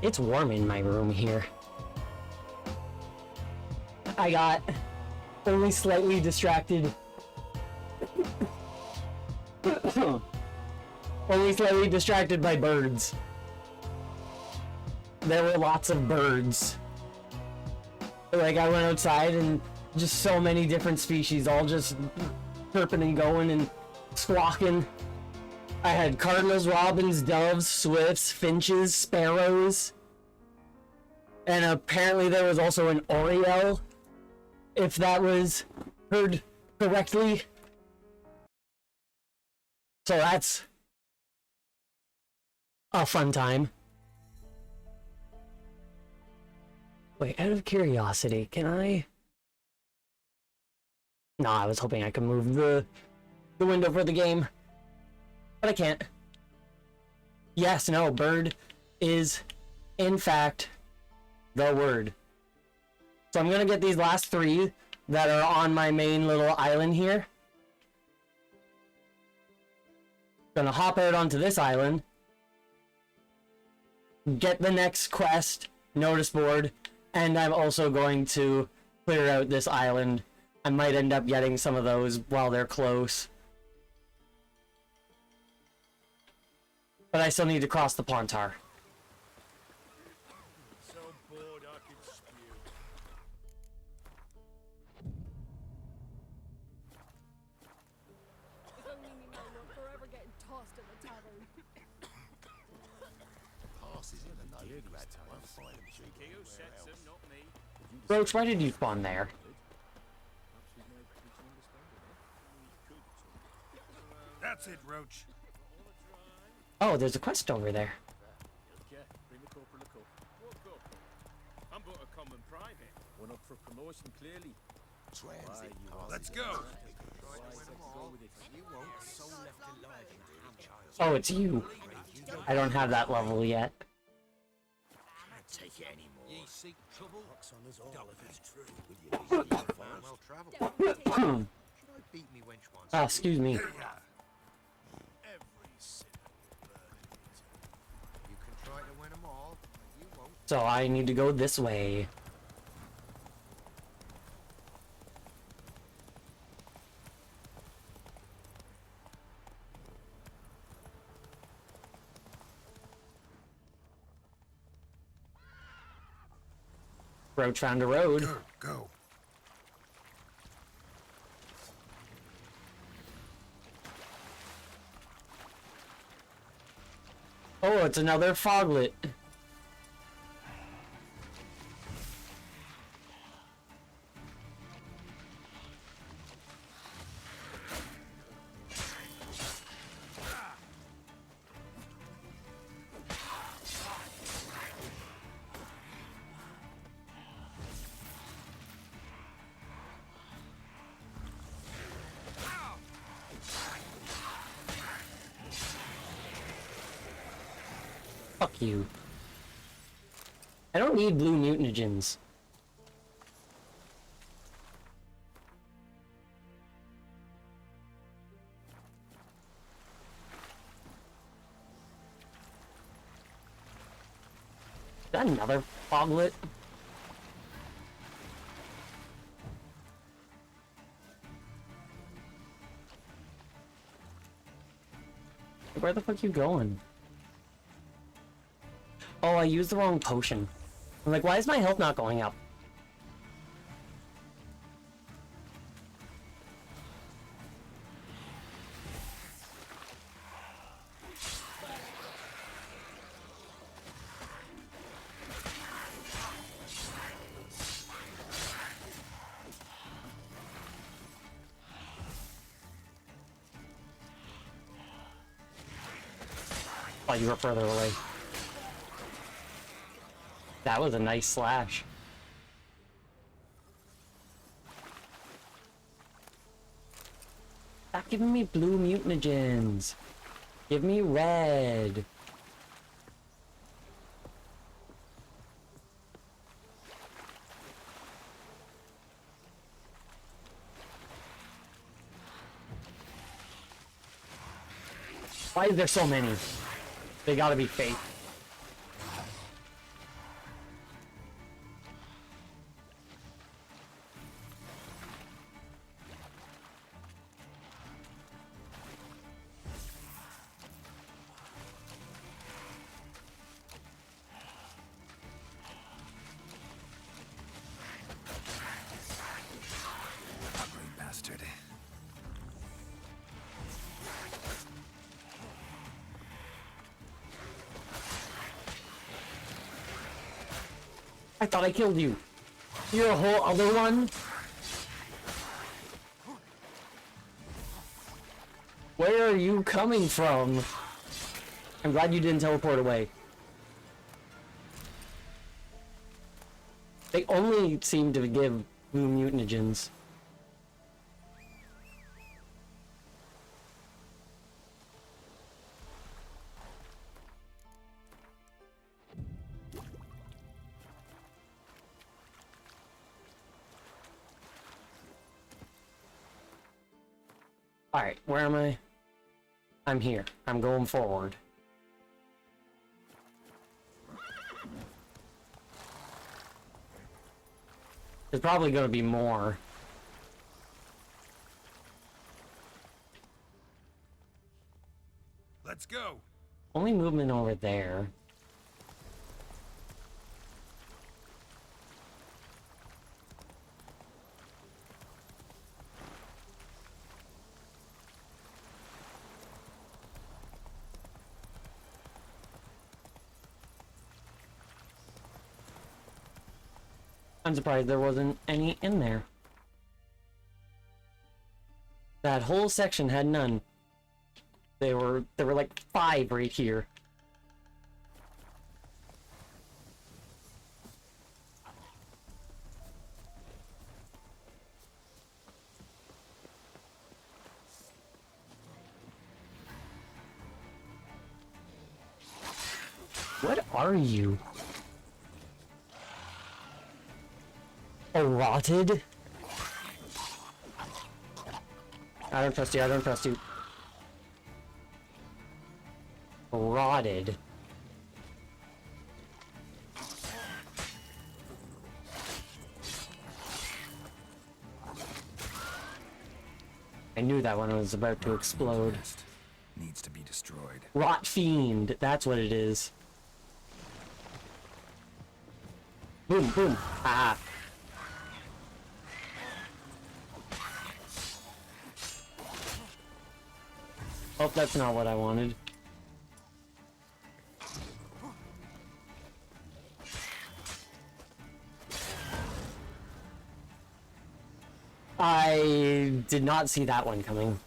It's warm in my room here. I got only slightly distracted. Only slightly distracted by birds. There were lots of birds. Like, I went outside and just so many different species all just chirping and going and squawking. I had cardinals, robins, doves, swifts, finches, sparrows. And apparently there was also an oriole, if that was heard correctly. So that's a fun time. Wait, out of curiosity, can I... No, I was hoping I could move the window for the game. But I can't. Yes, no, bird is, in fact, the word. So I'm gonna get these last 3 that are on my main little island here. Gonna hop out onto this island. Get the next quest, notice board, and I'm also going to clear out this island. I might end up getting some of those while they're close. But I still need to cross the Pontar. So bored I could spew. If only me man were forever getting tossed at the tavern. Passes in the name grad won't find him cheating anywhere else. not me. Roach, why did you spawn there? That's it, Roach. Oh, there's a quest over there. Yeah, bring the corporal a cup. What cup? I'm but a common private. One up for promotion, clearly. Transit. Let's go. Oh, it's you. I don't have that level yet. Take it anymore. Ye seek trouble? Dull if it's true. Well travelled. Beat me wench once. Ah, excuse me. Every single bird. You can try to win them all, but you won't. So I need to go this way. Roach found a road. Go. Oh, it's another foglet. Fuck you. I don't need blue mutagens. Is that another foglet? Where the fuck you going? Oh, I used the wrong potion. I'm like, why is my health not going up? Oh, you were further away. That was a nice slash. Stop giving me blue mutagens. Give me red. Why is there so many? They gotta be fake. thought I killed you. You're a whole other one? Where are you coming from? I'm glad you didn't teleport away. They only seem to give blue mutagens. Alright, where am I? I'm here. I'm going forward. There's probably gonna be more. Let's go. Only movement over there. I'm surprised there wasn't any in there. That whole section had none. There were like 5 right here. What are you? Rotted? I don't trust you, I don't trust you. Rotted. I knew that one was about to explode. Needs to be destroyed. Rot Fiend, that's what it is. Boom, boom. Ah. Oh, that's not what I wanted. I did not see that one coming.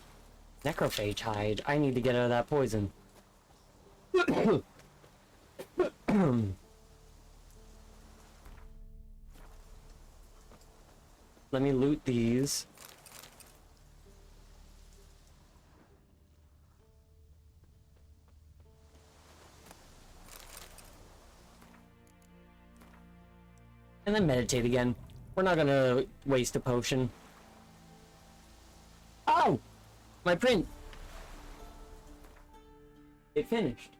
Necrophage hide. I need to get out of that poison. Let me loot these. And then meditate again. We're not gonna waste a potion. Oh! My print! It finished.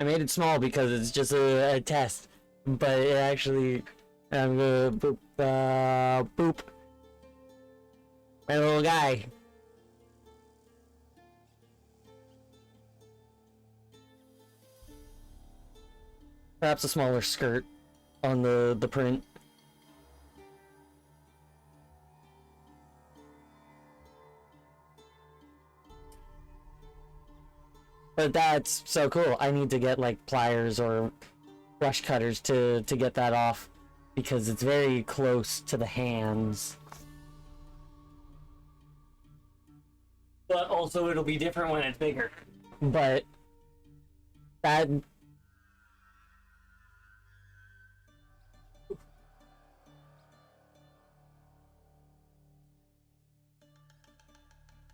I made it small because it's just a test, but it actually, I'm gonna boop, boop. My little guy. Perhaps a smaller skirt on the print. But that's so cool. I need to get like pliers or brush cutters to get that off because it's very close to the hands. But also it'll be different when it's bigger. But that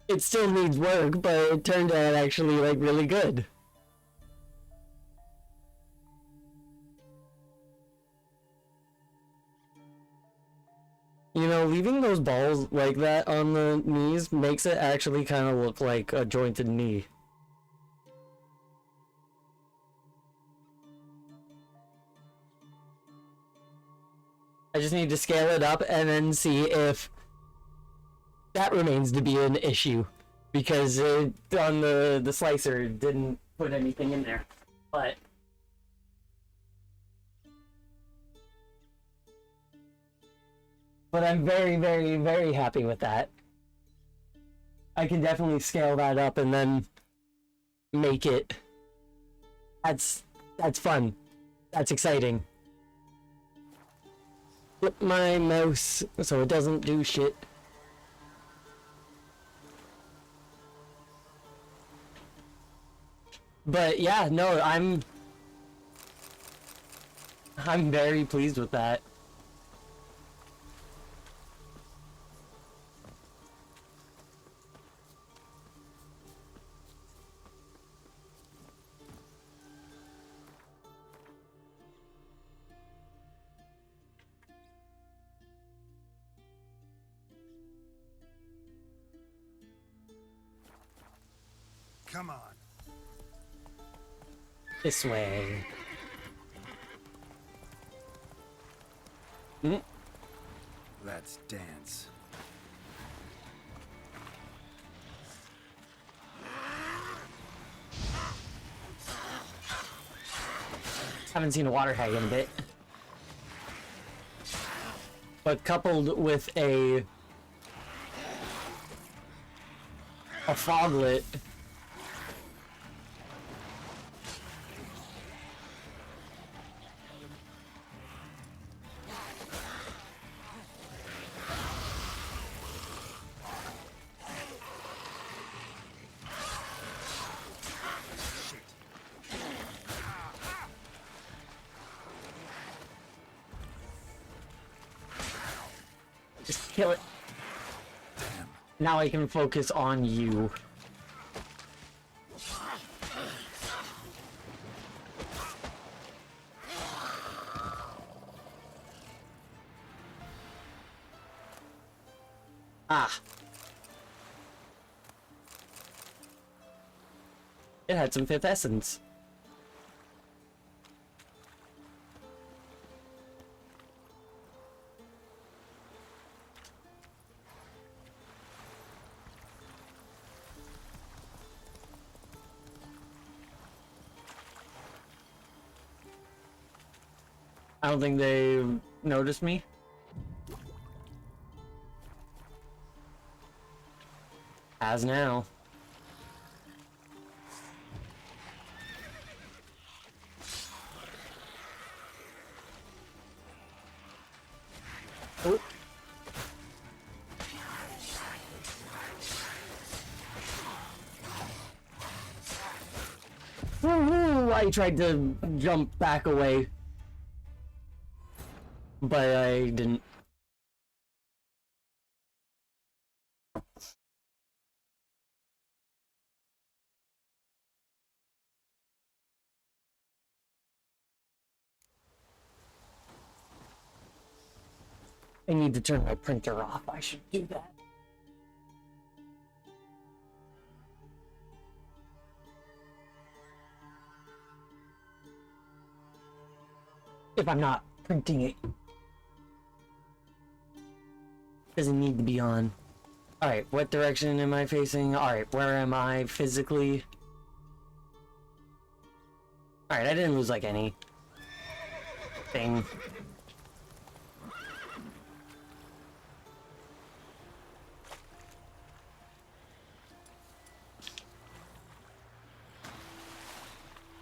it still needs work, but it turned out actually like really good. You know, leaving those balls like that on the knees makes it actually kind of look like a jointed knee. I just need to scale it up and then see if that remains to be an issue, because on the slicer it didn't put anything in there, but But I'm very, very, very happy with that. I can definitely scale that up and then make it. That's fun. That's exciting. Flip my mouse so it doesn't do shit. But yeah, no, I'm very pleased with that. Come on. This way. Let's dance. Haven't seen a water hag in a bit. But coupled with a foglet. Just kill it. Damn. Now I can focus on you. Ah. It had some fifth essence. I don't think they noticed me. As now. Oh. Woohoo! I tried to jump back away, but I didn't. I need to turn my printer off. I should do that. If I'm not printing it. Doesn't need to be on. Alright, what direction am I facing? Alright, where am I physically? Alright, I didn't lose like any thing.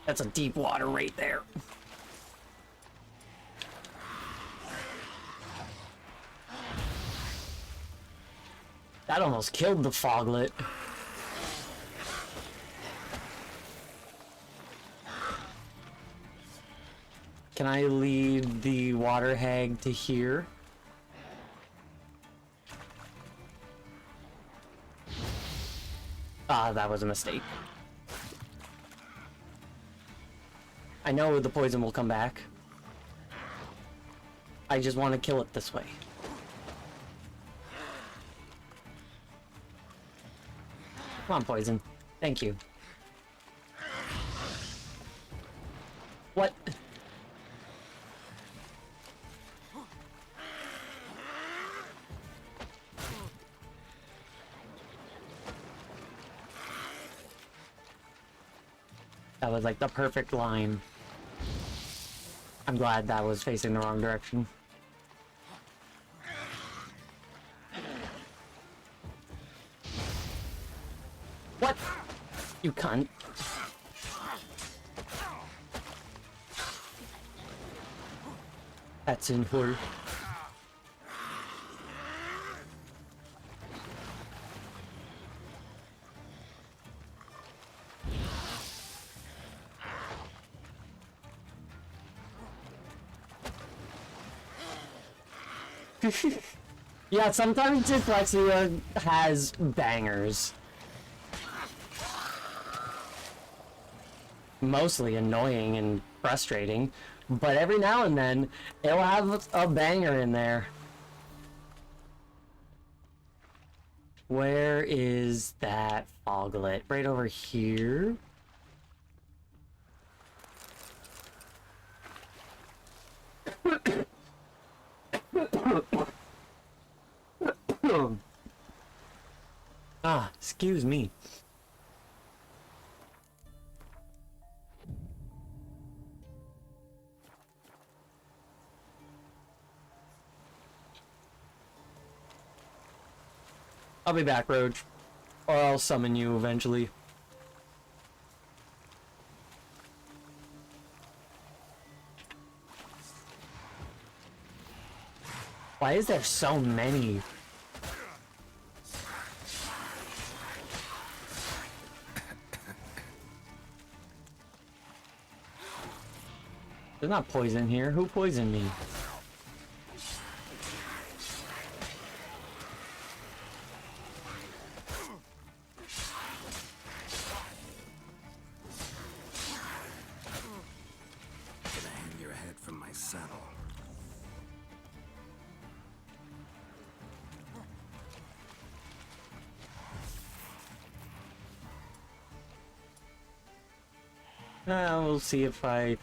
That's a deep water right there. That almost killed the foglet. Can I lead the water hag to here? Ah, that was a mistake. I know the poison will come back. I just want to kill it this way. Come on, poison. Thank you. What? That was like the perfect line. I'm glad that was facing the wrong direction. What? You cunt. That's in her. Yeah, sometimes Dyslexia has bangers. Mostly annoying and frustrating, but every now and then it'll have a banger in there. Where is that foglet? Right over here? Ah, excuse me. I'll be back, Roach. Or I'll summon you eventually. Why is there so many? There's not poison here. Who poisoned me? Gonna hang your head from my saddle. We'll see if my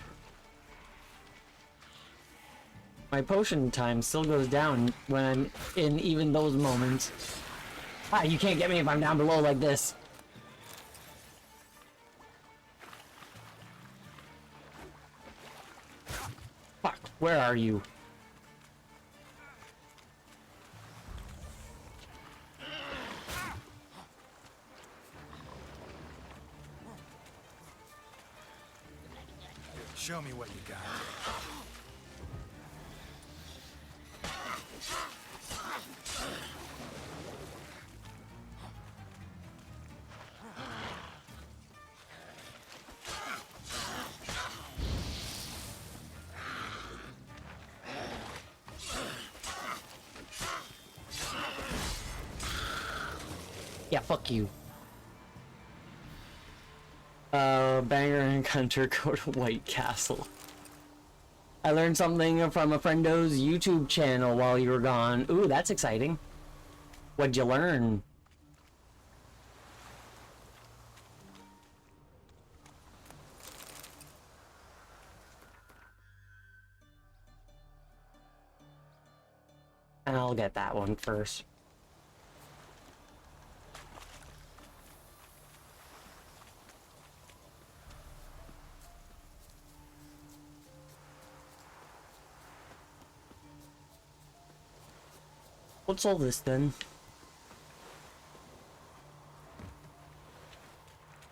potion time still goes down when I'm in even those moments. Ah, you can't get me if I'm down below like this. Fuck, where are you? Show me what you got. Yeah, fuck you. Banger and Hunter go to White Castle. I learned something from a friendo's YouTube channel while you were gone. Ooh, that's exciting. What'd you learn? I'll get that one first. What's all this then?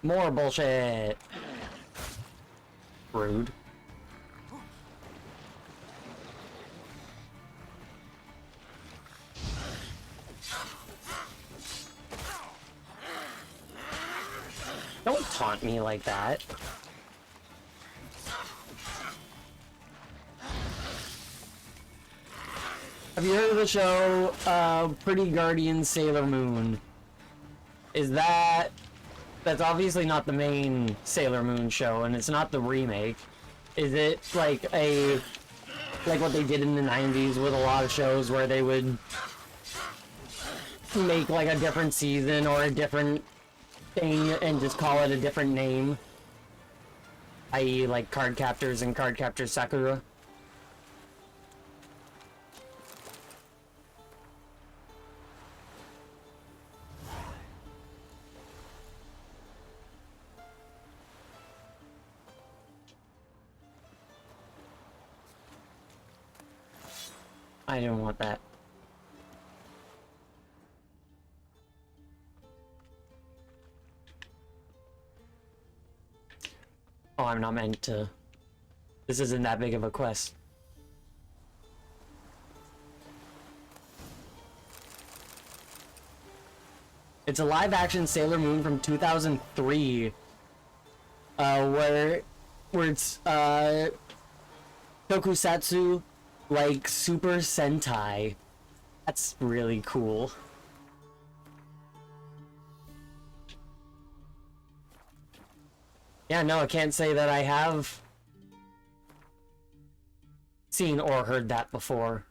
More bullshit. Rude. Don't taunt me like that. Have you heard of the show, Pretty Guardian Sailor Moon? That's obviously not the main Sailor Moon show, and it's not the remake. Is it like what they did in the 90s with a lot of shows where they would make like a different season or a different thing and just call it a different name? I.e. like Cardcaptors and Cardcaptor Sakura? I didn't want that. Oh, I'm not meant to. This isn't that big of a quest. It's a live-action Sailor Moon from 2003, where it's tokusatsu like Super Sentai. That's really cool. Yeah, no, I can't say that I have seen or heard that before.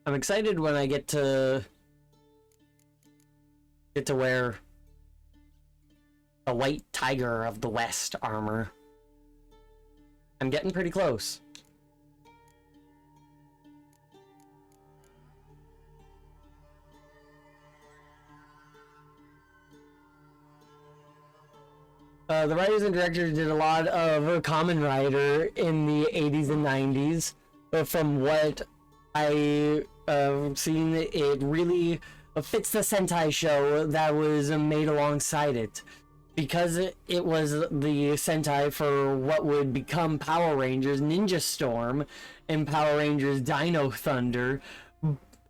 I'm excited when I get to wear the White Tiger of the West armor. I'm getting pretty close. The writers and directors did a lot of Kamen Rider in the 80s and 90s, but from what I've seen, it really fits the Sentai show that was made alongside it. Because it was the Sentai for what would become Power Rangers Ninja Storm and Power Rangers Dino Thunder,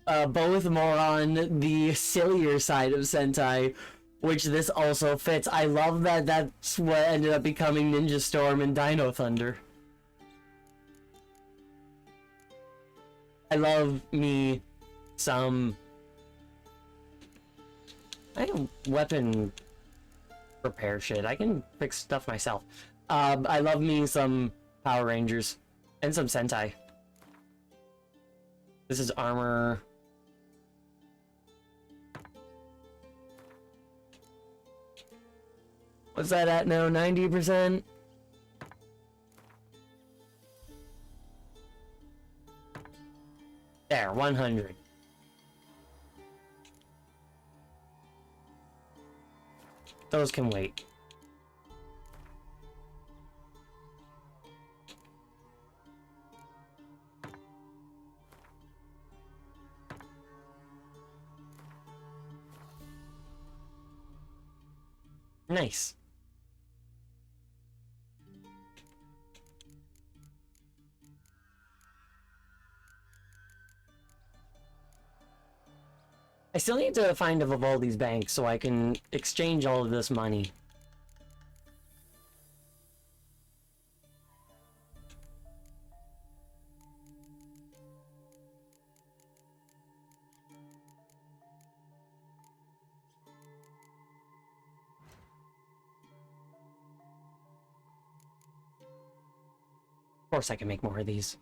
both more on the sillier side of Sentai, which this also fits. I love that that's what ended up becoming Ninja Storm and Dino Thunder. I love me some... I don't weapon repair shit. I can fix stuff myself. I love me some Power Rangers and some Sentai. This is armor. What's that at now? 90%? There, 100. Those can wait. Nice. I still need to find a Vivaldi's bank so I can exchange all of this money. Of course I can make more of these.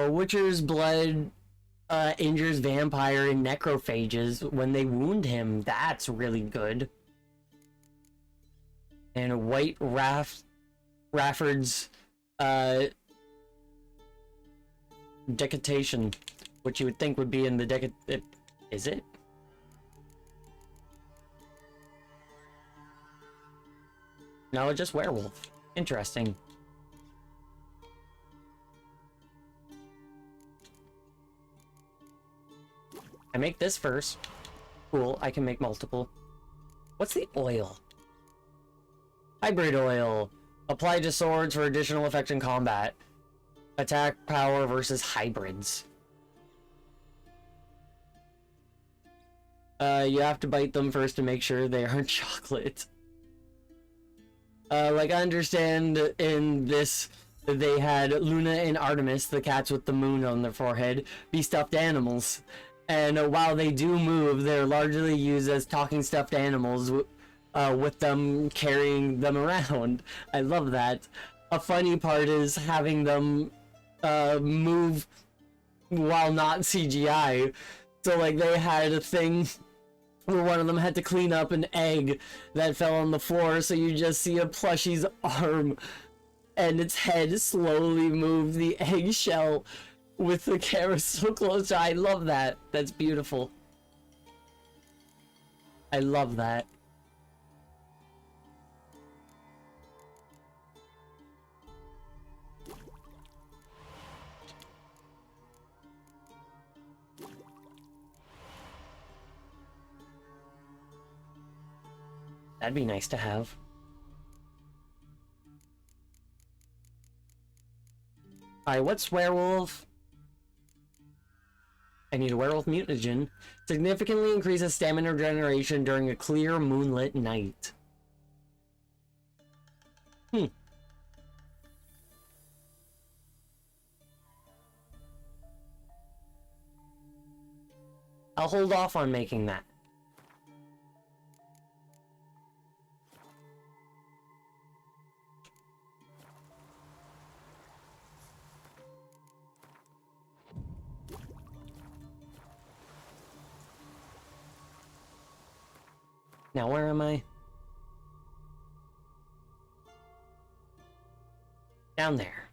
Witcher's blood injures vampire and necrophages when they wound him. That's really good. And White Rafford's decapitation, which you would think would be in the is it? No, just werewolf. Interesting. I make this first. Cool, I can make multiple. What's the oil? Hybrid oil. Applied to swords for additional effect in combat. Attack power versus hybrids. You have to bite them first to make sure they aren't chocolate. Like, I understand in this, they had Luna and Artemis, the cats with the moon on their forehead, be stuffed animals. And while they do move, they're largely used as talking stuffed animals, with them carrying them around. I love that. A funny part is having them move while not CGI. So, like, they had a thing where one of them had to clean up an egg that fell on the floor, so you just see a plushie's arm and its head slowly move the eggshell with the camera so close. I love that. That's beautiful. I love that. That'd be nice to have. Alright, what's werewolf? I need a werewolf mutagen. Significantly increases stamina regeneration during a clear moonlit night. I'll hold off on making that. Now, where am I? Down there.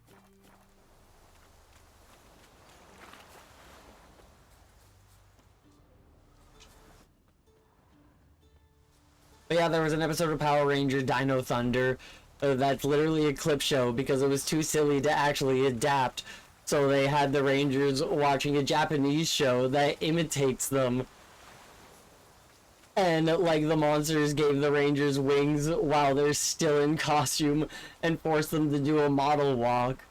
But yeah, there was an episode of Power Rangers Dino Thunder that's literally a clip show because it was too silly to actually adapt. So they had the Rangers watching a Japanese show that imitates them. And, like, the monsters gave the Rangers wings while they're still in costume and forced them to do a model walk.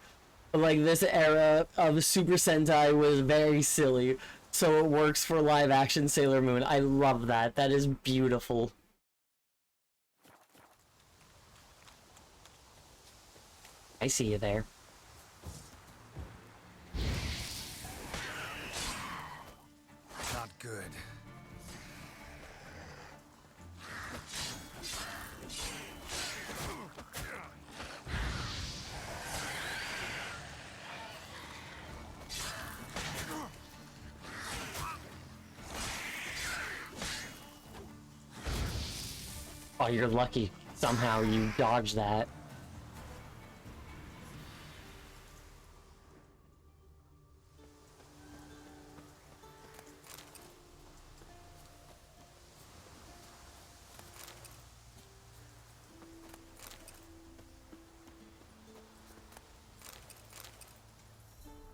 Like, this era of Super Sentai was very silly, so it works for live-action Sailor Moon. I love that. That is beautiful. I see you there. Not good. Oh, you're lucky. Somehow you dodged that.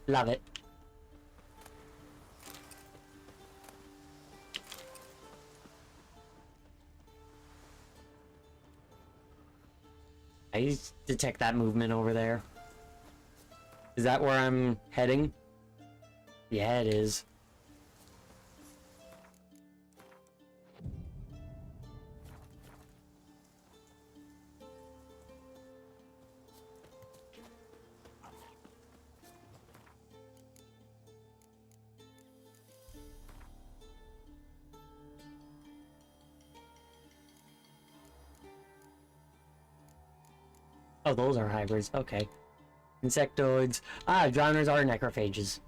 Love it. I detect that movement over there. Is that where I'm heading? Yeah, it is. Oh, those are hybrids. Okay. Insectoids. Ah, drowners are necrophages.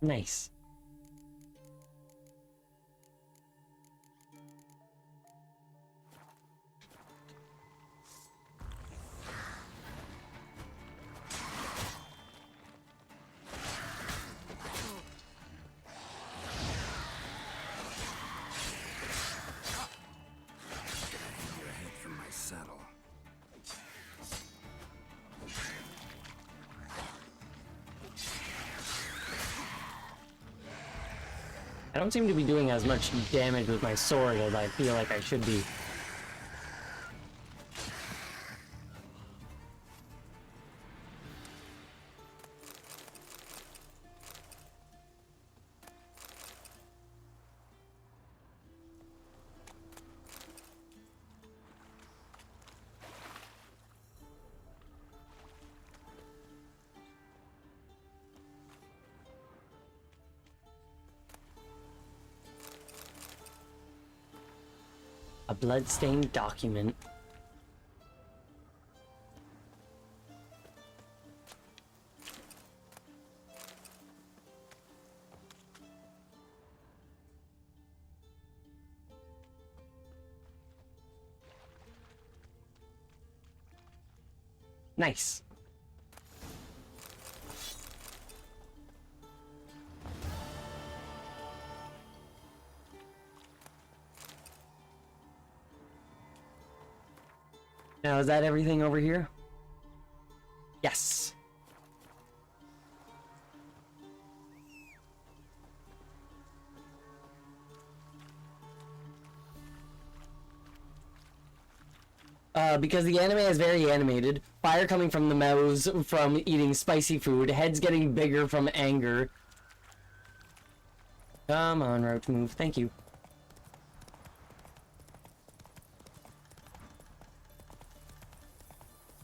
Nice. I don't seem to be doing as much damage with my sword as I feel like I should be. A bloodstained document. Nice. Now, is that everything over here? Yes. Because the anime is very animated, fire coming from the mouths from eating spicy food, heads getting bigger from anger. Come on, Roach, move. Thank you.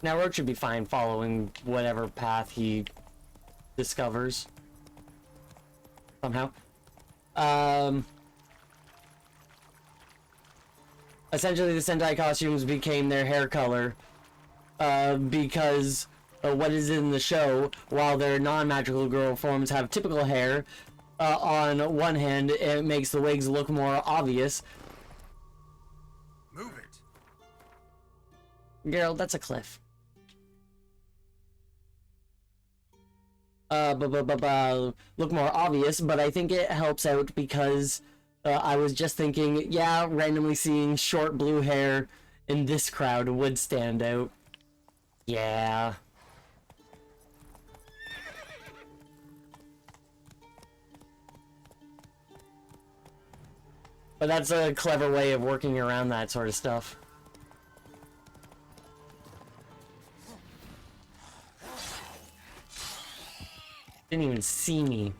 Now, Roach should be fine following whatever path he discovers. Somehow. Essentially, the Sentai costumes became their hair color. Because what is in the show, while their non-magical girl forms have typical hair, on one hand, it makes the wigs look more obvious. Move it. Geralt, that's a cliff. Look more obvious, but I think it helps out because I was just thinking, yeah, randomly seeing short blue hair in this crowd would stand out. Yeah. But that's a clever way of working around that sort of stuff. Didn't even see me.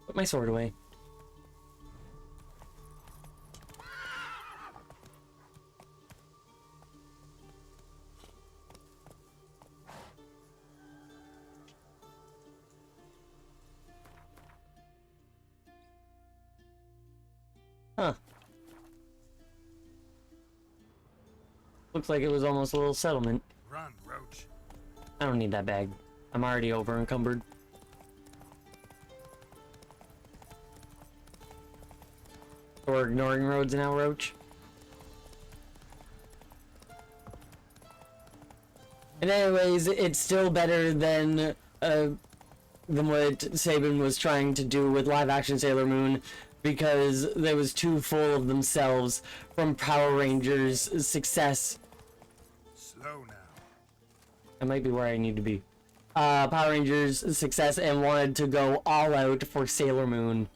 Put my sword away. Huh. Looks like it was almost a little settlement. Run, Roach. I don't need that bag. I'm already over encumbered. We're ignoring roads now, Roach. And anyways, it's still better than what Sabin was trying to do with live-action Sailor Moon, because they was too full of themselves from Power Rangers' success. Slow now. That might be where I need to be. Power Rangers' success and wanted to go all out for Sailor Moon.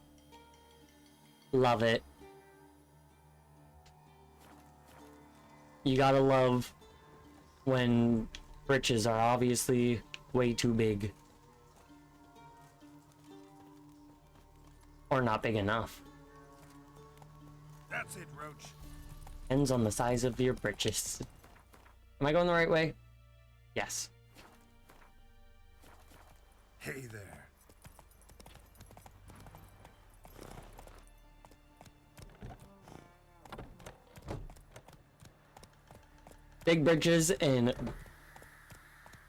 Love it. You gotta love when britches are obviously way too big. Or not big enough. That's it, Roach. Depends on the size of your britches. Am I going the right way? Yes. Hey there. Big britches and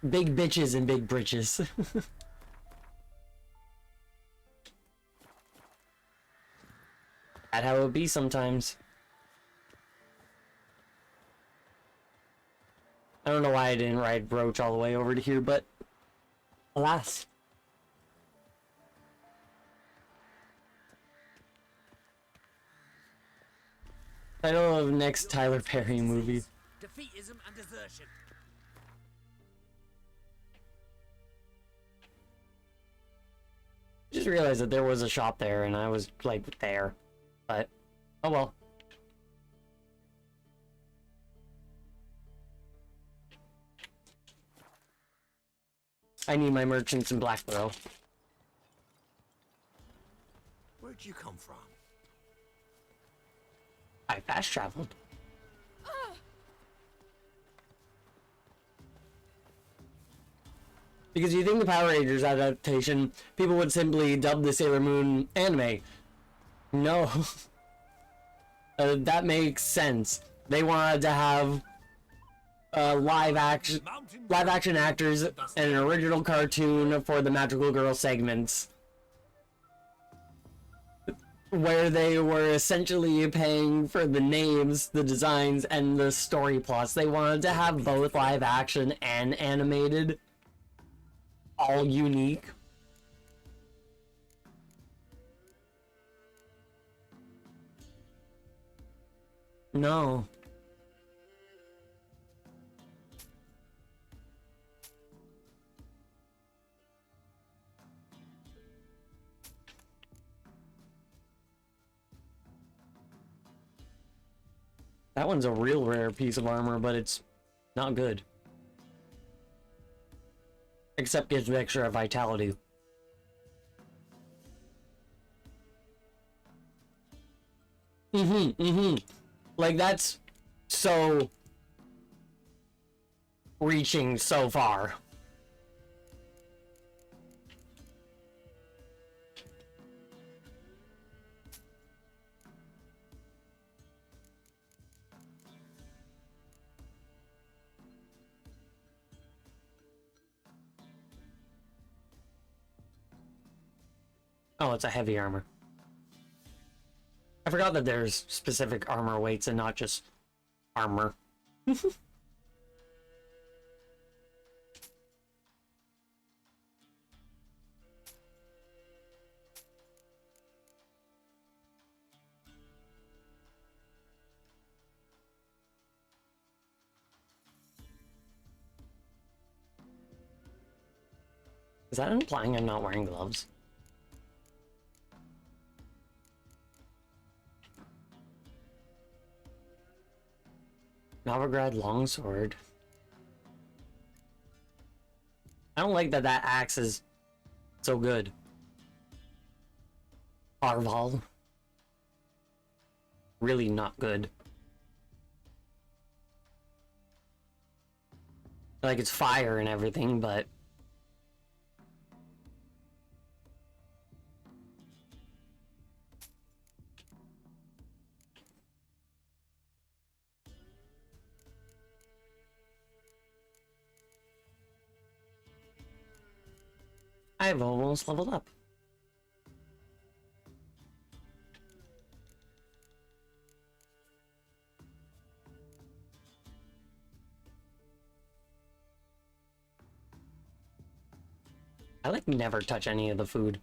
big bitches and big britches. That's how it would be sometimes. I don't know why I didn't ride Roach all the way over to here, but alas. Title of next Tyler Perry movie. Defeatism and desertion. Just realized that there was a shop there and I was like there. But oh well. I need my merchants in Blackborough. Where'd you come from? I fast traveled. Because you think the Power Rangers adaptation, people would simply dub the Sailor Moon anime. No. That makes sense. They wanted to have live action actors and an original cartoon for the Magical Girl segments, where they were essentially paying for the names, the designs, and the story plots. They wanted to have both live action and animated, all unique. No. That one's a real rare piece of armor, but it's not good. Except gives extra vitality. Like, that's so reaching so far. Oh, it's a heavy armor. I forgot that there's specific armor weights and not just armor. Is that implying I'm not wearing gloves? Novigrad longsword. I don't like that that axe is so good. Arval. Really not good. Like, it's fire and everything, but I've almost leveled up. I like never touch any of the food.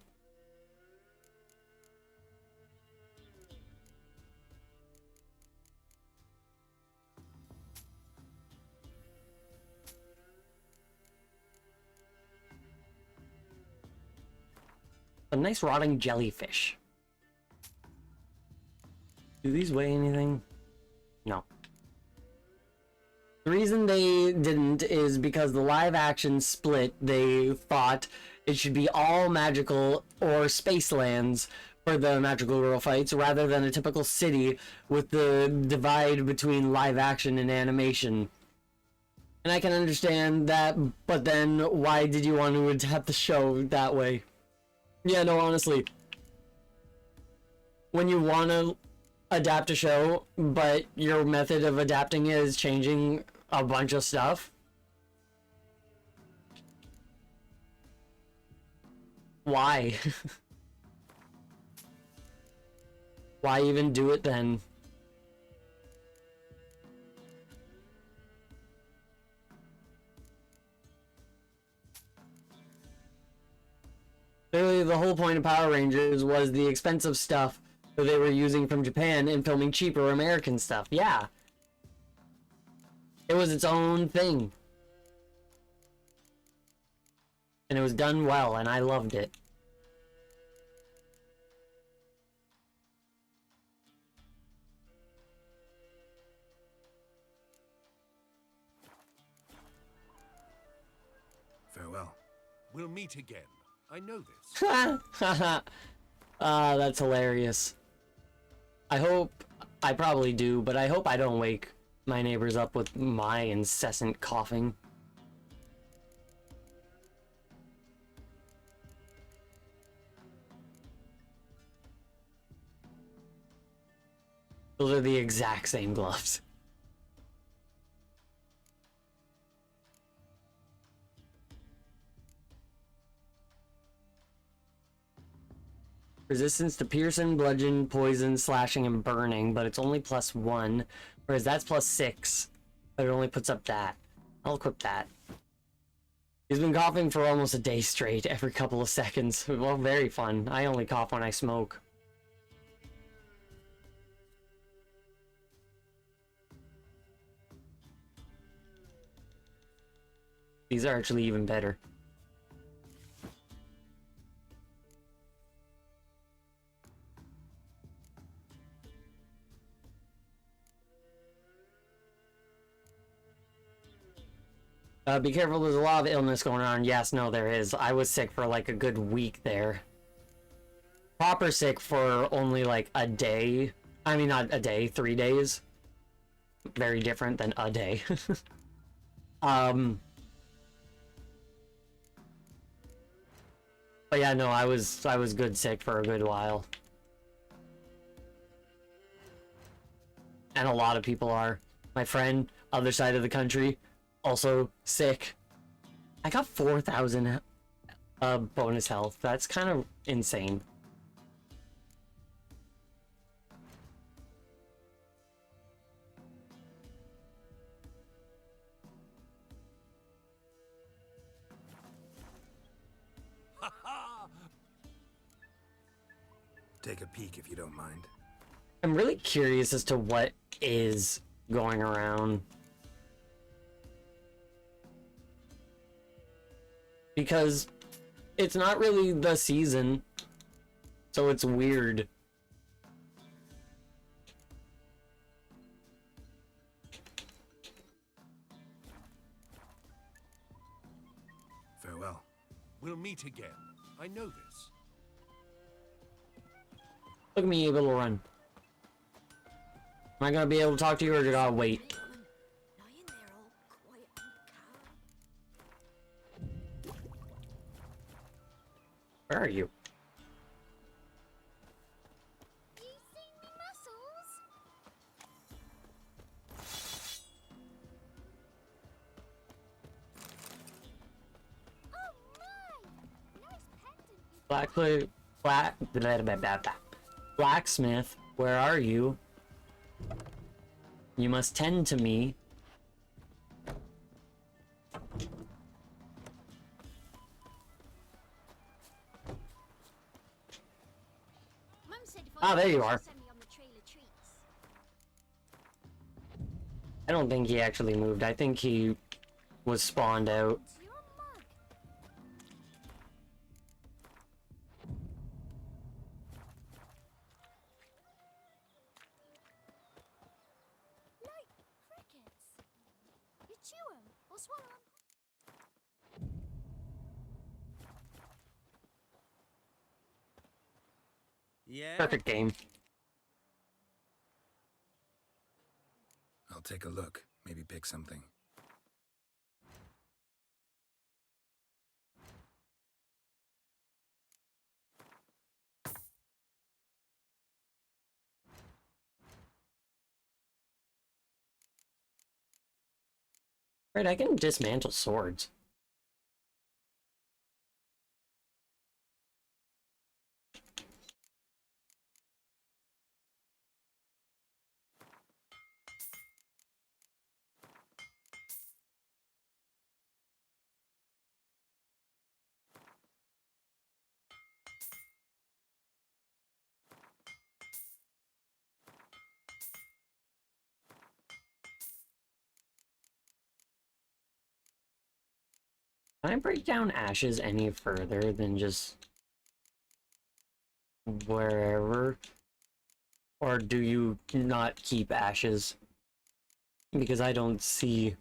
A nice rotting jellyfish. Do these weigh anything? No. The reason they didn't is because the live action split, they thought it should be all magical or space lands for the Magical Girl fights rather than a typical city with the divide between live action and animation. And I can understand that, but then why did you want to adapt the show that way? Yeah, no, honestly. When you want to adapt a show, but your method of adapting it is changing a bunch of stuff. Why? Why even do it then? Clearly, the whole point of Power Rangers was the expensive stuff that they were using from Japan and filming cheaper American stuff. Yeah. It was its own thing. And it was done well, and I loved it. Farewell. We'll meet again. I know this. Ah, that's hilarious. I probably do, but I hope I don't wake my neighbors up with my incessant coughing. Those are the exact same gloves. Resistance to piercing, bludgeon, poison, slashing, and burning, but it's only +1, whereas that's +6, but it only puts up that. I'll equip that. He's been coughing for almost a day straight, every couple of seconds. Well, very fun. I only cough when I smoke. These are actually even better. Be careful, there's a lot of illness going on. Yes, no, there is. I was sick for like a good week there. Proper sick for only like a day. I mean, not a day, 3 days. Very different than a day. But yeah, no, I was good sick for a good while. And a lot of people are. My friend, other side of the country, also sick. I got 4,000 bonus health. That's kind of insane. Take a peek if you don't mind. I'm really curious as to what is going around. Because it's not really the season, so it's weird. Farewell. We'll meet again. I know this. Look at me able to run. Am I gonna be able to talk to you, or did I wait? Where are you? Blacksmith, where are you? You must tend to me. Ah, there you are. I don't think he actually moved. I think he was spawned out. Yeah. Perfect game. I'll take a look. Maybe pick something. Right, I can dismantle swords. Can I break down ashes any further than just wherever? Or do you not keep ashes? Because I don't see...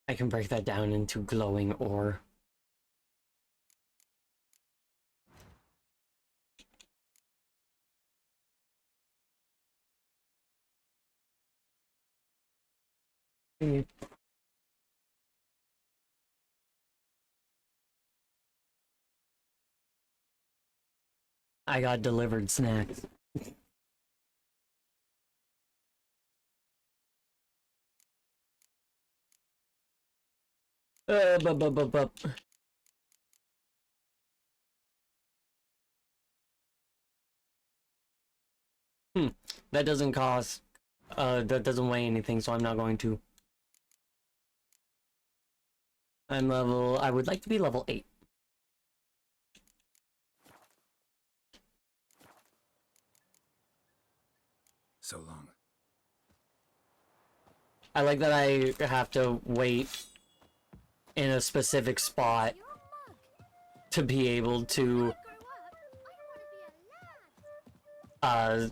I can break that down into glowing ore. I got delivered snacks. Bup. That doesn't cost, that doesn't weigh anything, so I'm not going to. I would like to be level 8. So long. I like that I have to wait in a specific spot to be able to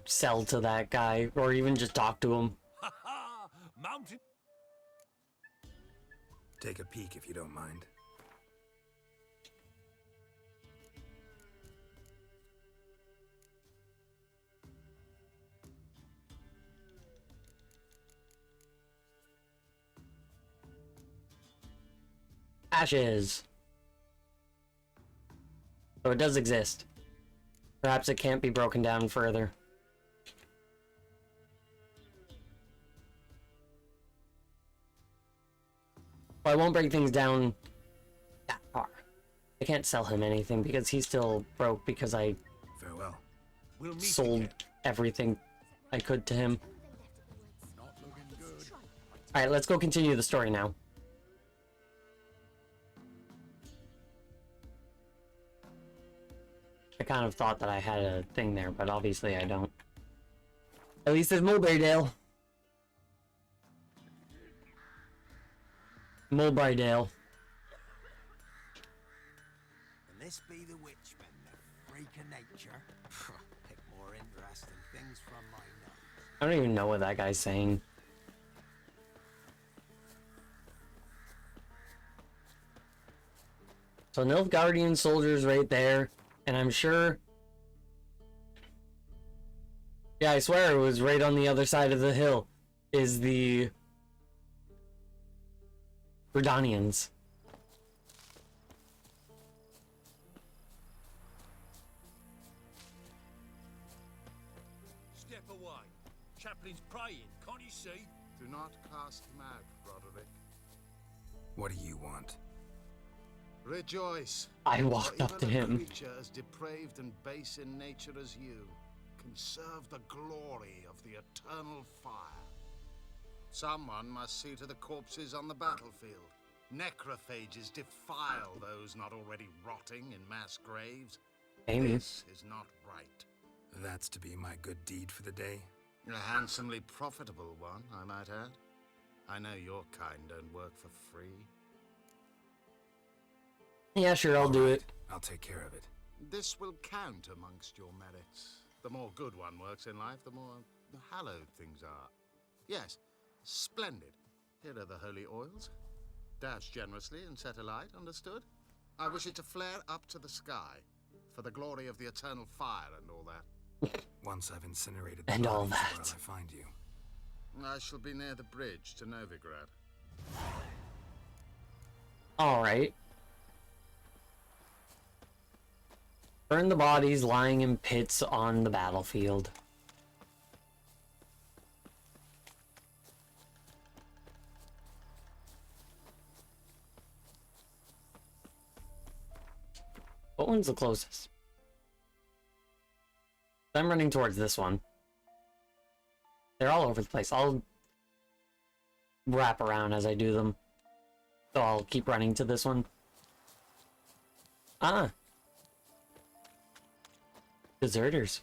sell to that guy, or even just talk to him. Ha ha! Mountain. Take a peek if you don't mind. Ashes. So it does exist. Perhaps it can't be broken down further. Well, I won't break things down that far. I can't sell him anything because he's still broke because I Farewell. We'll meet sold again. everything I could to him. Alright, let's go continue the story now. I kind of thought that I had a thing there, but obviously I don't. At least there's Mulberrydale. Mulberrydale. Can this be the Witchman, the freak of nature? Pick more interesting things from my nose. I don't even know what that guy's saying. So Nilfgaardian soldiers right there, and I'm sure... Yeah, I swear it was right on the other side of the hill, is the... Redanians. Step away. Chaplain's praying, can't you see? Do not cast him out, Roderick. What do you want? Rejoice. I walked up to even a him. creature as depraved and base in nature as you can serve the glory of the eternal fire. Someone must see to the corpses on the battlefield. Necrophages defile those not already rotting in mass graves. Amy. This is not right. That's to be my good deed for the day? A handsomely profitable one, I might add. I know your kind don't work for free. Yeah, sure, I'll do it. I'll take care of it. This will count amongst your merits. The more good one works in life, the more hallowed things are. Yes, splendid. Here are the holy oils. Dash generously and set alight, understood? I wish it to flare up to the sky, for the glory of the eternal fire and all that. Once I've incinerated the And all bodies, that. where'll I find you? I shall be near the bridge to Novigrad. Alright. Burn the bodies lying in pits on the battlefield. What one's the closest? I'm running towards this one. They're all over the place. I'll wrap around as I do them. So I'll keep running to this one. Ah. Deserters.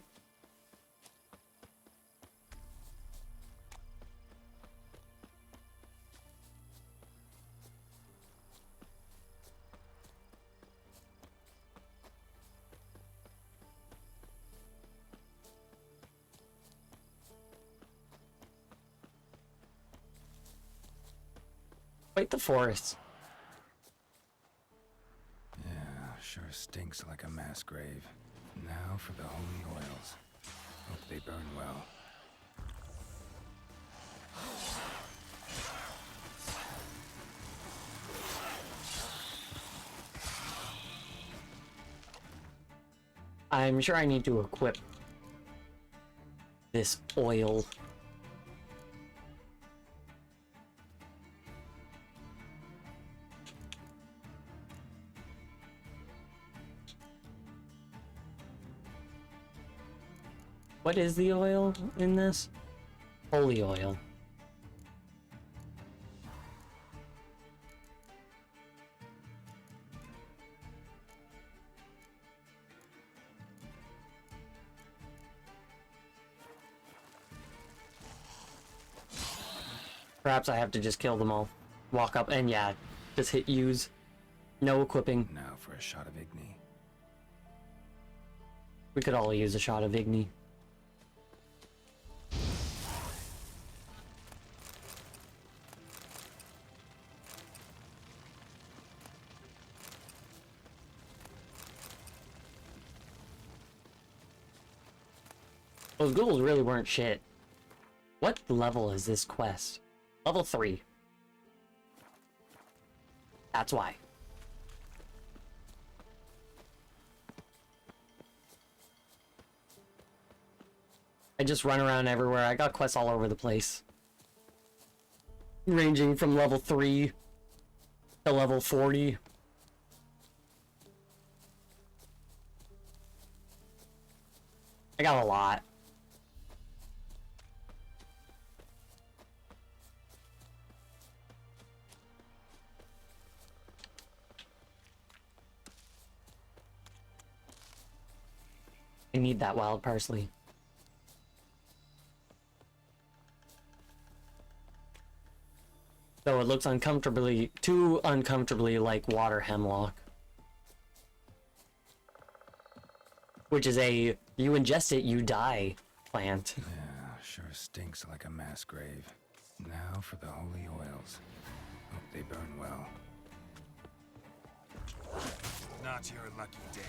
Quite the forest. Yeah, sure stinks like a mass grave. Now for the holy oils. Hope they burn well. I'm sure I need to equip this oil. What is the oil in this? Holy oil. Perhaps I have to just kill them all. Walk up and yeah, just hit use. No equipping. Now for a shot of Igni. We could all use a shot of Igni. Those ghouls really weren't shit. What level is this quest? Level 3. That's why. I just run around everywhere. I got quests all over the place. Ranging from level 3 to level 40. I got a lot. I need that wild parsley. So it looks uncomfortably, too uncomfortably like water hemlock. Which is a, you ingest it, you die plant. Yeah, sure stinks like a mass grave. Now for the holy oils. Hope they burn well. Not your lucky day.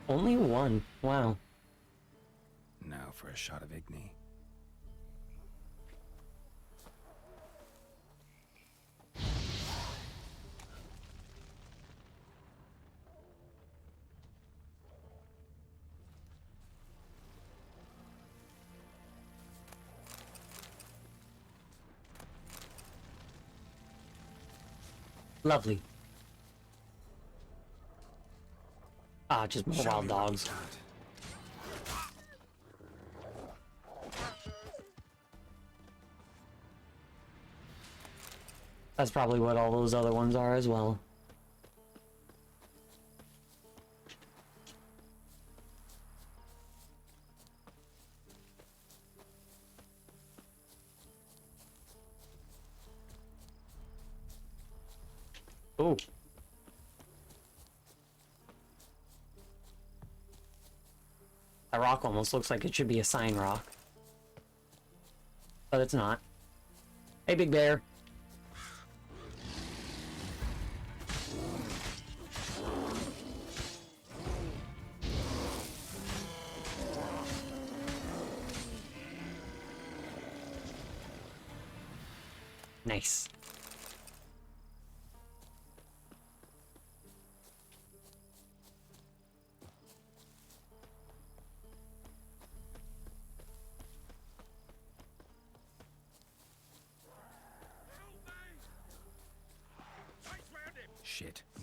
Only one. Wow. Now for a shot of Igni. Lovely. Ah, just more wild dogs. That's probably what all those other ones are as well. Ooh. That rock almost looks like it should be a sign rock. But it's not. Hey, Big Bear. Nice.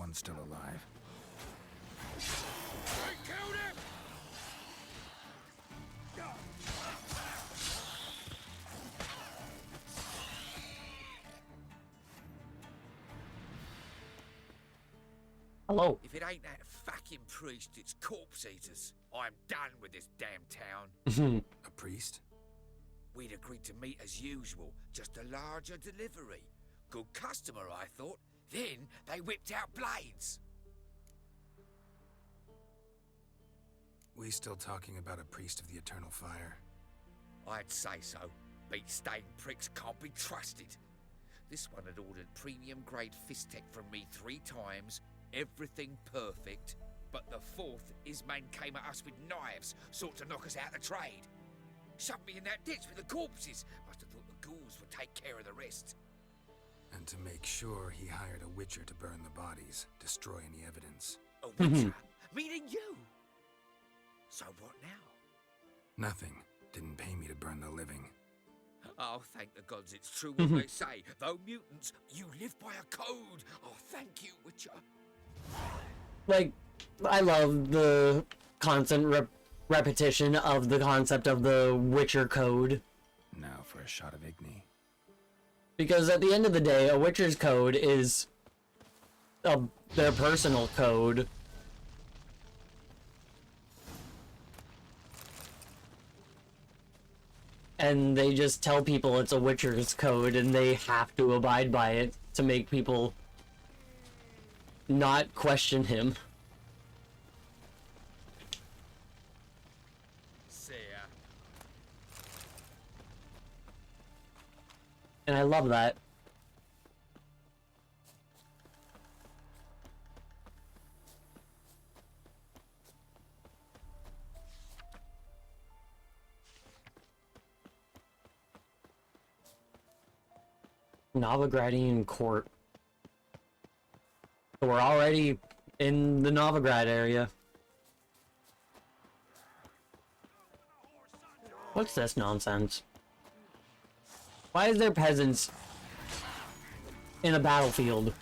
one's still alive. They killed him! Hello. If it ain't that fucking priest, it's corpse eaters. I'm done with this damn town. A priest? We'd agreed to meet as usual, just a larger delivery. Good customer, I thought. Then they whipped out blades. We still talking about a priest of the Eternal Fire? I'd say so. Beat-stained pricks can't be trusted. This one had ordered premium-grade fisstech from me 3 times, everything perfect, but the 4th, his men came at us with knives, sought to knock us out of trade. Shoved me in that ditch with the corpses. Must have thought the ghouls would take care of the rest. And to make sure, he hired a witcher to burn the bodies, destroy any evidence. A witcher? Meaning you? So what now? Nothing. Didn't pay me to burn the living. Oh, thank the gods it's true what they say. Though mutants, you live by a code. Oh, thank you, Witcher. Like, I love the constant repetition of the concept of the Witcher code. Now for a shot of Igni. Because at the end of the day, a Witcher's code is their personal code. And they just tell people it's a Witcher's code and they have to abide by it to make people not question him. See ya. And I love that. Novigradian court. So we're already in the Novigrad area. What's this nonsense? Why is there peasants in a battlefield?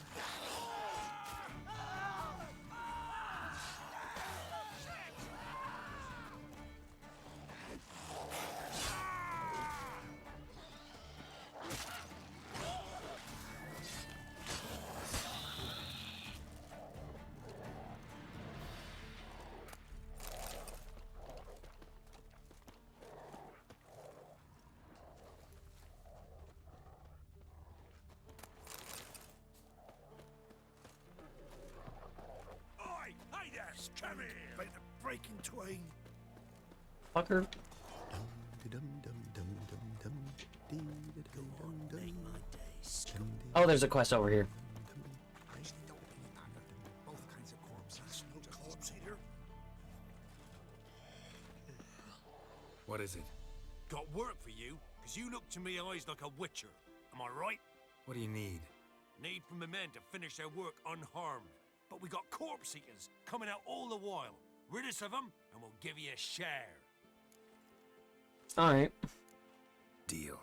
Come here! Bait the break in twain. Fucker. Oh, there's a quest over here. What is it? Got work for you, because you look to me eyes like a witcher. Am I right? What do you need? Need from the men to finish their work unharmed. But we got corpse eaters coming out all the while. Rid us of them, and we'll give you a share. Alright. Deal.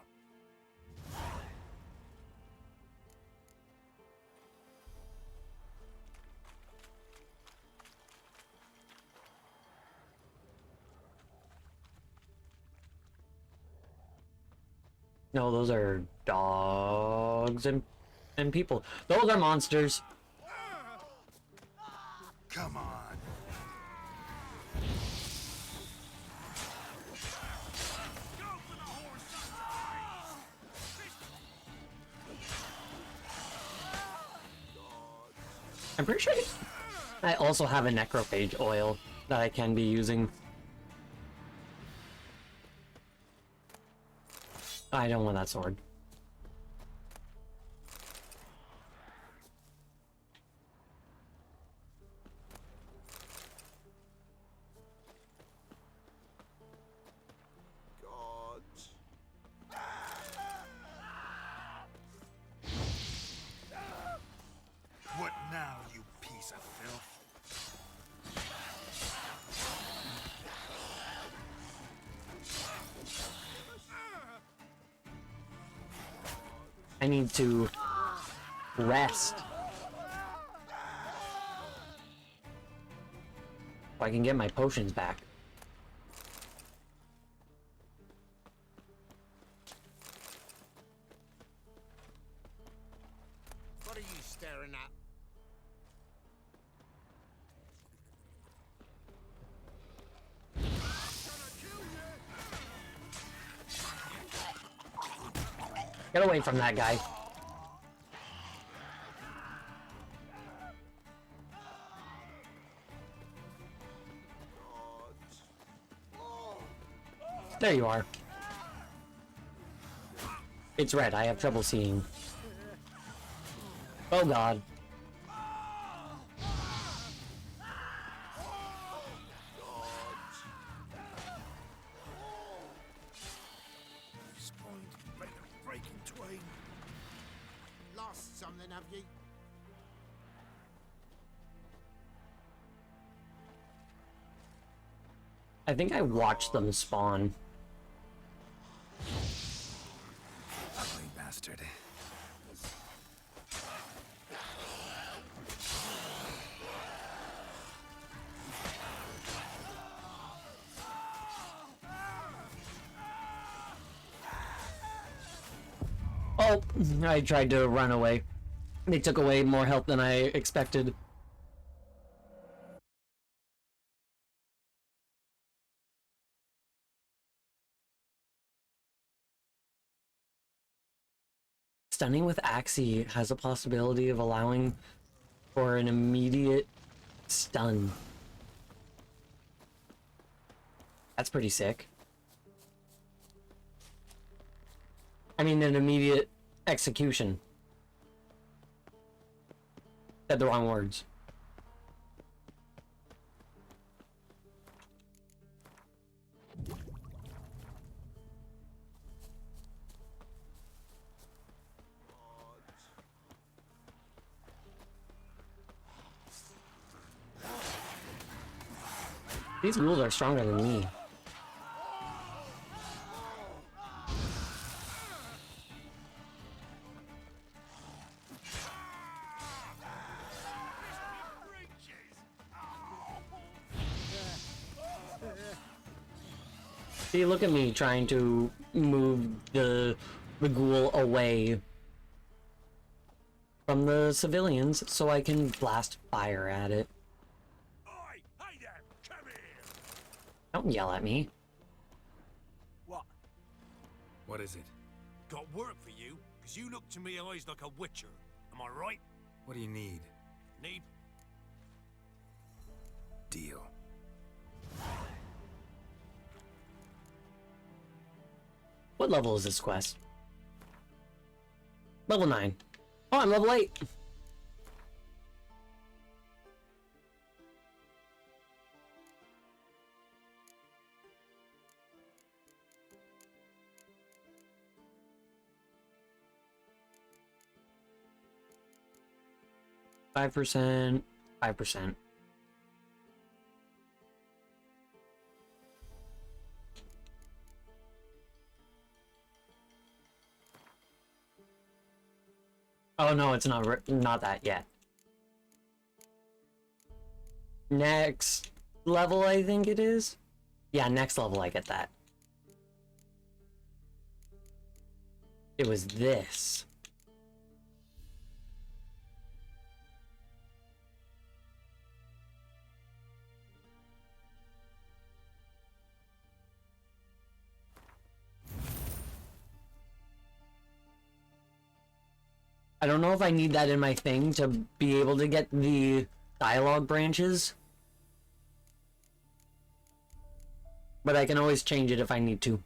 No, those are dogs and people. Those are monsters. Come on. I'm pretty sure I also have a necrophage oil that I can be using. I don't want that sword. What now, you piece of filth? I need to rest. I can get my potions back. What are you staring at? Get away from that guy. There you are. It's red. I have trouble seeing. Oh god. Spine breaking twain. Lost something, have ye? I think I watched them spawn. Ugly bastard. Oh, I tried to run away. They took away more health than I expected. Stunning with Axii has a possibility of allowing for an immediate stun. That's pretty sick. I mean, an immediate execution. Said the wrong words. These ghouls are stronger than me. See, look at me trying to move the ghoul away from the civilians so I can blast fire at it. Don't yell at me. What? What is it? Got work for you, because you look to me eyes like a witcher. Am I right? What do you need? Need? Deal. What level is this quest? Level 9. Oh, I'm level 8. Five %, 5%. Oh no, it's not that yet. Next level, I think it is. Yeah, next level I get that. It was this. I don't know if I need that in my thing to be able to get the dialogue branches. But I can always change it if I need to.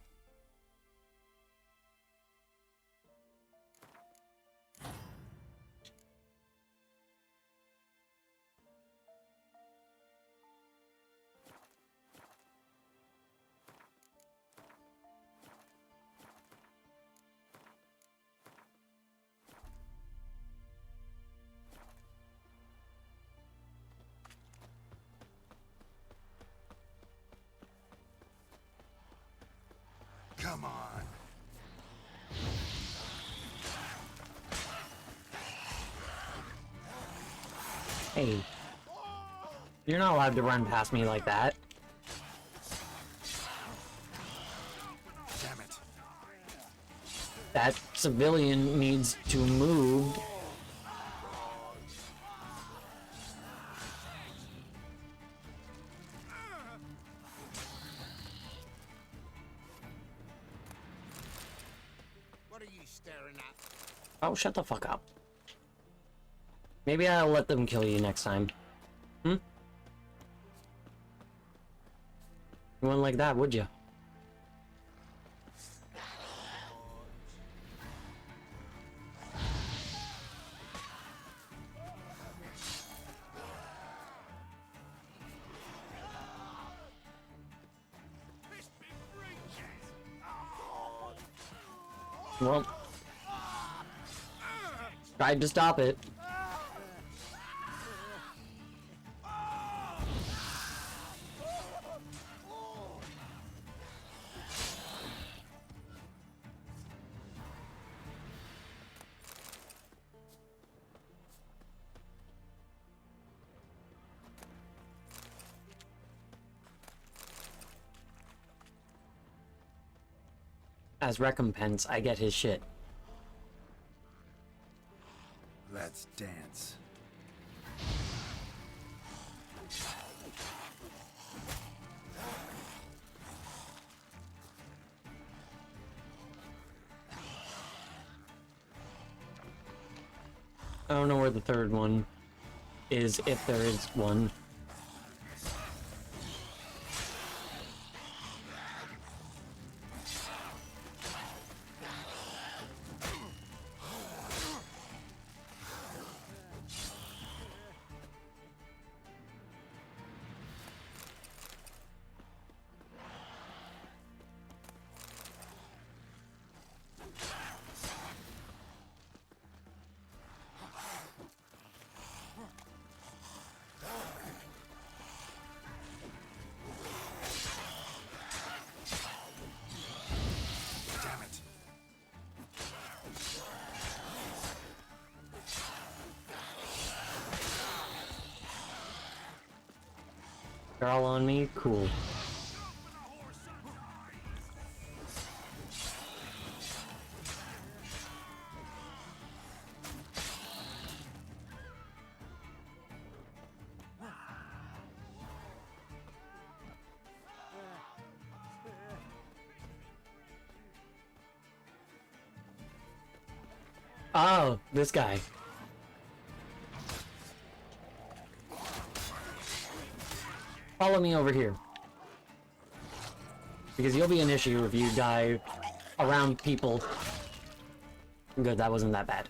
Come on. Hey. You're not allowed to run past me like that. Damn it. That civilian needs to move. What are you staring at? Oh, shut the fuck up. Maybe I'll let them kill you next time. Hmm? You wouldn't like that, would you? Well, tried to stop it. As recompense, I get his shit. Let's dance. I don't know where the third one is, if there is one. They're all on me? Cool. Oh, this guy. Follow me over here. Because you'll be an issue if you die around people. Good, that wasn't that bad.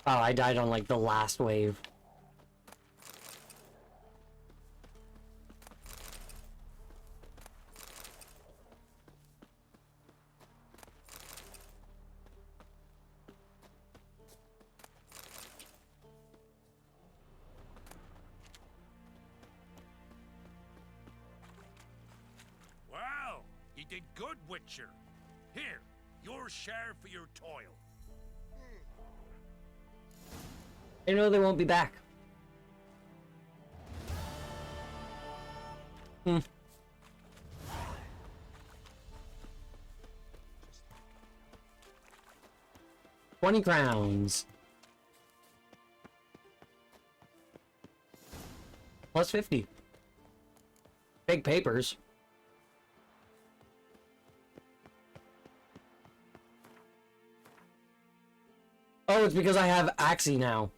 Oh, I died on like the last wave. Well, you did good, Witcher. Here, your share for your toil. I know they won't be back. Hmm. $20 crowns. Plus 50. Big papers. Oh, it's because I have Axie now.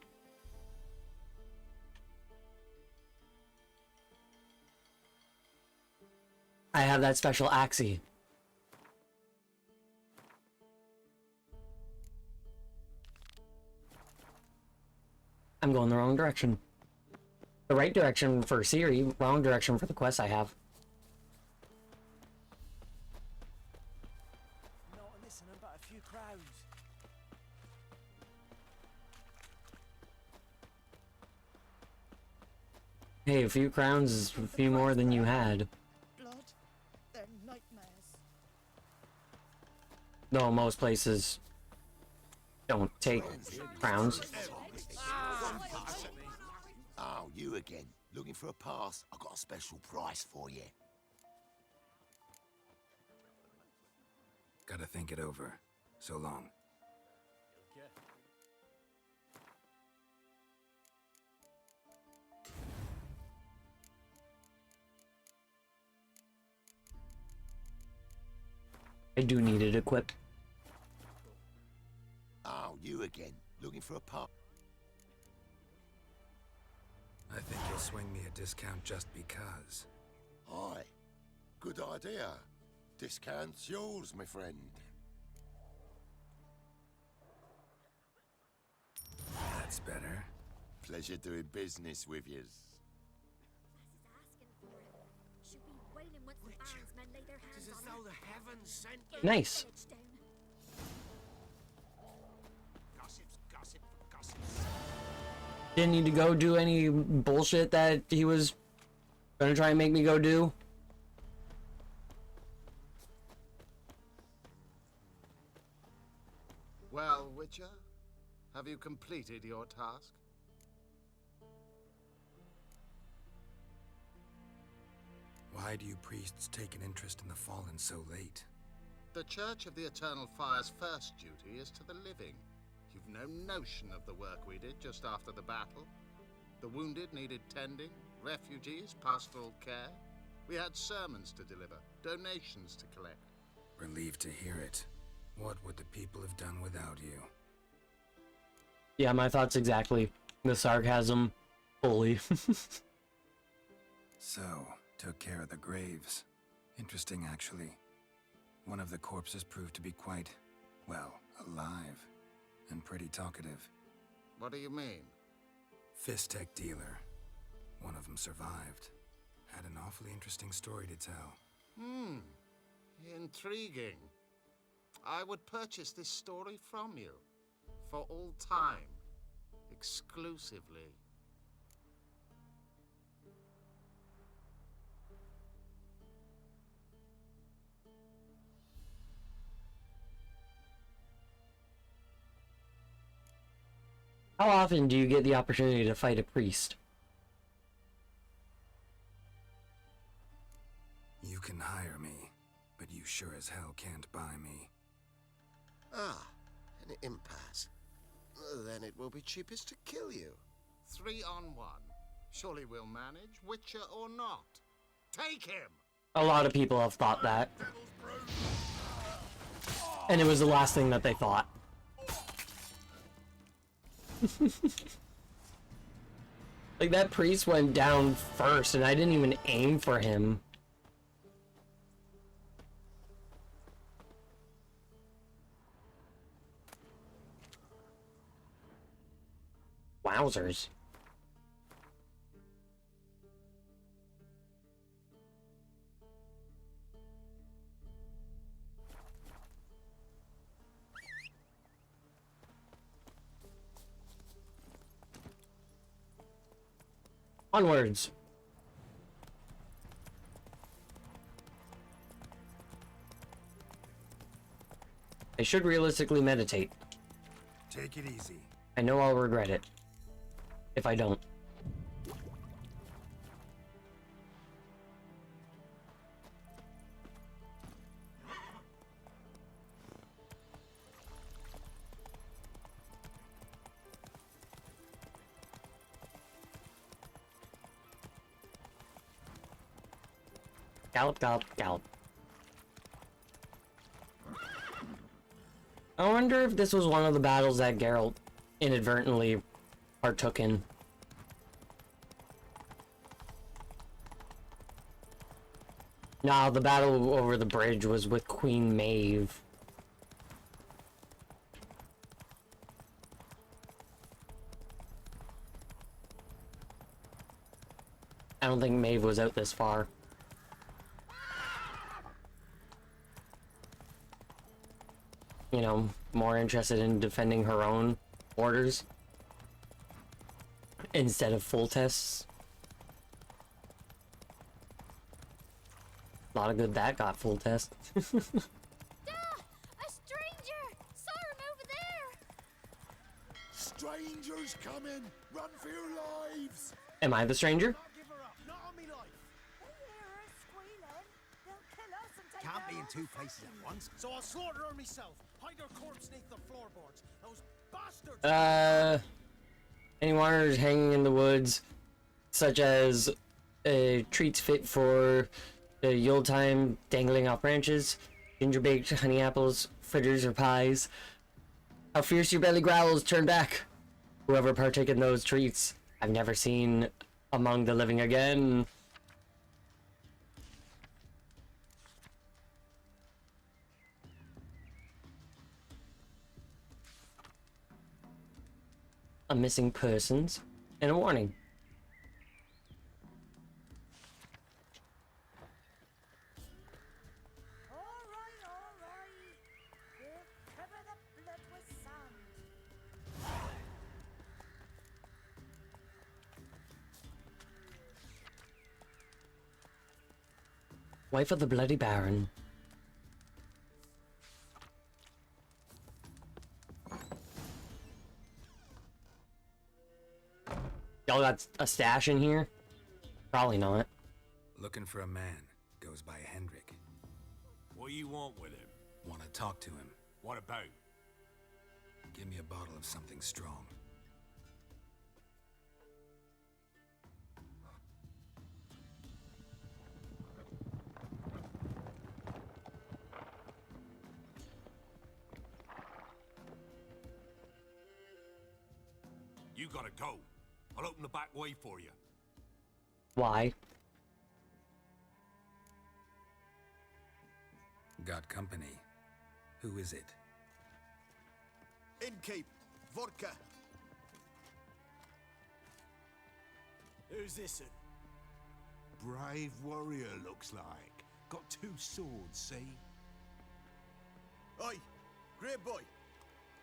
I have that special Axie. I'm going the wrong direction. The right direction for Ciri, wrong direction for the quest I have. Not listening, but a few crowds. Hey, a few crowns is a few more than you had. Blood, they're nightmares. Though most places don't take crowns. Oh, you again. Looking for a pass? I got a special price for you. Gotta think it over. So long. I do need it equipped. Oh, you again. Looking for a pass? I think you'll swing me a discount just because. Aye. Good idea. Discount's yours, my friend. That's better. Pleasure doing business with you. Should be wailing once the bandsmen lay their hands on though the heavens sent Nice. Didn't need to go do any bullshit that he was gonna try and make me go do. Well, Witcher, have you completed your task? Why do you priests take an interest in the fallen so late? The Church of the Eternal Fire's first duty is to the living. You've no notion of the work we did just after the battle. The wounded needed tending, refugees, pastoral care. We had sermons to deliver, donations to collect. Relieved to hear it. What would the people have done without you? Yeah, my thoughts exactly. The sarcasm, fully. So, took care of the graves. Interesting, actually. One of the corpses proved to be quite, well, alive. And pretty talkative. What do you mean? Fistech dealer. One of them survived. Had an awfully interesting story to tell. Intriguing. I would purchase this story from you. For all time. Exclusively. How often do you get the opportunity to fight a priest? You can hire me, but you sure as hell can't buy me. Ah, an impasse. Then it will be cheapest to kill you. 3 on 1. Surely we'll manage, Witcher or not. Take him! A lot of people have thought that. And it was the last thing that they thought. Like, that priest went down first, and I didn't even aim for him. Wowzers. Onwards. I should realistically meditate. Take it easy. I know I'll regret it. If I don't. Gallop, gallop, gallop. I wonder if this was one of the battles that Geralt inadvertently partook in. Nah, the battle over the bridge was with Queen Maeve. I don't think Maeve was out this far. You know, more interested in defending her own orders instead of full tests. A lot of good that got full test. A stranger! Saw him over there! Run for your lives! Am I the stranger? Not on me life. Can't be in two places at once. So I'll slaughter her myself. Hide her corpse beneath the floorboards. Those bastards. Any wires hanging in the woods, such as treats fit for Yule time, dangling off branches, ginger baked honey apples, fritters or pies. How fierce your belly growls, turn back. Whoever partake in those treats, I've never seen among the living again. A missing persons and a warning. Wife of the Bloody Baron. Y'all got a stash in here? Probably not. Looking for a man. Goes by Hendrik. What do you want with him? Want to talk to him. What about? Give me a bottle of something strong. You gotta go. I'll open the back way for you. Why? Got company. Who is it? Innkeep. Vodka. Who's this? Brave warrior, looks like. Got 2 swords, see? Oi, great boy.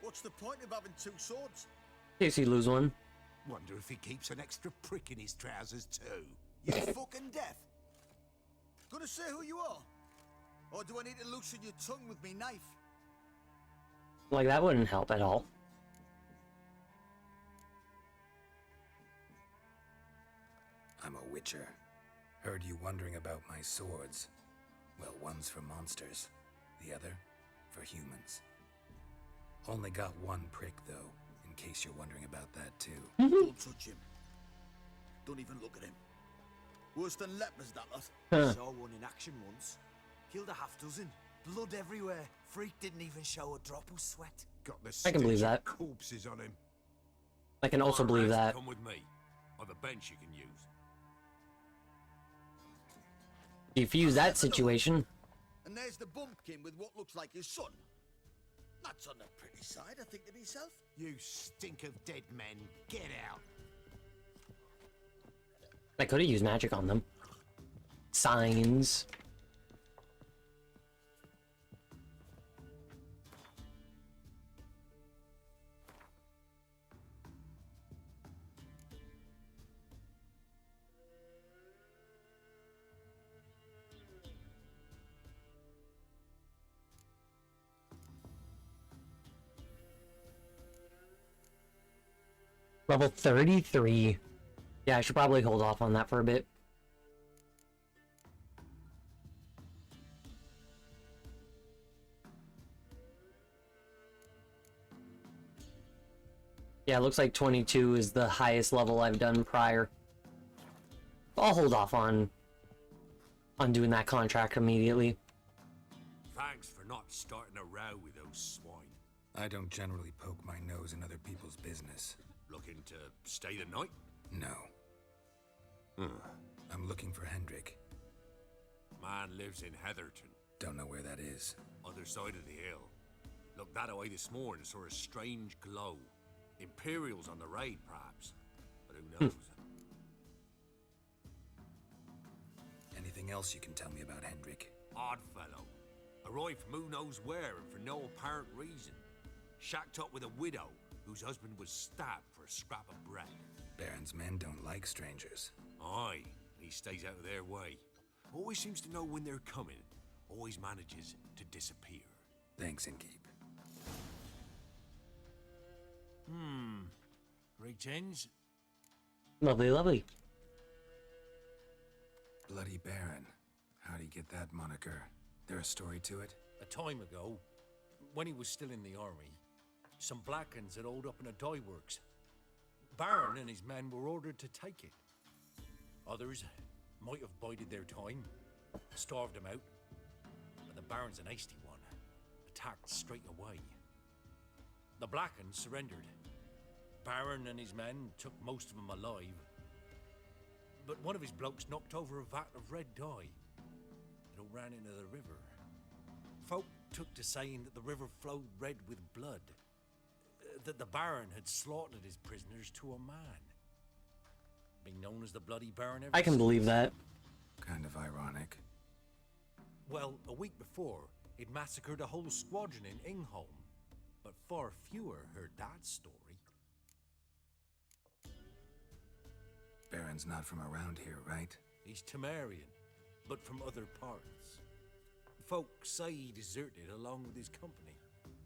What's the point of having 2 swords? In case you lose one. Wonder if he keeps an extra prick in his trousers too. You fucking deaf. Gonna say who you are? Or do I need to loosen your tongue with me knife? Like, that wouldn't help at all. I'm a witcher. Heard you wondering about my swords. Well, one's for monsters, the other for humans. Only got 1 prick, though, in case you're wondering about that, too. Don't touch him. Don't even look at him. Worse than lepers, that lot. Saw one in action once. Killed a half dozen. Blood everywhere. Freak didn't even show a drop of sweat. Got the I can believe stench that. of corpses on him. I can also believe that. Come with me. Or the bench you can use. Defuse that situation. And there's the bumpkin with what looks like his son. That's on the pretty side, I think to myself. You stink of dead men. Get out. I could have used magic on them. Signs. Level 33. Yeah, I should probably hold off on that for a bit. Yeah, it looks like 22 is the highest level I've done prior. I'll hold off on doing that contract immediately. Thanks for not starting a row with those swine. I don't generally poke my nose in other people's business. Looking to stay the night? No. I'm looking for Hendrik. Man lives in Heatherton. Don't know where that is. Other side of the hill. Looked that away this morning, saw a strange glow. Imperials on the raid, perhaps. But who knows? Anything else you can tell me about Hendrik? Odd fellow. Arrived from who knows where and for no apparent reason. Shacked up with a widow whose husband was stabbed for a scrap of bread. Baron's men don't like strangers. Aye, he stays out of their way. Always seems to know when they're coming. Always manages to disappear. Thanks, Innkeep. Greetings. Lovely, lovely. Bloody Baron. How'd he get that moniker? There a story to it? A time ago, when he was still in the army, some Blackens had holed up in a dye works. Baron and his men were ordered to take it. Others might have bided their time, starved him out, but the Baron's an hasty one, attacked straight away. The Blackens surrendered. Baron and his men took most of them alive, but one of his blokes knocked over a vat of red dye. It all ran into the river. Folk took to saying that the river flowed red with blood, that the Baron had slaughtered his prisoners to a man. Been known as the Bloody Baron ever I can since. believe that. Kind of ironic. Well, a week before, he'd massacred a whole squadron in Ingholm, but far fewer heard that story. Baron's not from around here, right? He's Temerian, but from other parts. Folk say he deserted along with his company.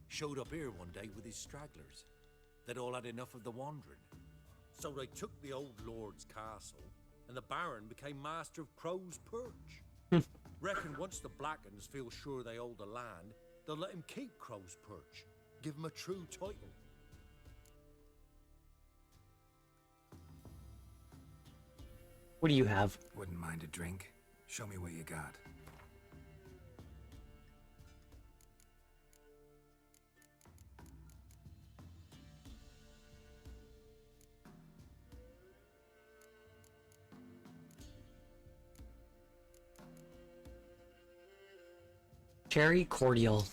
Showed up here one day with his stragglers. They'd all had enough of the wandering. So they took the old lord's castle, and the Baron became master of Crow's Perch. Reckon once the Blackens feel sure they hold the land, they'll let him keep Crow's Perch. Give him a true title. What do you have? Wouldn't mind a drink. Show me what you got. Cherry cordial.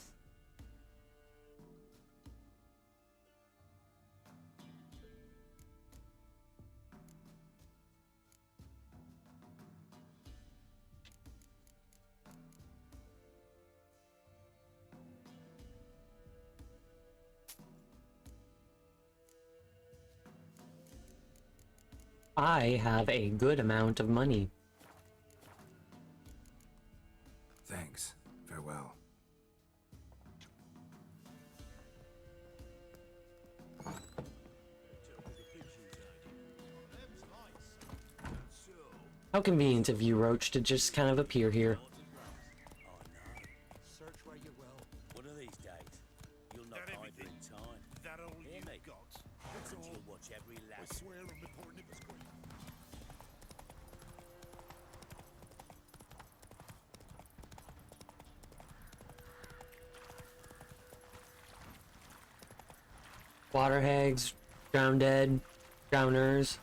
I have a good amount of money. Thanks. Farewell. How convenient of you, Roach, to just kind of appear here. Search where you will. One of these days, you'll not hide in time. That all Hear you me? got. And you'll watch every I last. swear on the Pornippus Queen. Water hags, drowned dead, drowners.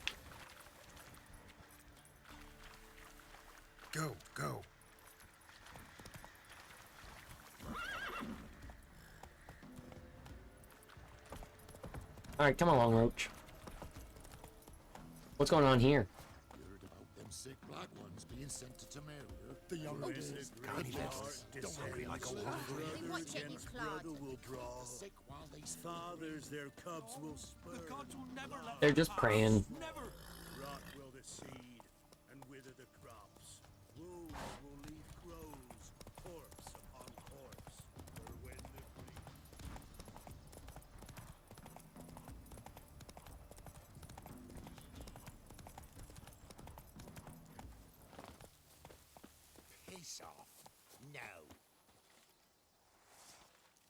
Go, go. Alright, come along, Roach. What's going on here? Heard about them sick black ones being sent to Temeria. The young ladies. Got any lessons? Don't worry, like a hungry. Watch it, you clod. will draw. The sick while they sleep. Fathers, their cubs will spur. The gods will never let They're just praying. Never. Rot will the seed, and wither the crops. Wolves will leave crows, corpse upon corpse. For when the Piss off. No.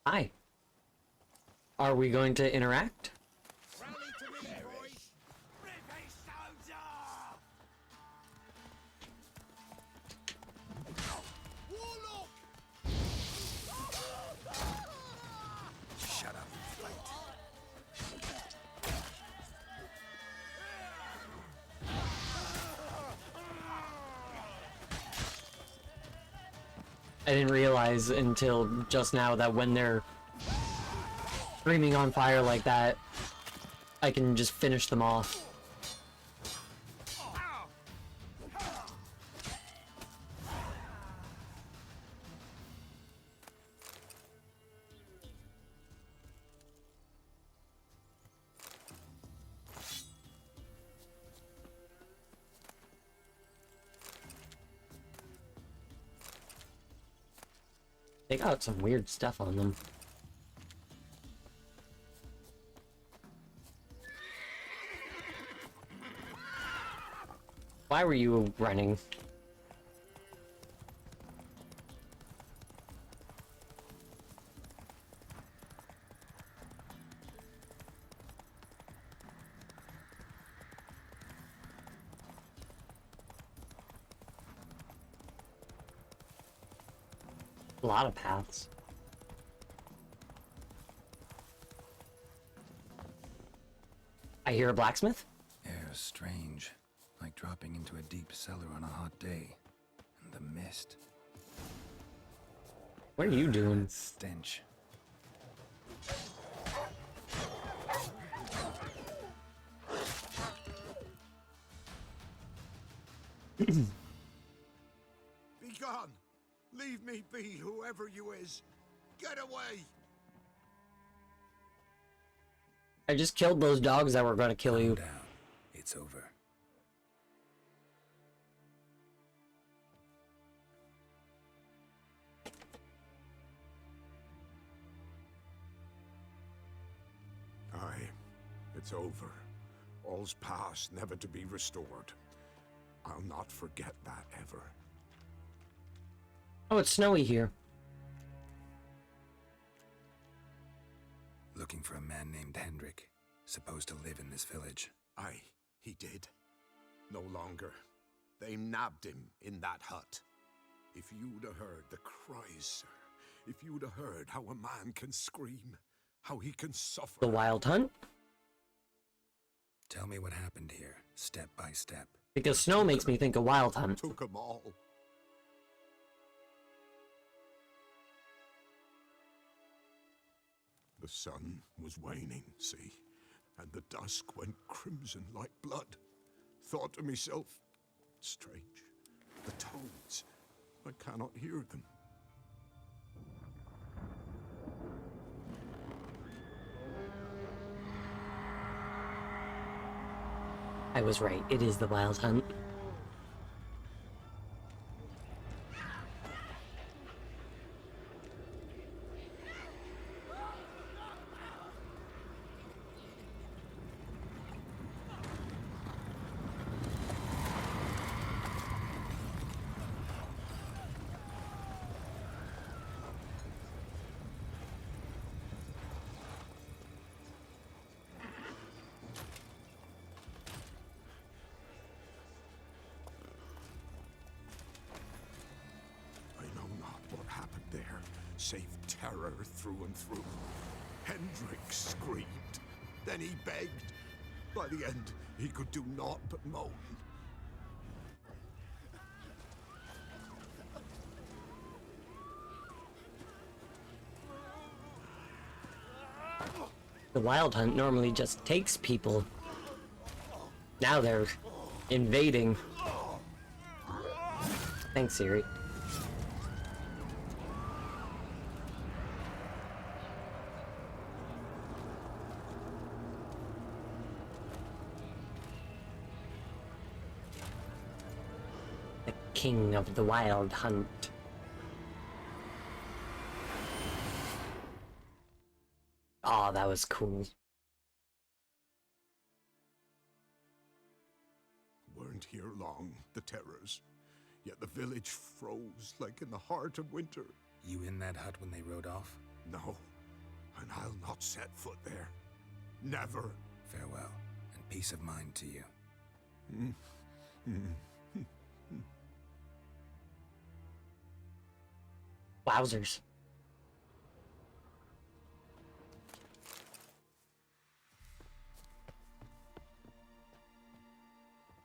Hi. Are we going to interact? Rally to me, boys. Warlock! Shut up, Flight. I didn't realize until just now that when they're screaming on fire like that, I can just finish them off. They got some weird stuff on them. Why were you running? A lot of paths. I hear a blacksmith. Air strange, like dropping into a deep cellar on a hot day. And the mist. What are you doing? Stench. Be gone! Leave me be, whoever you is. Get away! I just killed those dogs that were gonna kill you. Calm down. It's over. Aye, it's over. All's past, never to be restored. I'll not forget that ever. Oh, it's snowy here. Looking for a man named Hendrik, supposed to live in this village. Aye, he did. No longer. They nabbed him in that hut. If you'd have heard the cries, sir. If you'd have heard how a man can scream, how he can suffer. The Wild Hunt? Tell me what happened here, step by step. Because snow makes me think of Wild Hunt. Took 'em all. The sun was waning, see, and the dusk went crimson like blood. Thought to myself, strange, the toads, I cannot hear them. I was right, it is the Wild Hunt. Save terror through and through. Hendrik screamed. Then he begged. By the end, he could do naught but moan. The Wild Hunt normally just takes people. Now they're invading. Thanks, Siri. King of the Wild Hunt. Oh, that was cool. Weren't here long, the terrors. Yet the village froze like in the heart of winter. You in that hut when they rode off? No, and I'll not set foot there. Never. Farewell, and peace of mind to you. Wowzers.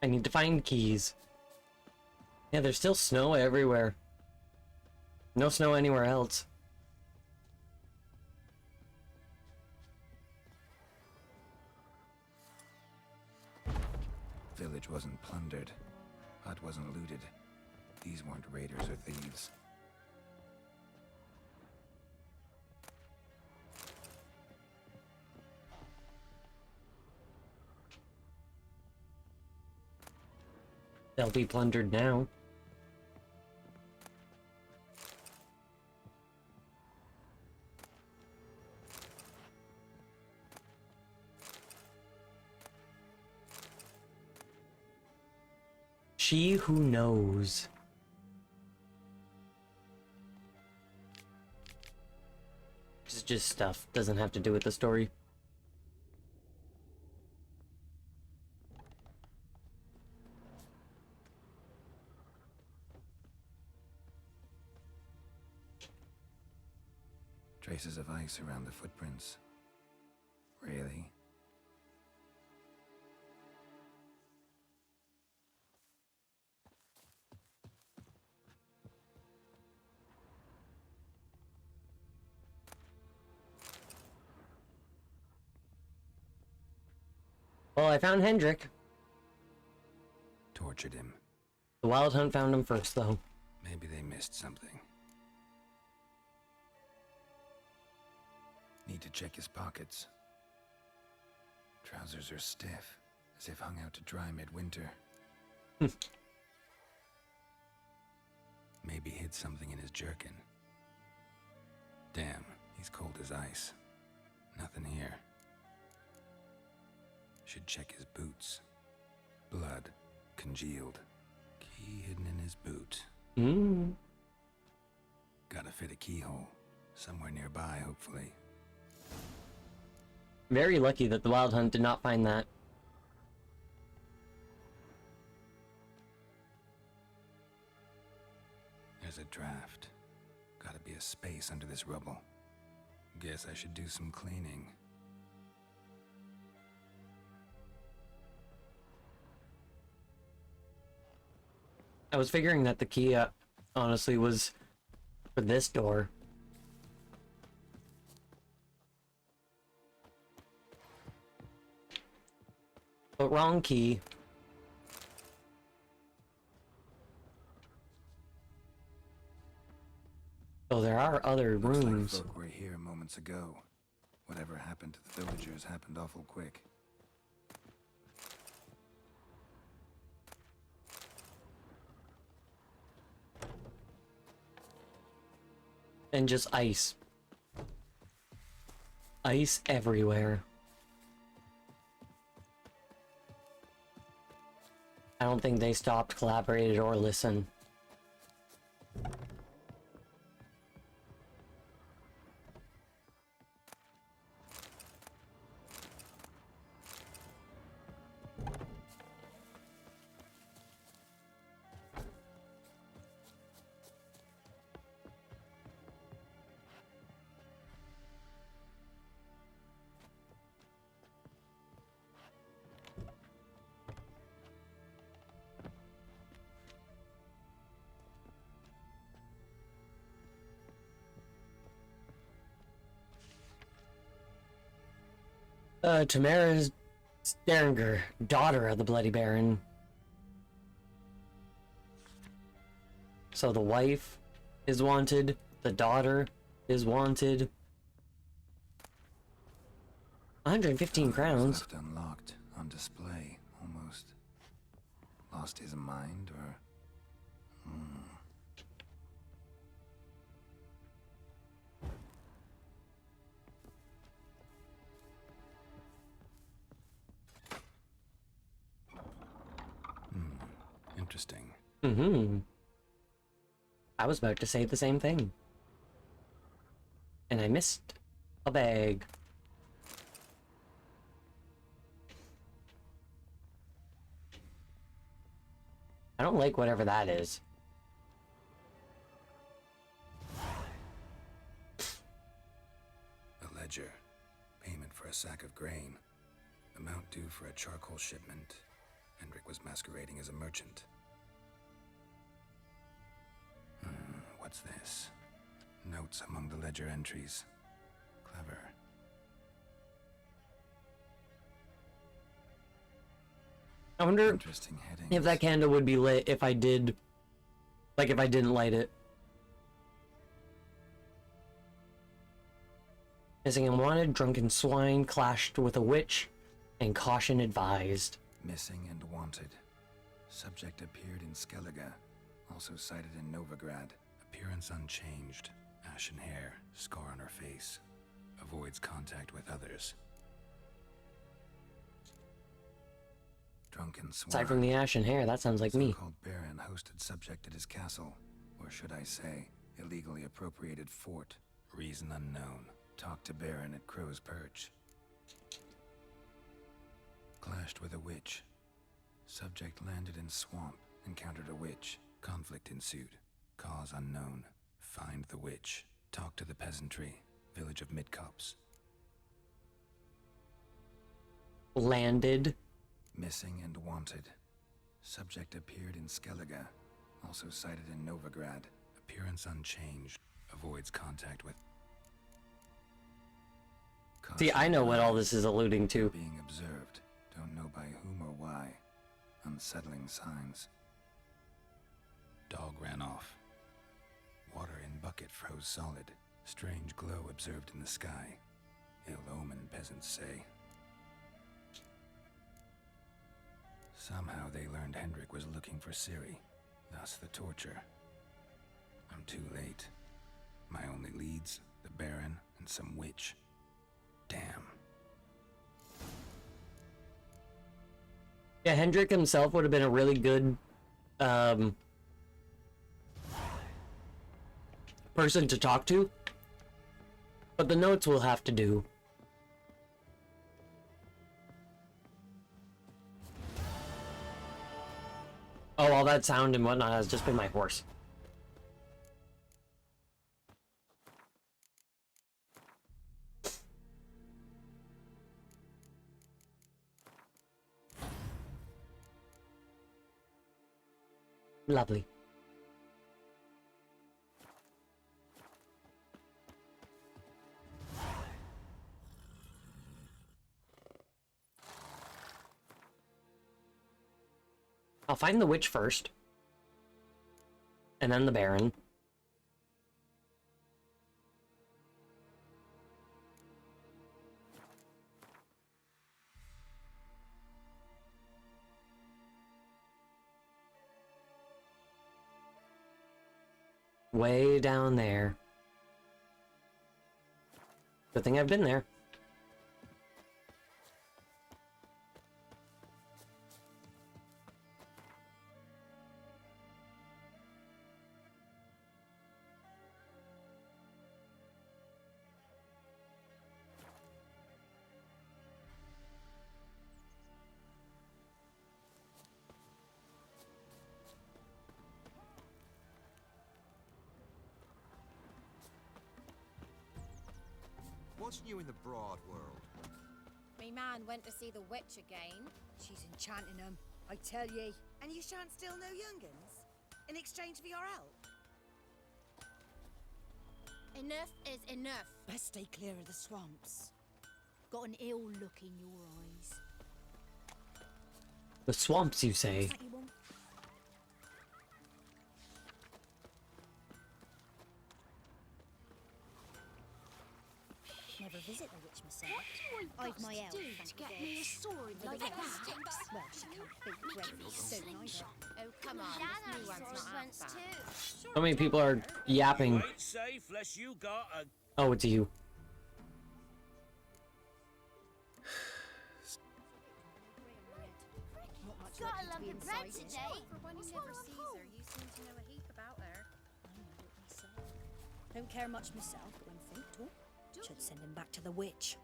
I need to find keys. Yeah, there's still snow everywhere. No snow anywhere else. Village wasn't plundered. Hut wasn't looted. These weren't raiders or thieves. They'll be plundered now. She who knows. It's just stuff. Doesn't have to do with the story. Traces of ice around the footprints. Really? Well, I found Hendrik. Tortured him. The Wild Hunt found him first, though. Maybe they missed something. Need to check his pockets. Trousers are stiff, as if hung out to dry midwinter. Maybe hid something in his jerkin. Damn, he's cold as ice. Nothing here. Should check his boots. Blood, congealed. Key hidden in his boot. Gotta fit a keyhole. Somewhere nearby, hopefully. Very lucky that the Wild Hunt did not find that. There's a draft. Gotta be a space under this rubble. Guess I should do some cleaning. I was figuring that the key, honestly, was for this door. But wrong key. Oh, there are other rooms. Looks like folk were here moments ago. Whatever happened to the villagers happened awful quick. And just ice. Ice everywhere. I don't think they stopped, collaborated, or listened. Tamara Sterringer, daughter of the Bloody Baron. So the wife is wanted, the daughter is wanted. 115 crowns. Left unlocked, on display, almost. Lost his mind, or... Interesting. I was about to say the same thing. And I missed a bag. I don't like whatever that is. A ledger. Payment for a sack of grain. Amount due for a charcoal shipment. Hendrik was masquerading as a merchant. What's this? Notes among the ledger entries. Clever. I wonder Interesting heading. if that candle would be lit if I did... Like, if I didn't light it. Missing and wanted, drunken swine clashed with a witch, and caution advised. Missing and wanted. Subject appeared in Skellige, also cited in Novigrad. Appearance unchanged. Ashen hair, scar on her face. Avoids contact with others. Drunken swine. Aside from the ashen hair, that sounds like me. So-called posted subject at his castle, or should I say, illegally appropriated fort. Reason unknown. Talked to Baron at Crow's Perch. Clashed with a witch. Subject landed in swamp, encountered a witch. Conflict ensued. Cause unknown. Find the witch. Talk to the peasantry. Village of Midcopse. Landed. Missing and wanted. Subject appeared in Skellige. Also sighted in Novigrad. Appearance unchanged. Avoids contact with... See, I know what all this is alluding to. Being observed. Don't know by whom or why. Unsettling signs. Dog ran off. Water in bucket froze solid. Strange glow observed in the sky. Ill omen, peasants say. Somehow they learned Hendrik was looking for Ciri. Thus the torture. I'm too late. My only leads, the Baron and some witch. Damn. Yeah, Hendrik himself would have been a really good person to talk to. But the notes will have to do. Oh, all that sound and whatnot has just been my horse. Lovely. I'll find the witch first. And then the Baron. Way down there. Good thing I've been there. What's new in the broad world? Me man went to see the witch again. She's enchanting them, I tell ye. And you shan't steal no young'uns? In exchange for your help? Enough is enough. Best stay clear of the swamps. Got an ill look in your eyes. The swamps, you say? Never visit the witch myself. What do I've my elf. to get me a sword like that? Well, she can't beat Gregory soon either. Oh, come on. This new one's not half bad. How many people are yapping? Ain't safe lest you got a... Oh, it's you. Not much Got a lucky to lump be of bread inside it. today. For one who What's never wrong, sees Uncle? her, you seem to know a heap about her. I know it myself. Don't care much myself, but when folk talk, should send him back to the witch.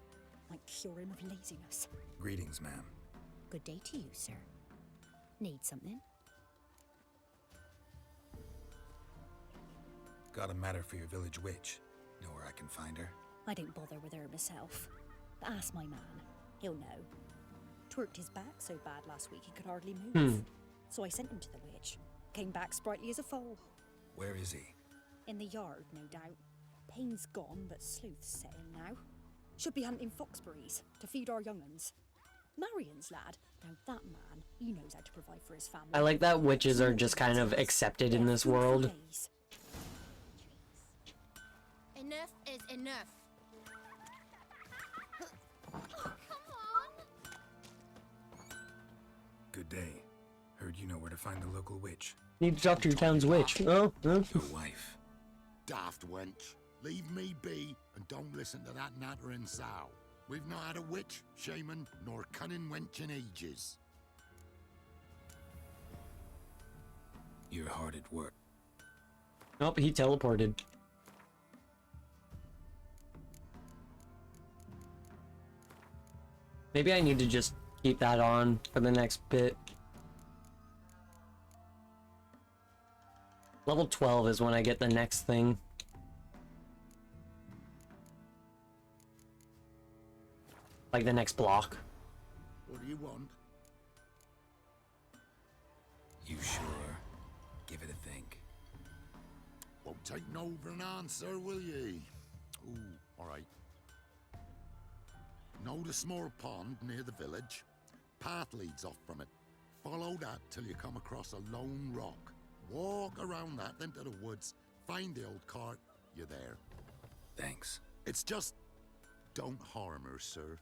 Might cure him of laziness. Greetings, ma'am. Good day to you, sir. Need something? Got a matter for your village witch. Know where I can find her? I don't bother with her myself. But ask my man. He'll know. Twerked his back so bad last week he could hardly move. So I sent him to the witch. Came back sprightly as a foal. Where is he? In the yard, no doubt. Pain's gone, but sleuth's set in now. Should be hunting foxberries to feed our young'uns. Marion's lad. Now that man, he knows how to provide for his family. I like that witches are just kind of accepted in this world. Enough is enough. Come on! Good day. Heard you know where to find the local witch. Need to talk to your town's witch. Oh, Your wife. Daft wench. Leave me be and don't listen to that nattering sow. We've not had a witch, shaman, nor cunning wench in ages. You're hard at work. Nope, he teleported. Maybe I need to just keep that on for the next bit. Level 12 is when I get the next thing. Like the next block. What do you want? You sure? Give it a think. Won't take no for an answer, will ye? Ooh, all right. Know the small pond near the village? Path leads off from it. Follow that till you come across a lone rock. Walk around that, then to the woods. Find the old cart. You're there. Thanks. It's just... don't harm her, sir.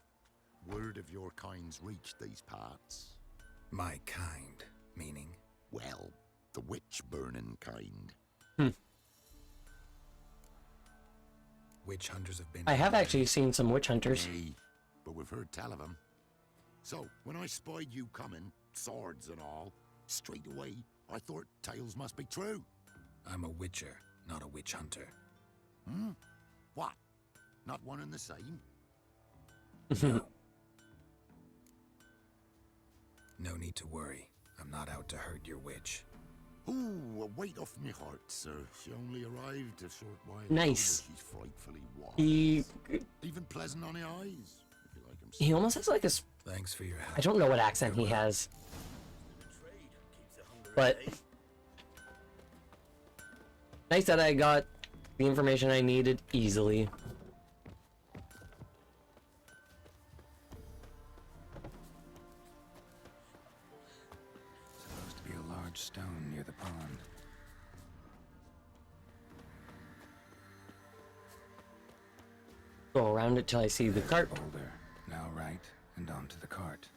Word of your kind's reached these parts. My kind, meaning? Well, the witch-burning kind. Witch hunters have been... I have actually seen some witch hunters. Nay, but we've heard tell of them. So, when I spied you coming, swords and all, straight away, I thought tales must be true. I'm a witcher, not a witch hunter. Hmm? What? Not one and the same? No. No need to worry. I'm not out to hurt your witch. Ooh, a weight off me heart, sir. She only arrived a short while Nice. ago, but she's frightfully wise. He Even pleasant on the eyes, if you like him. he almost has like a Thanks for your help. I don't know what accent he has. But nice that I got the information I needed easily. Supposed to be a large stone near the pond. Go around it till I see the cart. Boulder. Now right, and onto the cart.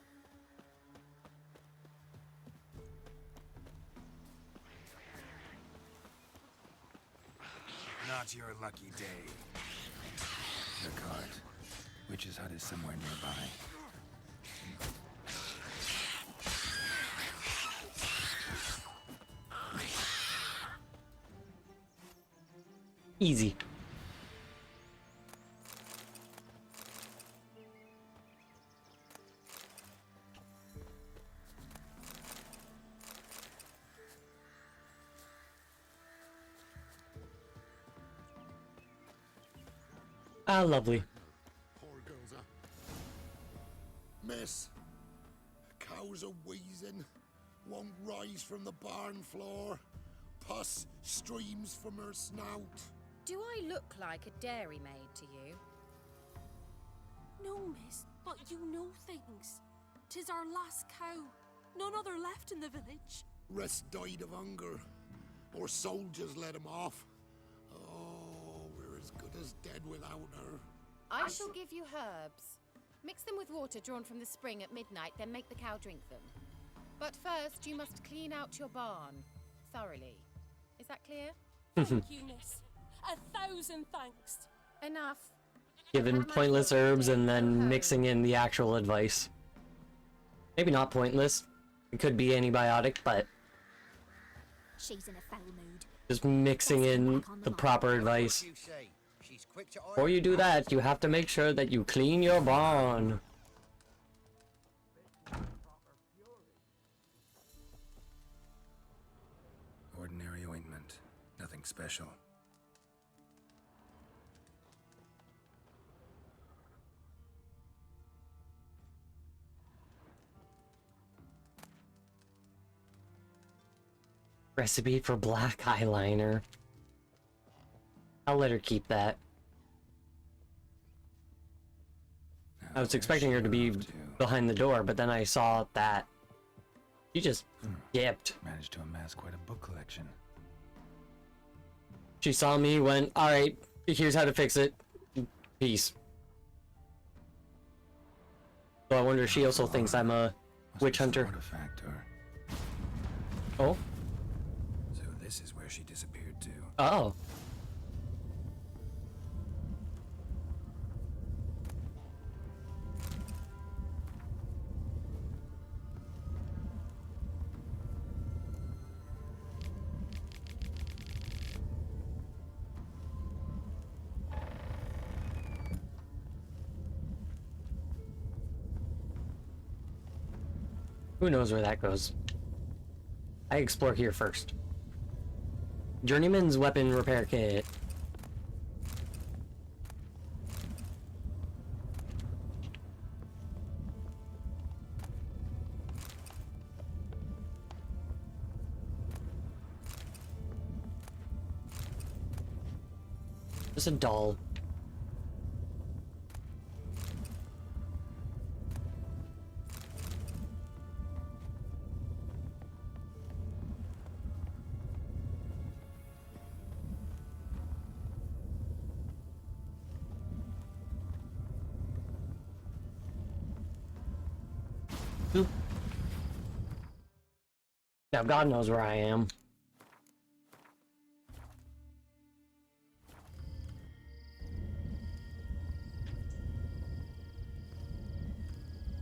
Not your lucky day. The cart. Witch's hut is somewhere nearby. Easy. Ah, lovely. Poor girls are... Miss, cows are wheezing, won't rise from the barn floor. Pus streams from her snout. Do I look like a dairymaid to you? No, miss, but you know things. 'Tis our last cow. None other left in the village. Rest died of hunger. Our soldiers let him off. Oh, we're as good as dead without her. I shall give you herbs. Mix them with water drawn from the spring at midnight, then make the cow drink them. But first, you must clean out your barn thoroughly. Is that clear? Thank you, miss. 1,000 thanks. Enough. Given pointless herbs and then mixing in the actual advice. Maybe not pointless. It could be antibiotic, but She's in a foul mood. just mixing in the proper advice. Before you do that, you have to make sure that you clean your barn. Ordinary ointment. Nothing special. Recipe for black eyeliner. I'll let her keep that. I was expecting her to be behind the door, but then I saw that she just yipped. Managed to amass quite a book collection. She saw me, went, alright, here's how to fix it. Peace. So I wonder if she also thinks I'm a witch hunter. Artifact or... Oh? So this is where she disappeared to. Oh. Who knows where that goes? I explore here first. Journeyman's weapon repair kit. Just a doll. Oop. Now God knows where I am.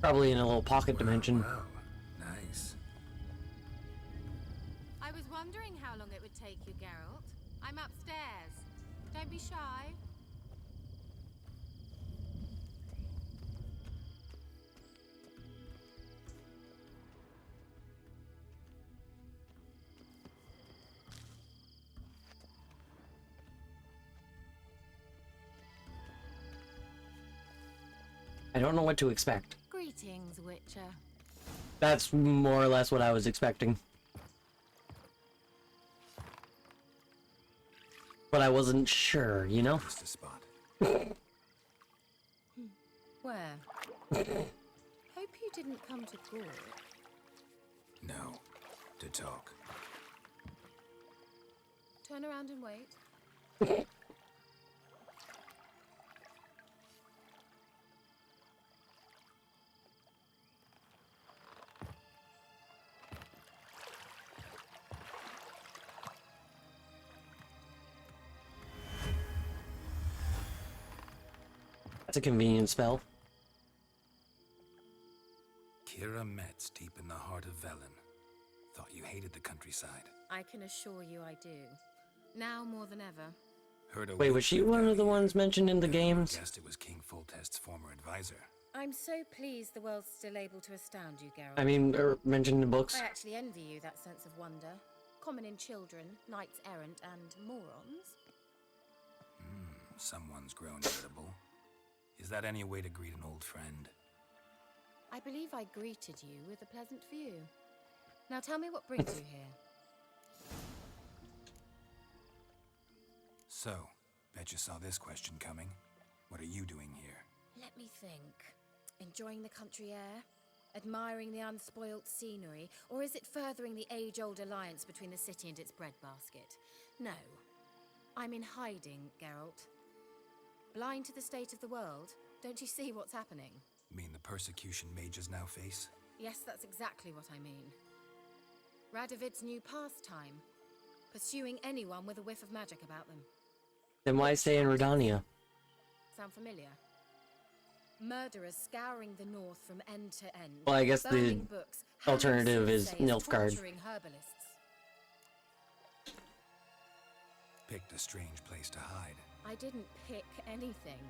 Probably in a little pocket dimension. Wow, nice. I was wondering how long it would take you, Geralt. I'm upstairs. Don't be shy. I don't know what to expect. Greetings, Witcher. That's more or less what I was expecting. But I wasn't sure, you know? Just a spot. Where? Hope you didn't come to court. No, to talk. Turn around and wait. That's a convenient spell. Kira Metz, deep in the heart of Velen. Thought you hated the countryside. I can assure you I do. Now more than ever. Heard a Wait, was witch she lived one out of the here. ones mentioned in the games? Guessed it was King Foltest's former advisor. I'm so pleased the world's still able to astound you, Geralt. I mean, mentioned in books. I actually envy you that sense of wonder. Common in children, knights errant, and morons. Someone's grown irritable. Is that any way to greet an old friend? I believe I greeted you with a pleasant view. Now tell me what brings you here. So, bet you saw this question coming. What are you doing here? Let me think. Enjoying the country air? Admiring the unspoilt scenery? Or is it furthering the age-old alliance between the city and its breadbasket? No. I'm in hiding, Geralt. Blind to the state of the world? Don't you see what's happening? Mean the persecution mages now face? Yes, that's exactly what I mean. Radovid's new pastime. Pursuing anyone with a whiff of magic about them. Then why stay in Redania? Sound familiar? Murderers scouring the north from end to end. Well, I guess the burning books, alternative hanging is soothsayers, Nilfgaard. torturing herbalists. Picked a strange place to hide. I didn't pick anything.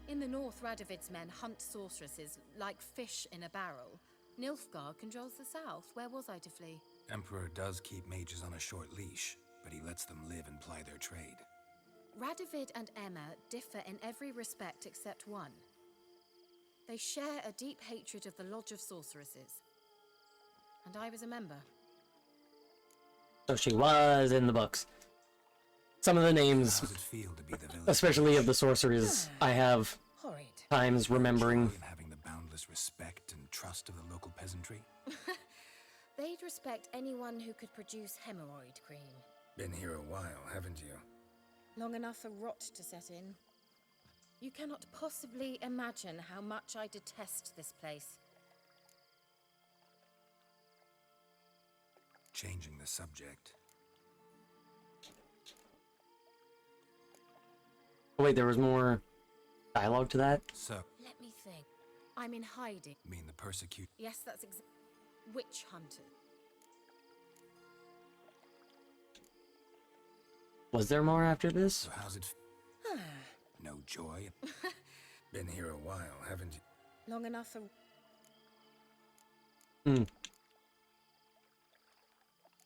In the north, Radovid's men hunt sorceresses like fish in a barrel. Nilfgaard controls the south. Where was I to flee? Emperor does keep mages on a short leash, but he lets them live and ply their trade. Radovid and Emma differ in every respect except one. They share a deep hatred of the Lodge of Sorceresses. And I was a member. So she was in the books. Some of the names, How's it feel to be the village? especially of the sorcerers, I have Horrid. times remembering. And having the boundless respect and trust of the local peasantry? They'd respect anyone who could produce hemorrhoid cream. Been here a while, haven't you? Long enough for rot to set in. You cannot possibly imagine how much I detest this place. Changing the subject. Oh, wait, there was more dialogue to that? So, Let me think. I'm in hiding. mean the persecute. Yes, that's witch hunter. Was there more after this? So how's it? No joy? Been here a while, haven't you? Long enough for...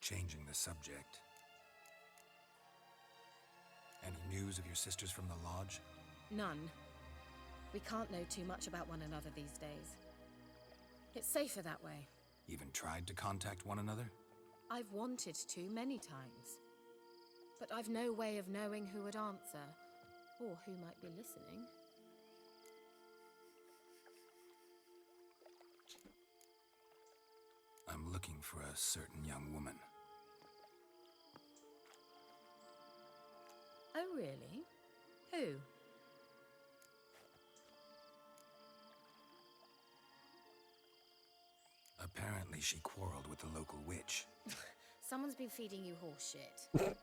Changing the subject. Any news of your sisters from the lodge? None. We can't know too much about one another these days. It's safer that way. Even tried to contact one another? I've wanted to many times. But I've no way of knowing who would answer, or who might be listening. I'm looking for a certain young woman. Oh, really? Who? Apparently she quarreled with the local witch. Someone's been feeding you horse shit.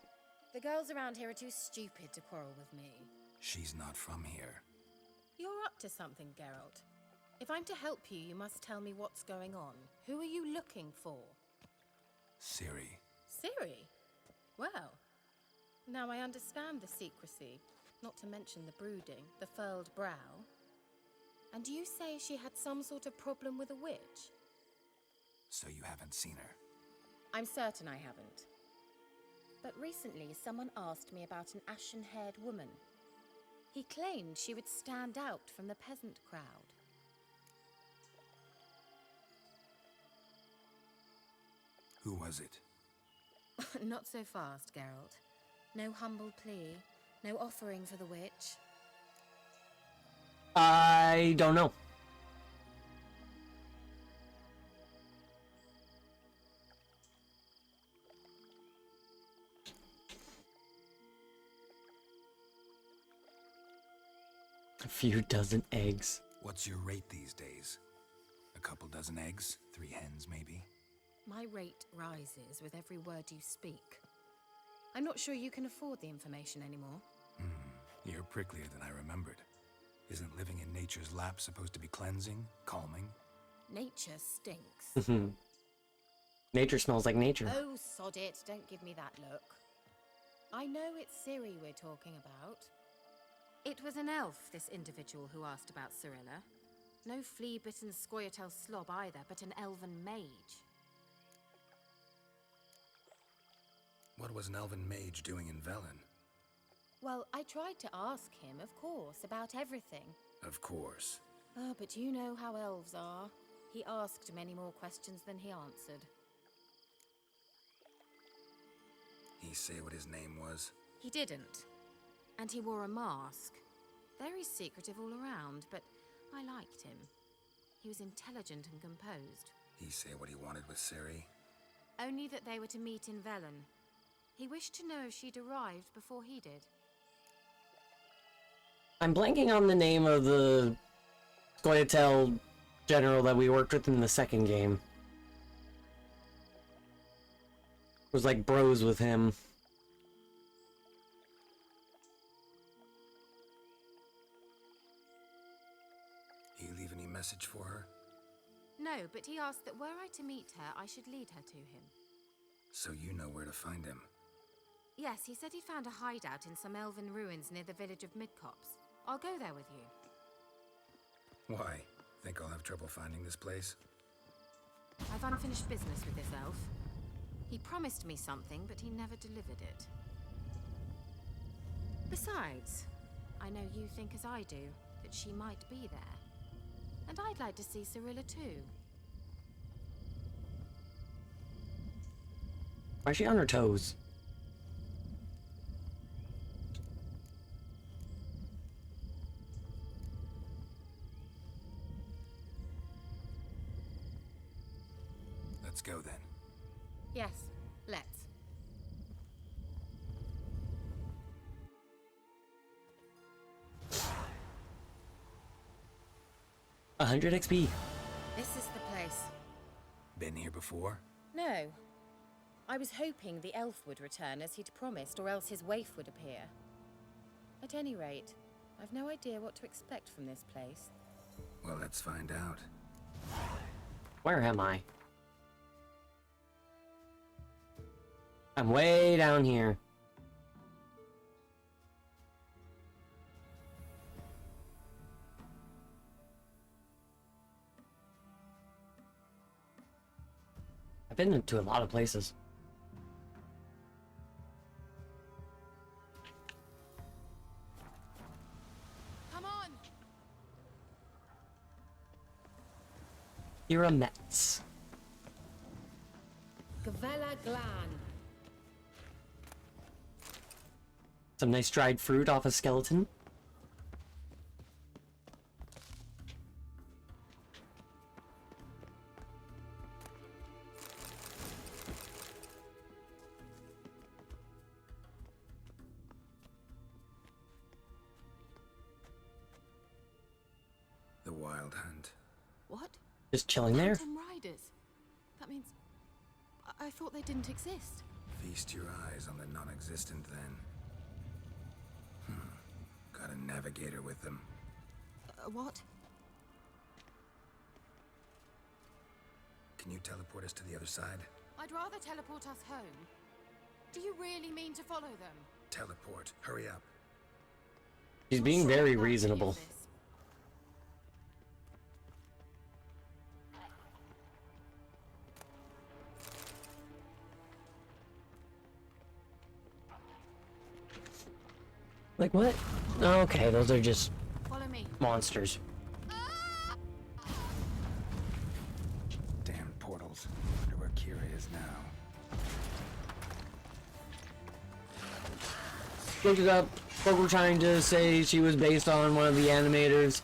The girls around here are too stupid to quarrel with me. She's not from here. You're up to something, Geralt. If I'm to help you, you must tell me what's going on. Who are you looking for? Ciri. Ciri? Well, now I understand the secrecy, not to mention the brooding, the furled brow. And you say she had some sort of problem with a witch? So you haven't seen her? I'm certain I haven't. But recently, someone asked me about an ashen-haired woman. He claimed she would stand out from the peasant crowd. Who was it? Not so fast, Geralt. No humble plea, no offering for the witch. I don't know. A few dozen eggs. What's your rate these days? A couple dozen eggs? 3 hens, maybe? My rate rises with every word you speak. I'm not sure you can afford the information anymore. You're pricklier than I remembered. Isn't living in nature's lap supposed to be cleansing, calming? Nature stinks. Nature smells like nature. Oh, sod it. Don't give me that look. I know it's Ciri we're talking about. It was an elf, this individual who asked about Cirilla. No flea-bitten Scoia'tael slob either, but an elven mage. What was an elven mage doing in Velen? Well, I tried to ask him, of course, about everything. Of course. Oh, but you know how elves are. He asked many more questions than he answered. He say what his name was? He didn't. And he wore a mask. Very secretive all around, but I liked him. He was intelligent and composed. He say what he wanted with Ciri? Only that they were to meet in Velen. He wished to know if she'd arrived before he did. I'm blanking on the name of the Scoia'tael general that we worked with in the second game. It was like bros with him. He leave any message for her? No, but he asked that were I to meet her, I should lead her to him. So you know where to find him? Yes, he said he found a hideout in some elven ruins near the village of Midcopse. I'll go there with you. Why? Think I'll have trouble finding this place? I've unfinished business with this elf. He promised me something, but he never delivered it. Besides, I know you think as I do, that she might be there. And I'd like to see Cirilla too. Why is she on her toes? Let's go then. Yes, let's. $100 XP. This is the place. Been here before? No. I was hoping the elf would return as he'd promised, or else his waif would appear. At any rate, I've no idea what to expect from this place. Well, let's find out. Where am I? I'm way down here. been to a lot of places. Come on. You're a Metz. Gavella Glan. Some nice dried fruit off a skeleton. The Wild Hunt. What? Just chilling there. Phantom Riders. That means I thought they didn't exist. Feast your eyes on the non-existent then. Got a navigator with them. What? Can you teleport us to the other side? I'd rather teleport us home. Do you really mean to follow them? Teleport. Hurry up. He's being very reasonable. Like what? Okay, those are just Follow me. monsters. Damn portals. Wonder where Kira is now. Look it up. What we're trying to say, she was based on one of the animators.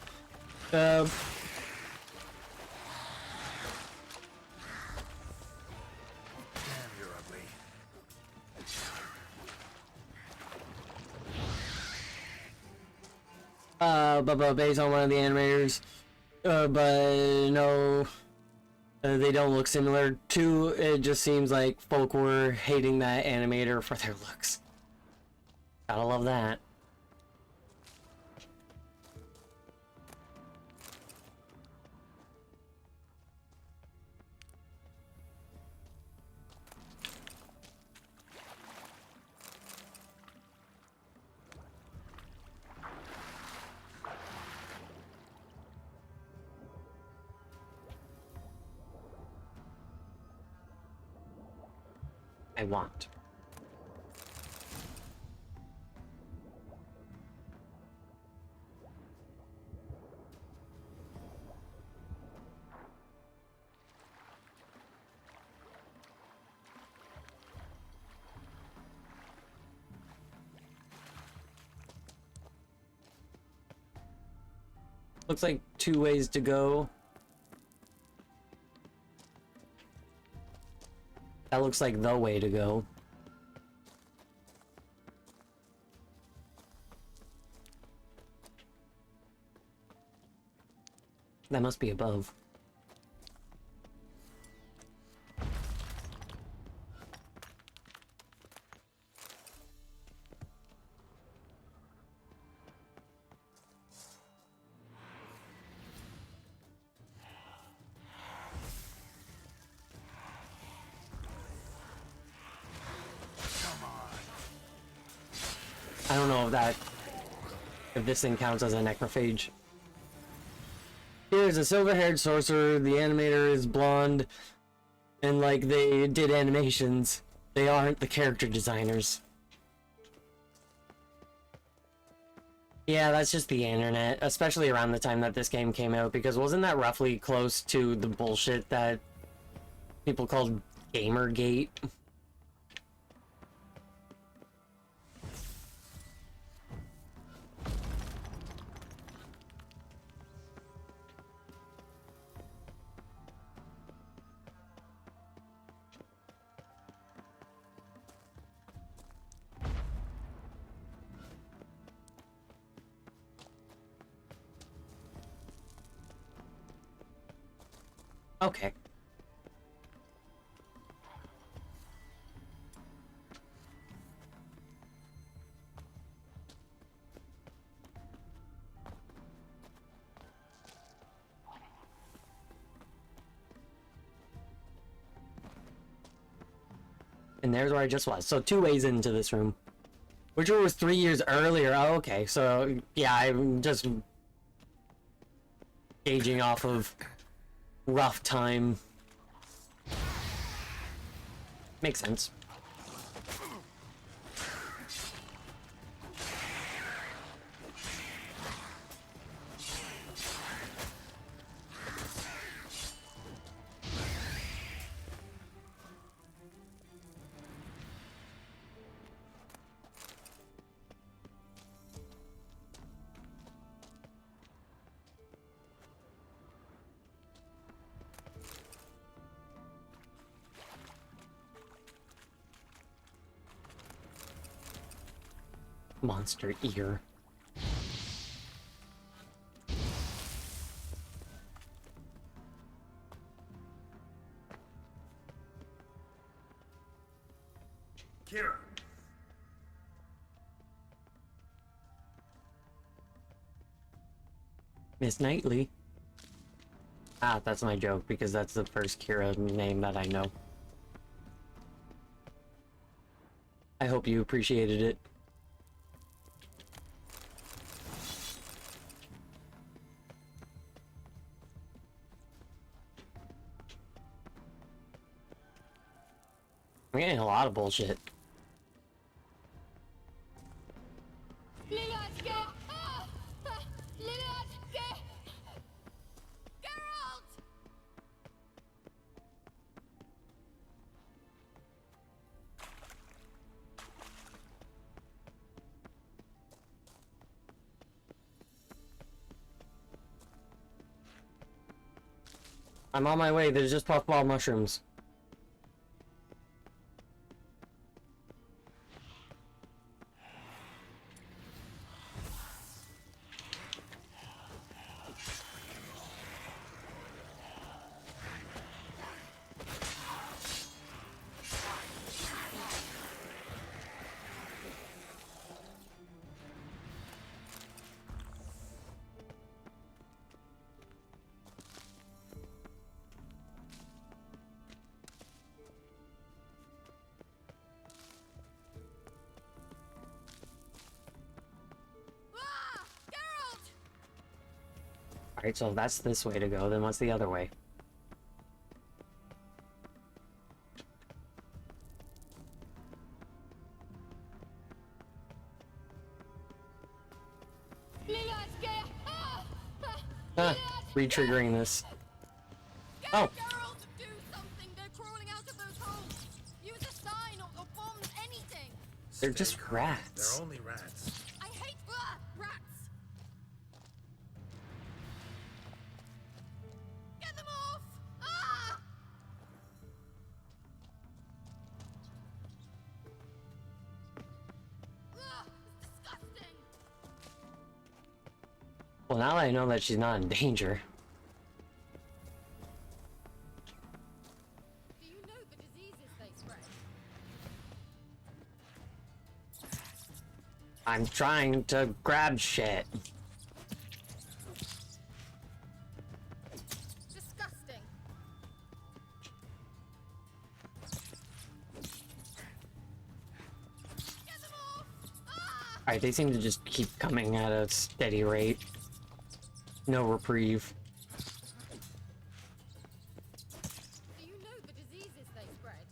Based on one of the animators, but no, they don't look similar to. It just seems like folk were hating that animator for their looks. Gotta love that. I want. Looks like 2 ways to go. That looks like the way to go. That must be above. I don't know if this thing counts as a necrophage. Here's a silver-haired sorcerer. The animator is blonde, and like they did animations, they aren't the character designers. Yeah, that's just the internet, especially around the time that this game came out, because wasn't that roughly close to the bullshit that people called Gamergate? Okay. And there's where I just was. So 2 ways into this room. Which was 3 years earlier. Oh, okay. So, yeah, I'm just gauging off of rough time. Makes sense. Monster ear. Kira. Miss Knightley. Ah, that's my joke because that's the first Kira name that I know. I hope you appreciated it. I'm getting a lot of bullshit. I'm on my way, there's just puffball mushrooms. Alright, so if that's this way to go, then what's the other way? Ah, re-triggering this. Oh! They're just rats. They're only rats. I hate rats! Get them off! Ah! Ugh, it's disgusting! Well, now that I know that she's not in danger. Do you know the diseases they spread? I'm trying to grab shit. Disgusting. Get them off! Ah! Alright, they seem to just keep coming at a steady rate. No reprieve. Do you know the diseases they spread?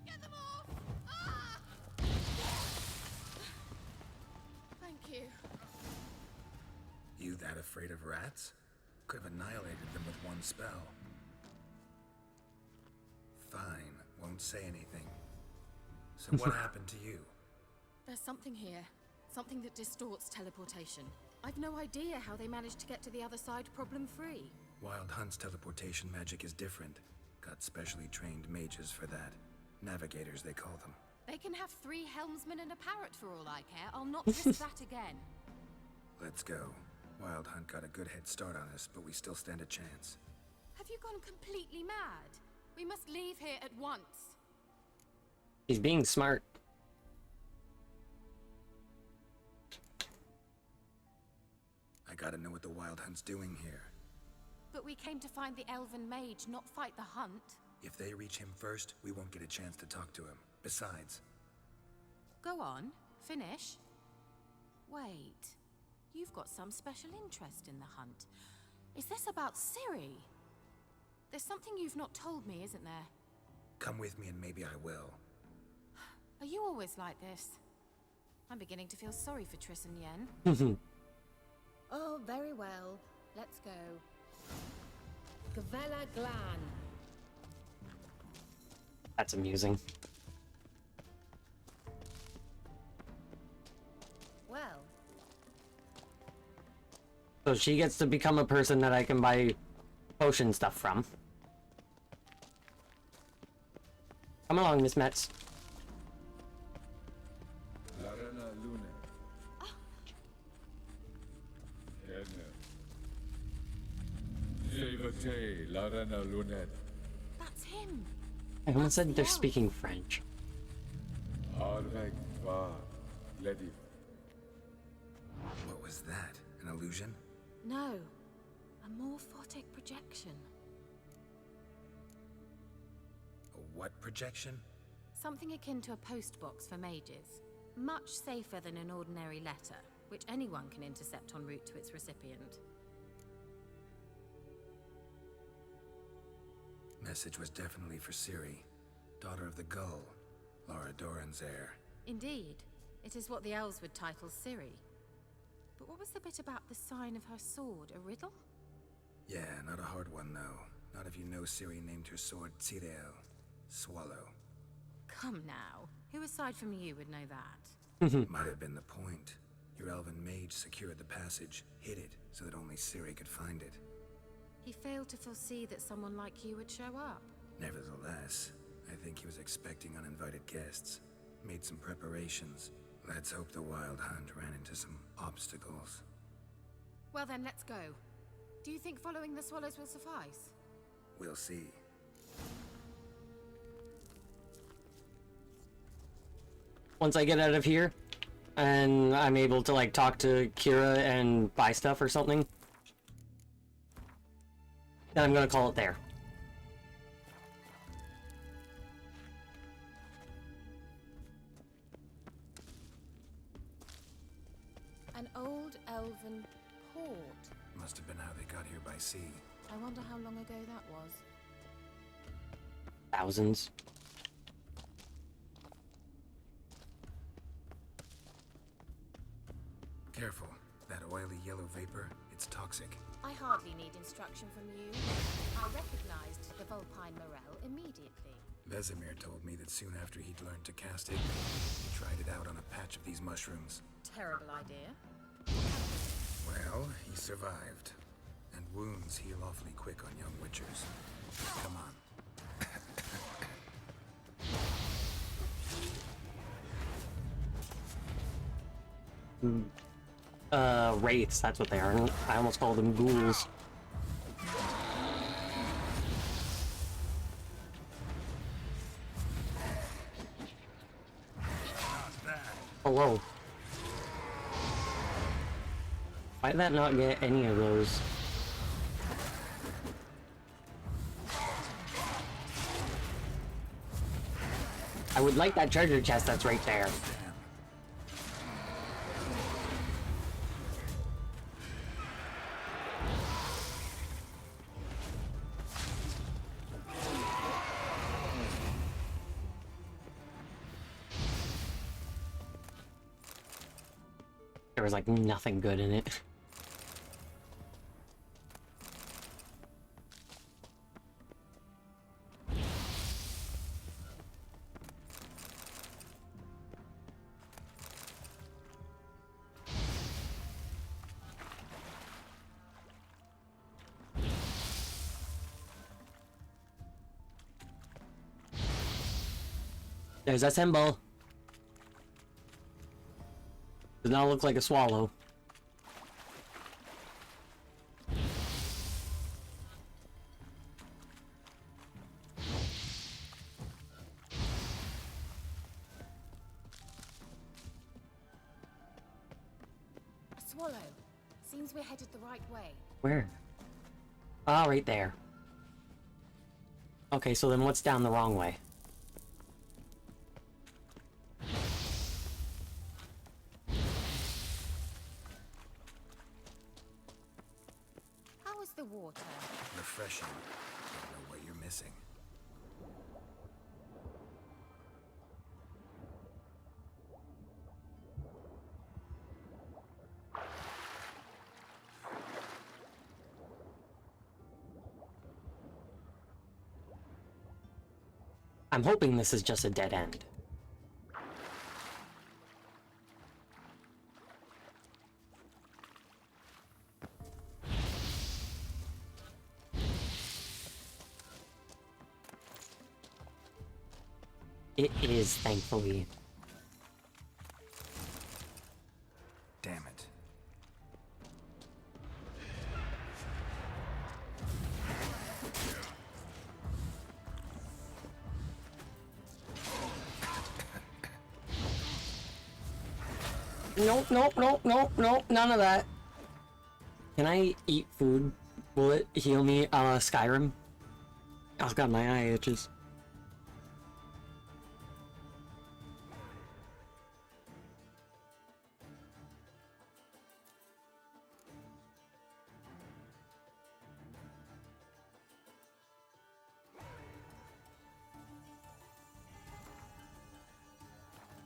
Get them off! Ah! Thank you. You that afraid of rats? Could have annihilated them with one spell. Fine, won't say anything. So what happened to you? There's something here. Something that distorts teleportation. I've no idea how they managed to get to the other side problem-free. Wild Hunt's teleportation magic is different. Got specially trained mages for that. Navigators, they call them. They can have 3 helmsmen and a parrot for all I care. I'll not risk that again. Let's go. Wild Hunt got a good head start on us, but we still stand a chance. Have you gone completely mad? We must leave here at once. He's being smart. I gotta know what the Wild Hunt's doing here. But we came to find the elven mage, not fight the hunt. If they reach him first, we won't get a chance to talk to him. Besides, Go on, finish. Wait, you've got some special interest in the hunt. Is this about Ciri? There's something you've not told me, isn't there? Come with me and maybe I will. Are you always like this? I'm beginning to feel sorry for Triss and Yen. Oh, very well. Let's go. Gavella Glan. That's amusing. Well, So she gets to become a person that I can buy potion stuff from. Come along, Miss Metz. Larena Lune. Jevate Larena Lunet. that's him. I almost said they're speaking French. Arvek Va Ledi. What was that? An illusion? No, a morphotic projection. A what projection? Something akin to a postbox for mages. Much safer than an ordinary letter, which anyone can intercept en route to its recipient. Message was definitely for Ciri, daughter of the Gull, Lara Doran's heir. Indeed, it is what the elves would title Ciri. But what was the bit about the sign of her sword? A riddle? Yeah, not a hard one though. Not if you know Ciri named her sword Tirael, Swallow. Come now, who aside from you would know that? Might have been the point. Your elven mage secured the passage, hid it, so that only Ciri could find it. He failed to foresee that someone like you would show up. Nevertheless, I think he was expecting uninvited guests. Made some preparations. Let's hope the Wild Hunt ran into some obstacles. Well then, let's go. Do you think following the swallows will suffice? We'll see. Once I get out of here, and I'm able to like talk to Kira and buy stuff or something, then I'm gonna call it there. An old elven port. Must have been how they got here by sea. I wonder how long ago that was. Thousands. Careful. That oily yellow vapor, it's toxic. I hardly need instruction from you. I recognized the Vulpine Morel immediately. Vesemir told me that soon after he'd learned to cast it, he tried it out on a patch of these mushrooms. Terrible idea. Well, he survived. And wounds heal awfully quick on young witchers. Come on. Wraiths, that's what they are. I almost called them ghouls. Hello. Why did that not get any of those? I would like that treasure chest that's right there. There was like nothing good in it. There's that symbol. Does not look like a swallow. A swallow. Seems we're headed the right way. Where? Ah, right there. Okay, so then what's down the wrong way? the water. Refreshing. Don't know what you're missing. I'm hoping this is just a dead end. It is, thankfully. Damn it. Nope, nope, nope, nope, nope, none of that. Can I eat food? Will it heal me Skyrim? Oh god, my eye itches.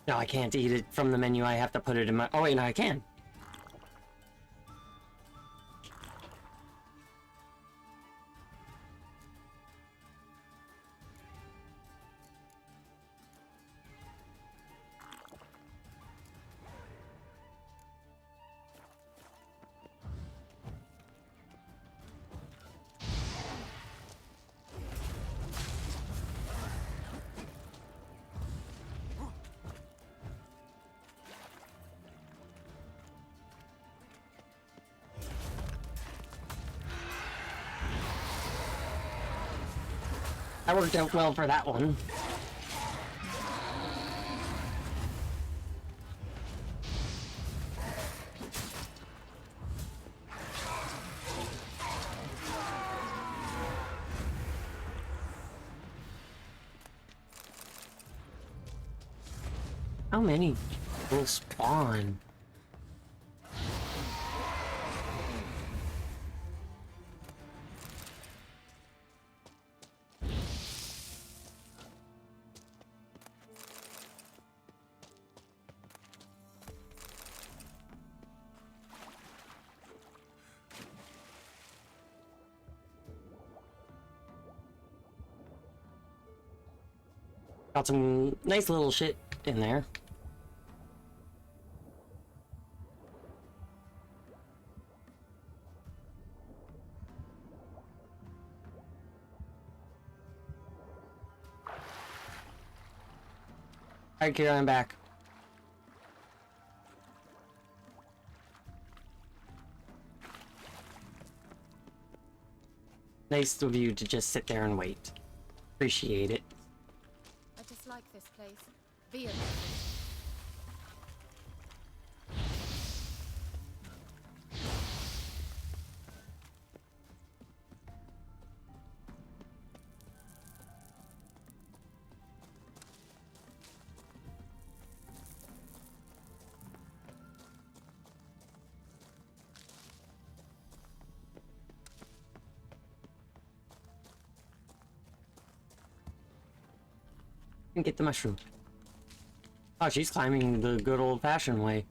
No, I can't eat it from the menu. I have to put it in my... Oh wait, no, I can. That worked out well for that one. How many will spawn? Got some nice little shit in there. Alright, Kira, I'm back. Nice of you to just sit there and wait. Appreciate it. I dislike this place. Vehemently. And get the mushroom. Oh, she's climbing the good old-fashioned way.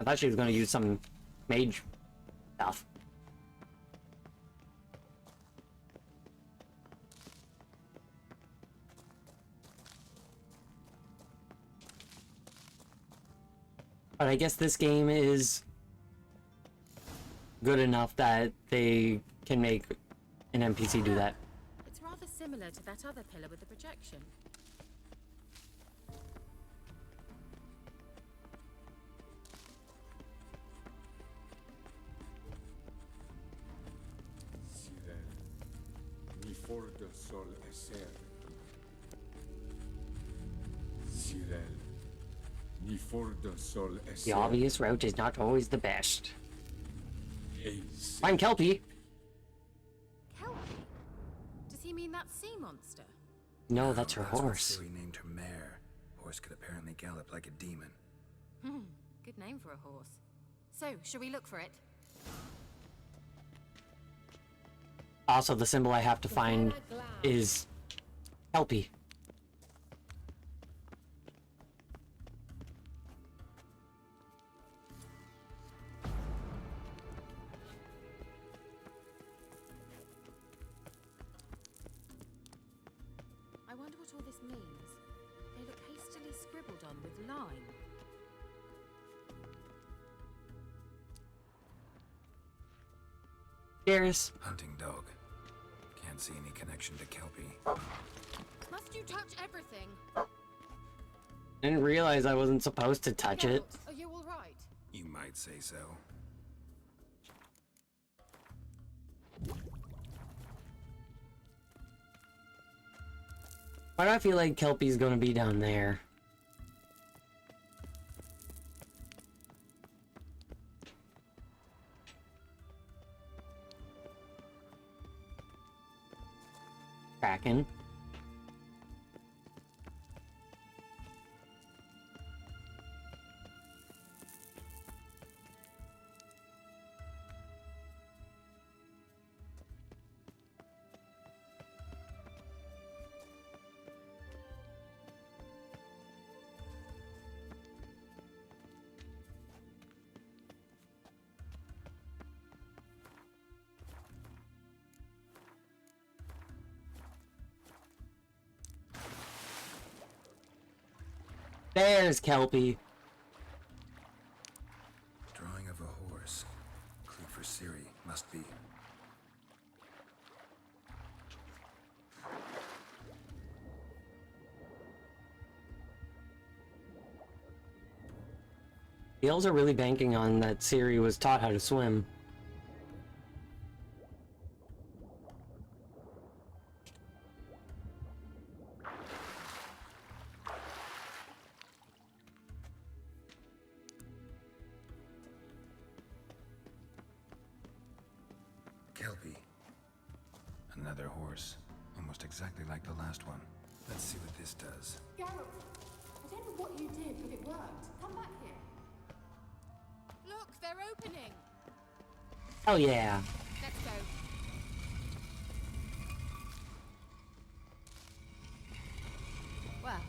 I thought she was going to use some mage stuff. But I guess this game is good enough that they can make an NPC do that. It's rather similar to that other pillar with the projection. Ni for de sol eser. Cyril. Ni for de sol eser. The obvious route is not always the best. Haze. Find Kelpie! Kelpie? Does he mean that sea monster? No, that's her That's what horse. Ciri named her mare. Horse could apparently gallop like a demon. Good name for a horse. So, shall we look for it? Also, the symbol I have to find is Kelpie. I wonder what all this means. They look hastily scribbled on with lime. Garrus. Hunting dog. Can't see any connection to Kelpie. Must you touch everything? Didn't realize I wasn't supposed to touch it. Are you all right? You might say so. Why do I feel like Kelpie's gonna be down there? Kraken. There's Kelpie. Drawing of a horse. Clue for Ciri. Must be. The elves are really banking on that Ciri was taught how to swim. Kelpie. Another horse. Almost exactly like the last one. Let's see what this does. Geralt, I don't know what you did, but it worked. Come back here. Look, they're opening. Oh yeah. Let's go. Well,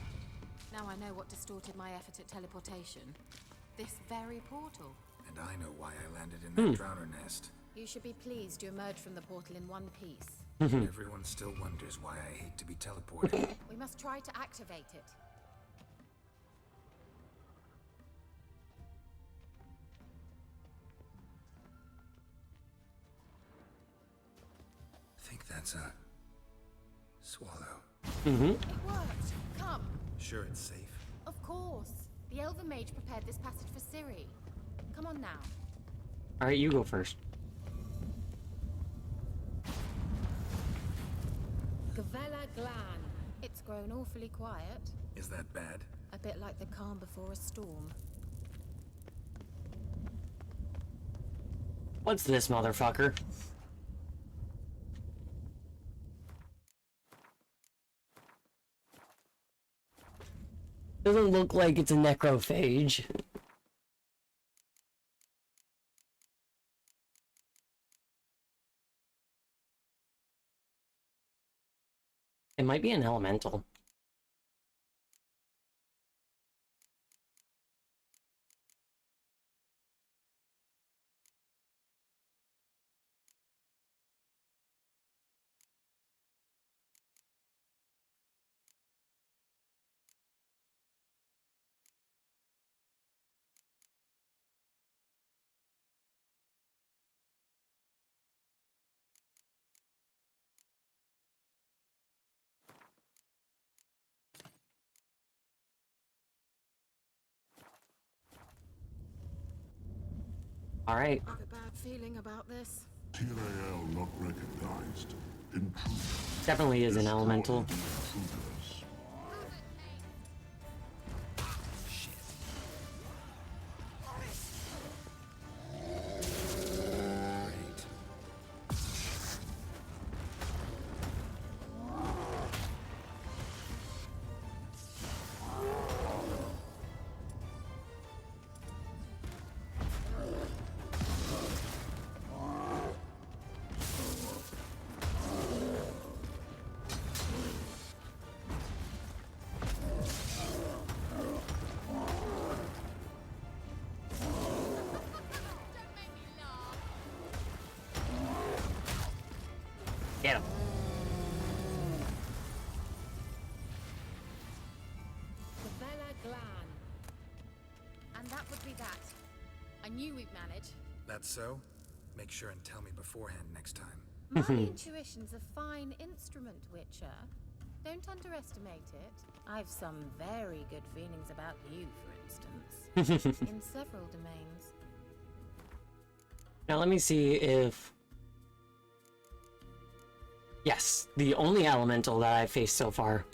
now I know what distorted my effort at teleportation. This very portal. And I know why I landed in that drowner nest. You should be pleased you emerged from the portal in one piece. Everyone still wonders why I hate to be teleported. We must try to activate it. Think that's a swallow. It worked. Come. Sure it's safe. Of course. The Elven Mage prepared this passage for Ciri. Come on now. Alright, you go first. Gavella Glan. It's grown awfully quiet. Is that bad? A bit like the calm before a storm. What's this, motherfucker? Doesn't look like it's a necrophage. It might be an elemental. All right. I have a bad feeling about this. Tyrael not recognized. Intruder. Definitely is an elemental. Intruders. Get him. Favela Glan. And that would be that. I knew we'd manage. That's so? Make sure and tell me beforehand next time. My intuition's a fine instrument, Witcher. Don't underestimate it. I've some very good feelings about you, for instance. In several domains. Now let me see if... Yes, the only elemental that I've faced so far.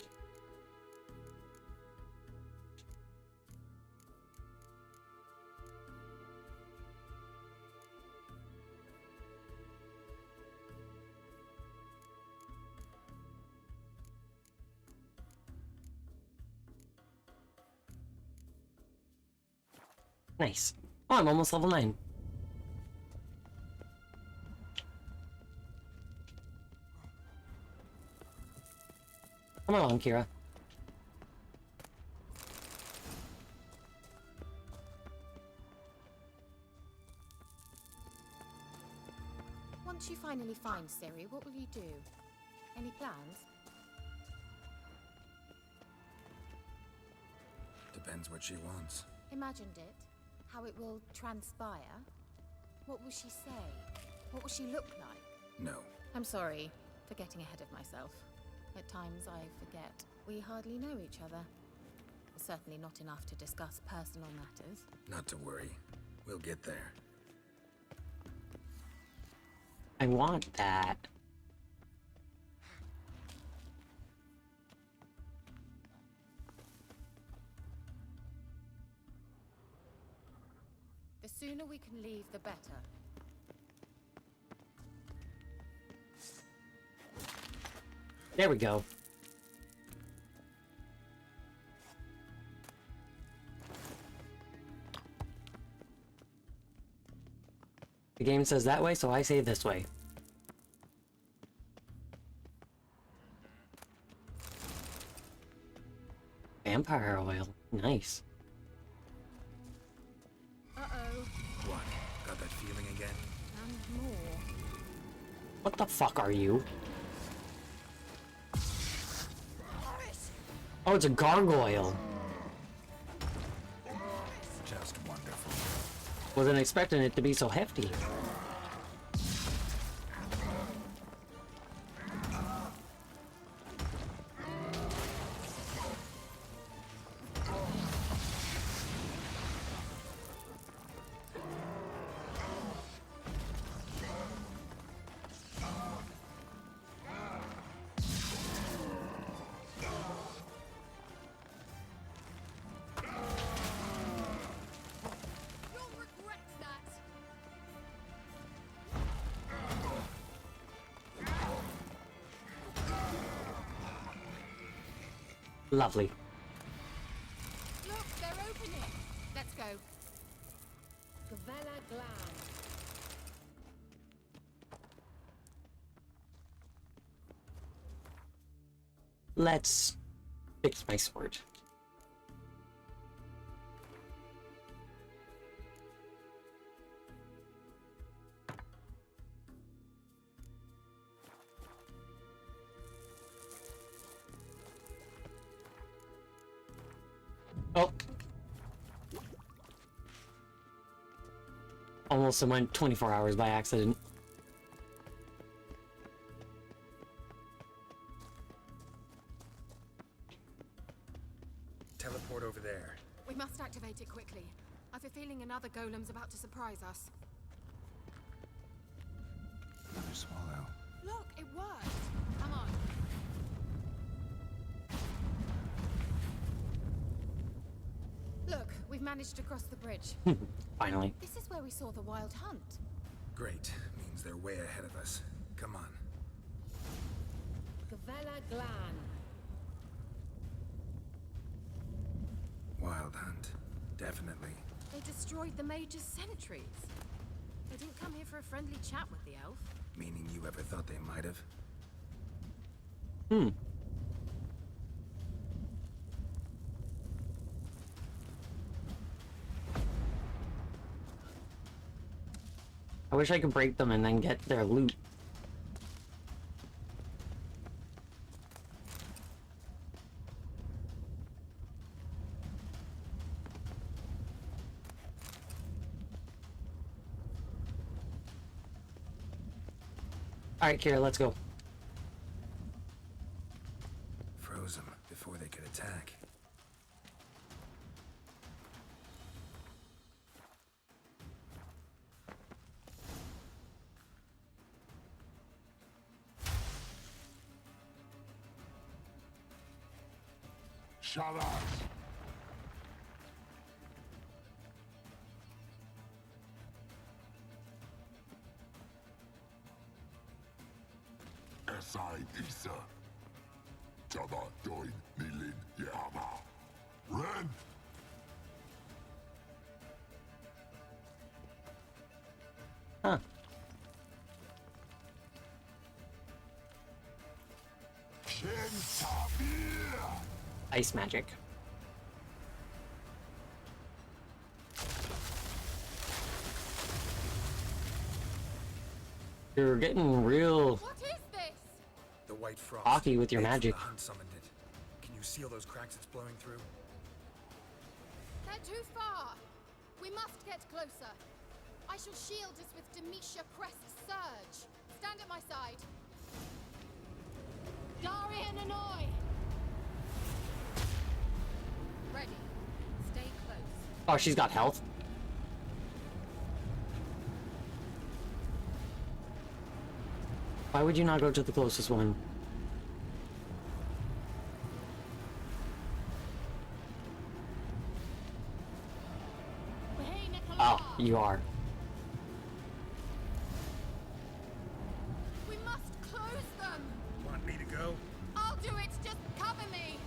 Nice. Oh, I'm almost level 9. Come along, Kira. Once you finally find Ciri, what will you do? Any plans? Depends what she wants. Imagined it? How it will transpire? What will she say? What will she look like? No. I'm sorry for getting ahead of myself. At times I forget. We hardly know each other. Certainly not enough to discuss personal matters. Not to worry. We'll get there. I want that. The sooner we can leave, the better. There we go. The game says that way, so I say this way. Vampire oil. Nice. Uh-oh. What? Got that feeling again? And more. What the fuck are you? Oh, it's a gargoyle. Just wonderful. Wasn't expecting it to be so hefty. Lovely. Look, they're opening. Let's go. Favela Glan. Let's fix my sword. Oh. Almost went 24 hours by accident. Teleport over there. We must activate it quickly. I've a feeling another golem's about to surprise us. Another swallow. Look, it worked. Come on. Look, we've managed to cross the bridge. Finally. This is where we saw the wild hunt. Great. Means they're way ahead of us. Come on. Favela Glan. Wild hunt. Definitely. They destroyed the Mage's sentries. They didn't come here for a friendly chat with the elf. Meaning you ever thought they might have? Hmm. I wish I could break them and then get their loot. Alright, Kira, let's go. Froze them before they could attack. Shalas! Esai Isa. Jabba Doin Nilin Yama. Ren! Huh. Ice magic. You're getting real What is this? The white frost. cocky with your Made from magic. the Hunt summoned it. Can you seal those cracks it's blowing through? They're too far. We must get closer. I shall shield us with Demetia Crest's surge. Stand at my side. Darian Annoy! Ready. Stay close. Oh, she's got health. Why would you not go to the closest one? Oh, you are. We must close them! Want me to go? I'll do it, just cover me!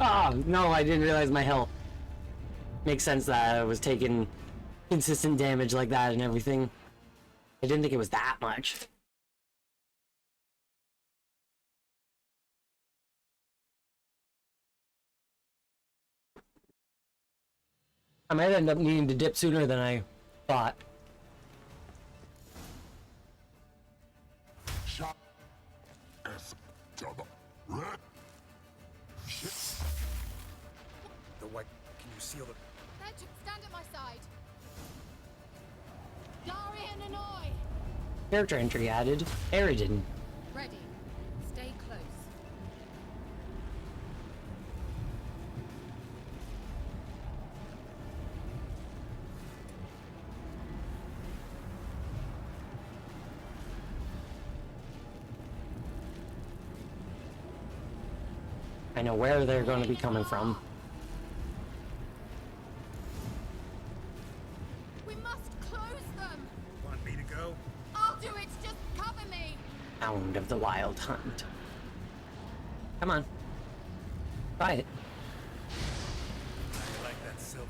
Oh, no, I didn't realize my health. Makes sense that I was taking consistent damage like that and everything. I didn't think it was that much. I might end up needing to dip sooner than I thought. Shot. Es. Jabba. Ren. Shit. The white. Can you seal the? Stand at my side. Darian Annoy! Character entry added. Eridan. Ready. Stay close. I know where they're going to be coming from. We must close them! Want me to go? I'll do it, just cover me! Hound of the Wild Hunt. Come on. Try it. I like that silver.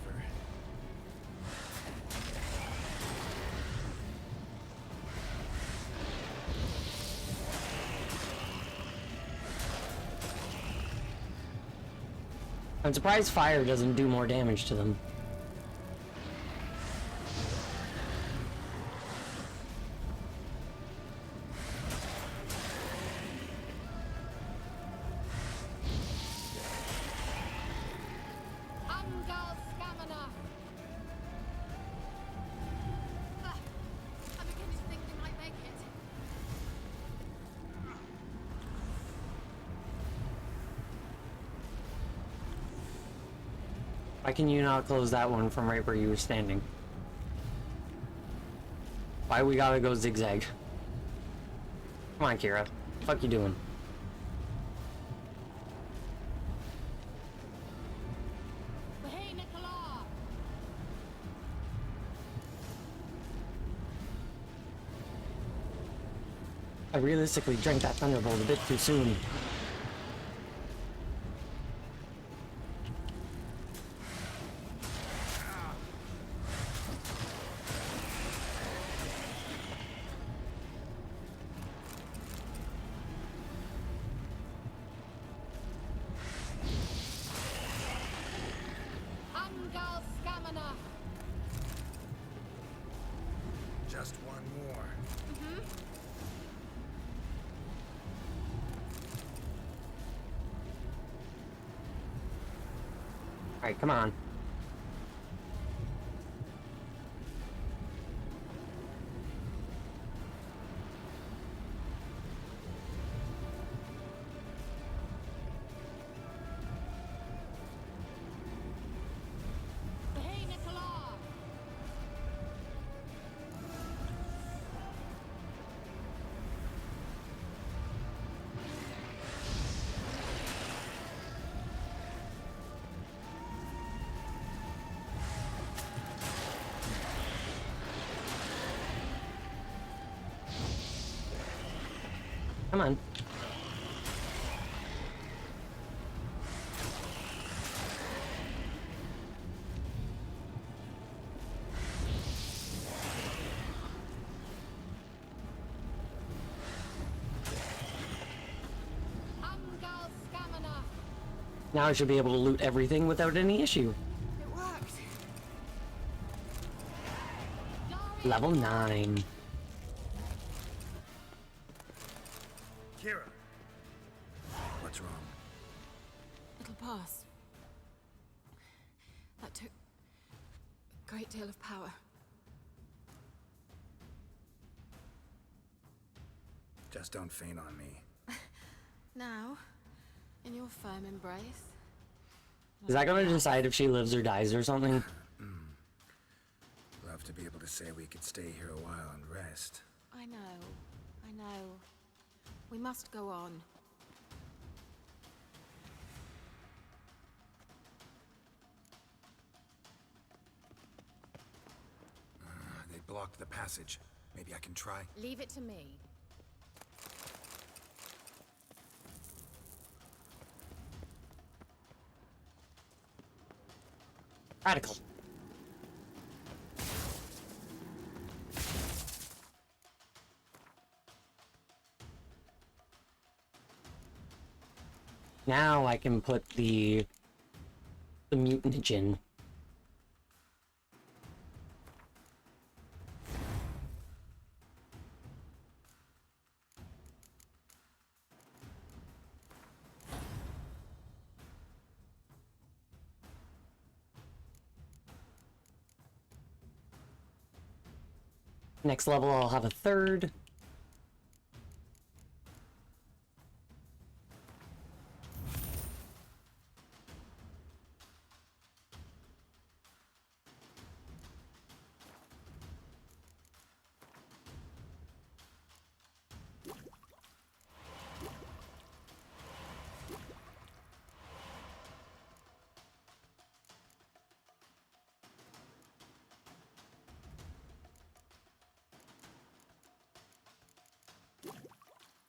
I'm surprised fire doesn't do more damage to them. Angal Scamina! I begin to think we might make it. Why can you not close that one from right where you were standing? Why we gotta go zigzag? Come on, Kira. Fuck you doing? Hey, Nicola! I realistically drank that Thunderbolt a bit too soon. Angal Scamina! Just one more. Alright, come on. Come on. Now I should be able to loot everything without any issue. It worked. Level 9. Kira. What's wrong? It'll pass. That took a great deal of power. Just don't faint on me. Now, in your firm embrace. Is that gonna decide if she lives or dies or something? Love to be able to say we could stay here a while and rest. I know. We must go on. They blocked the passage. Maybe I can try. Leave it to me. Radical. Now I can put the mutagen. Next level, I'll have a third.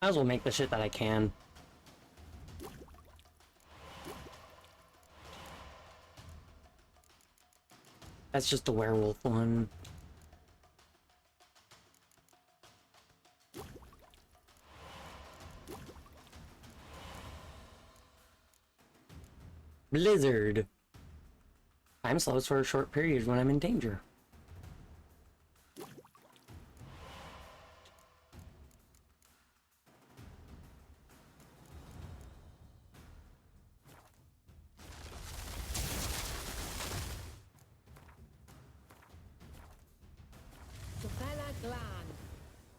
Might as well make the shit that I can. That's just a werewolf one. Blizzard. Time slows for a short period when I'm in danger.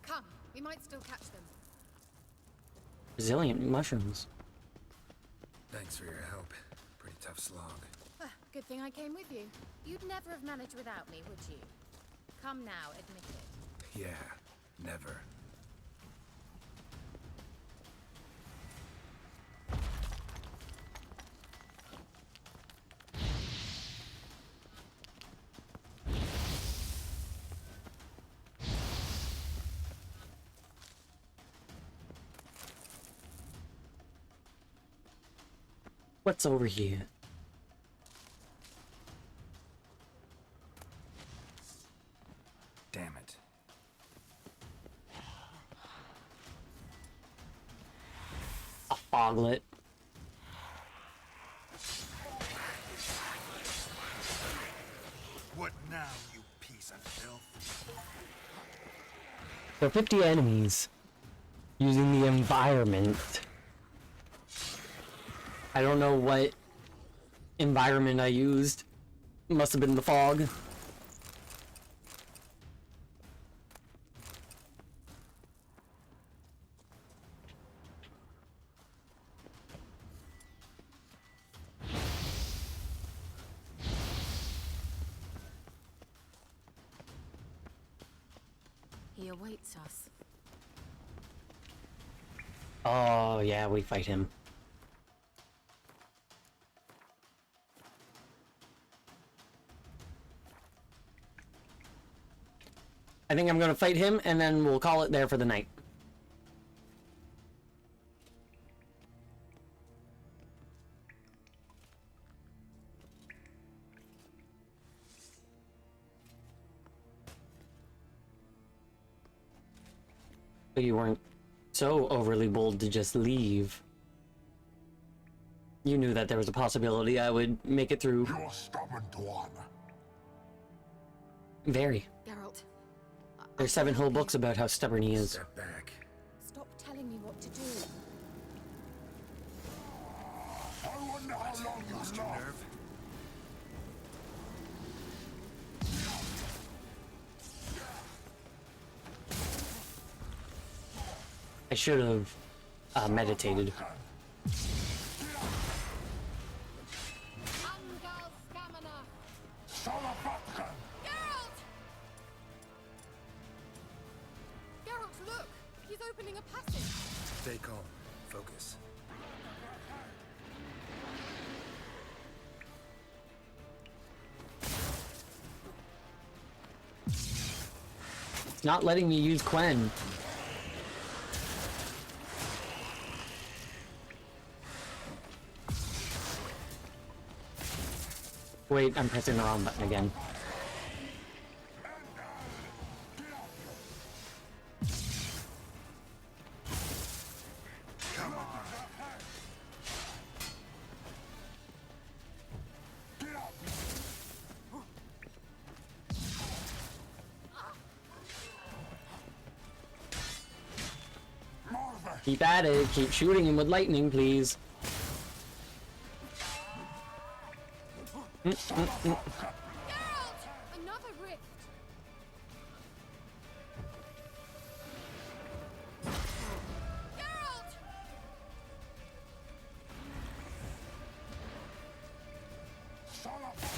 Come, we might still catch them. Resilient mushrooms. Thanks for your help. Pretty tough slog. Good thing I came with you. You'd never have managed without me, would you? Come now, admit it. Yeah, never. What's over here? Damn it. A foglet. What now, you piece of filth? There are 50 enemies using the environment. I don't know what environment I used. Must have been the fog. He awaits us. Oh, yeah, we fight him. I think I'm gonna fight him, and then we'll call it there for the night. But you weren't so overly bold to just leave. You knew that there was a possibility I would make it through. You're stubborn, Tuan. Very. Geralt. There's 7 whole books about how stubborn he is. Step back. Stop telling me what to do. I wonder how long you lost your nerve. I should have meditated. Geralt, look! He's opening a passage. Stay calm. Focus. It's not letting me use Quen. Wait, I'm pressing the wrong button again. Keep at it. Keep shooting him with lightning, please. Geralt! Another rift! Geralt!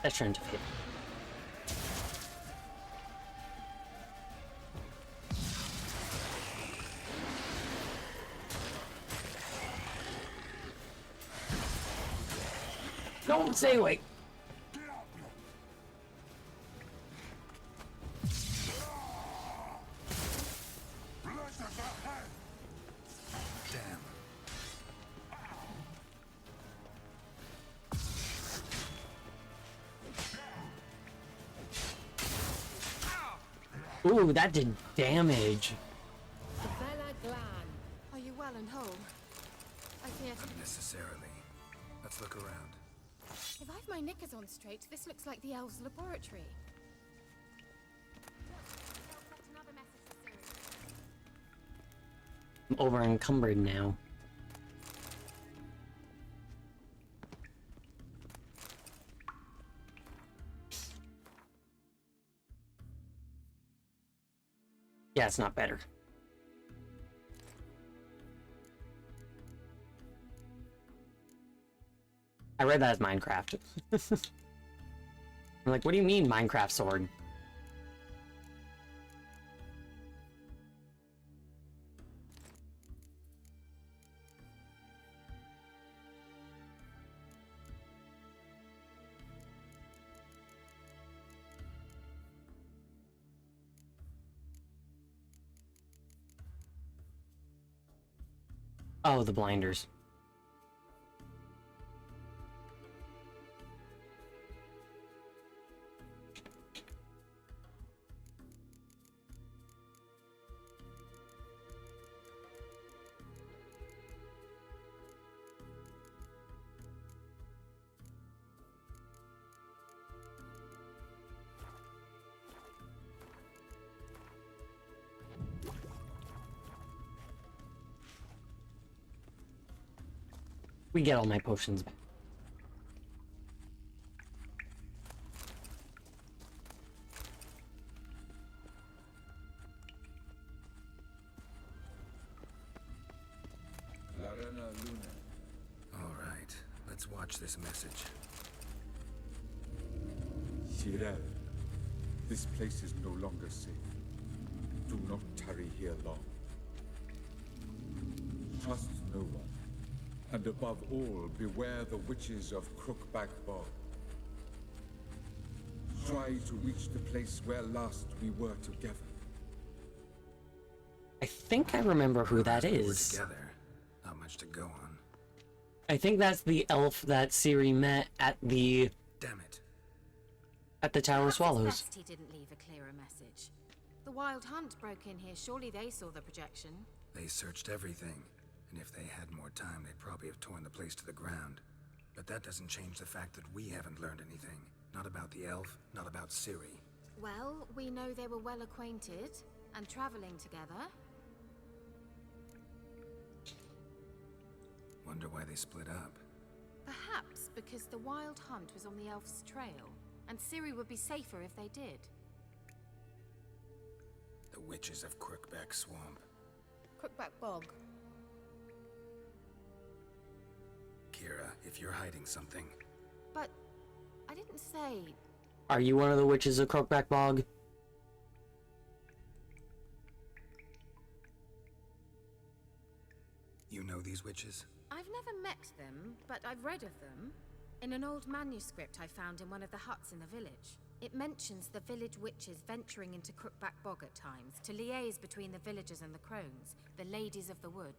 That's trying to fit. Don't say wait. Ooh, that did damage. Bella Glan. Are you well and whole? I fear. Unnecessarily. Let's look around. If I've my knickers on straight, this looks like the elves' laboratory. I'm over encumbered now. Yeah, it's not better. I read that as Minecraft. I'm like, what do you mean Minecraft sword? Oh, the blinders. We get all my potions back. Larena Luna. All right, let's watch this message. Cyril, this place is no longer safe. Do not tarry here long. Trust no one. And above all, beware the witches of Crookback Bog. Try to reach the place where last we were together. I think I remember who that We're is. together. Not much to go on. I think that's the elf that Ciri met at the... Damn it. At the Tower of Swallows. Best he didn't leave a clearer message. The Wild Hunt broke in here. Surely they saw the projection. They searched everything, and if they had more time, they'd probably have torn the place to the ground. But that doesn't change the fact that we haven't learned anything. Not about the elf, not about Ciri. Well, we know they were well acquainted and traveling together. Wonder why they split up. Perhaps because the Wild Hunt was on the elf's trail, and Ciri would be safer if they did. The witches of Crookback Swamp. Crookback Bog. Kira, if you're hiding something, But I didn't say. Are you one of the witches of Crookback Bog? you know these witches? I've never met them, but I've read of them. In an old manuscript I found in one of the huts in the village. It mentions the village witches venturing into Crookback Bog at times to liaise between the villagers and the crones, the ladies of the wood.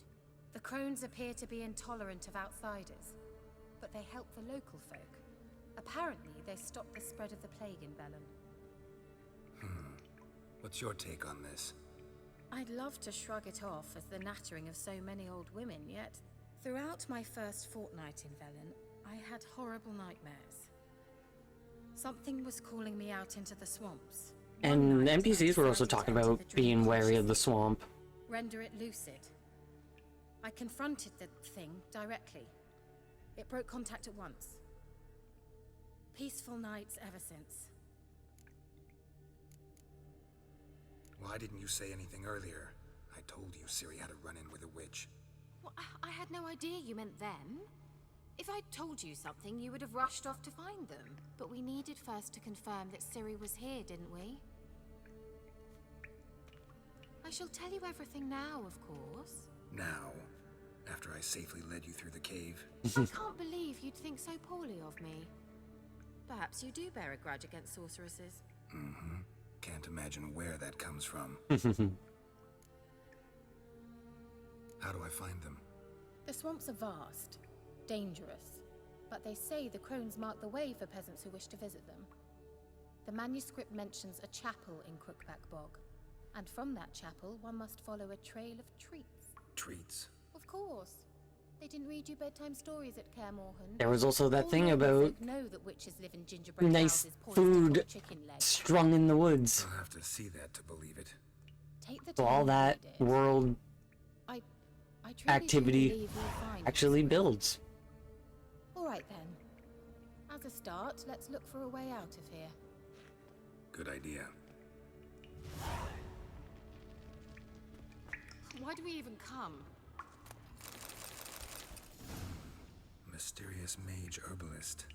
The crones appear to be intolerant of outsiders, but they help the local folk. Apparently, they stopped the spread of the plague in Velen. What's your take on this? I'd love to shrug it off as the nattering of so many old women, yet throughout my first fortnight in Velen, I had horrible nightmares. Something was calling me out into the swamps. And NPCs were also talking about being wary of the swamp. Render it lucid. I confronted the thing directly. It broke contact at once. Peaceful nights ever since. Why didn't you say anything earlier? I told you Ciri had a run-in with a witch. Well, I had no idea you meant them. If I'd told you something, you would have rushed off to find them. But we needed first to confirm that Ciri was here, didn't we? I shall tell you everything now, of course. Now? After I safely led you through the cave? I can't believe you'd think so poorly of me. Perhaps you do bear a grudge against sorceresses. Mm-hmm. Can't imagine where that comes from. How do I find them? The swamps are vast, dangerous, but they say the crones mark the way for peasants who wish to visit them. The manuscript mentions a chapel in Crookback Bog, and from that chapel one must follow a trail of treats. Treats? Of course. They didn't read you bedtime stories at Kaer Morhen. There was also that All thing normal about folk know that witches live in gingerbread nice houses poised atop food chicken legs. strung in the woods. I'll have to see that to believe it. Take the So time all to that read it. world I truly do activity believe you'll find actually this builds. All right then. As a start, let's look for a way out of here. Good idea. Why do we even come? Mysterious mage herbalist.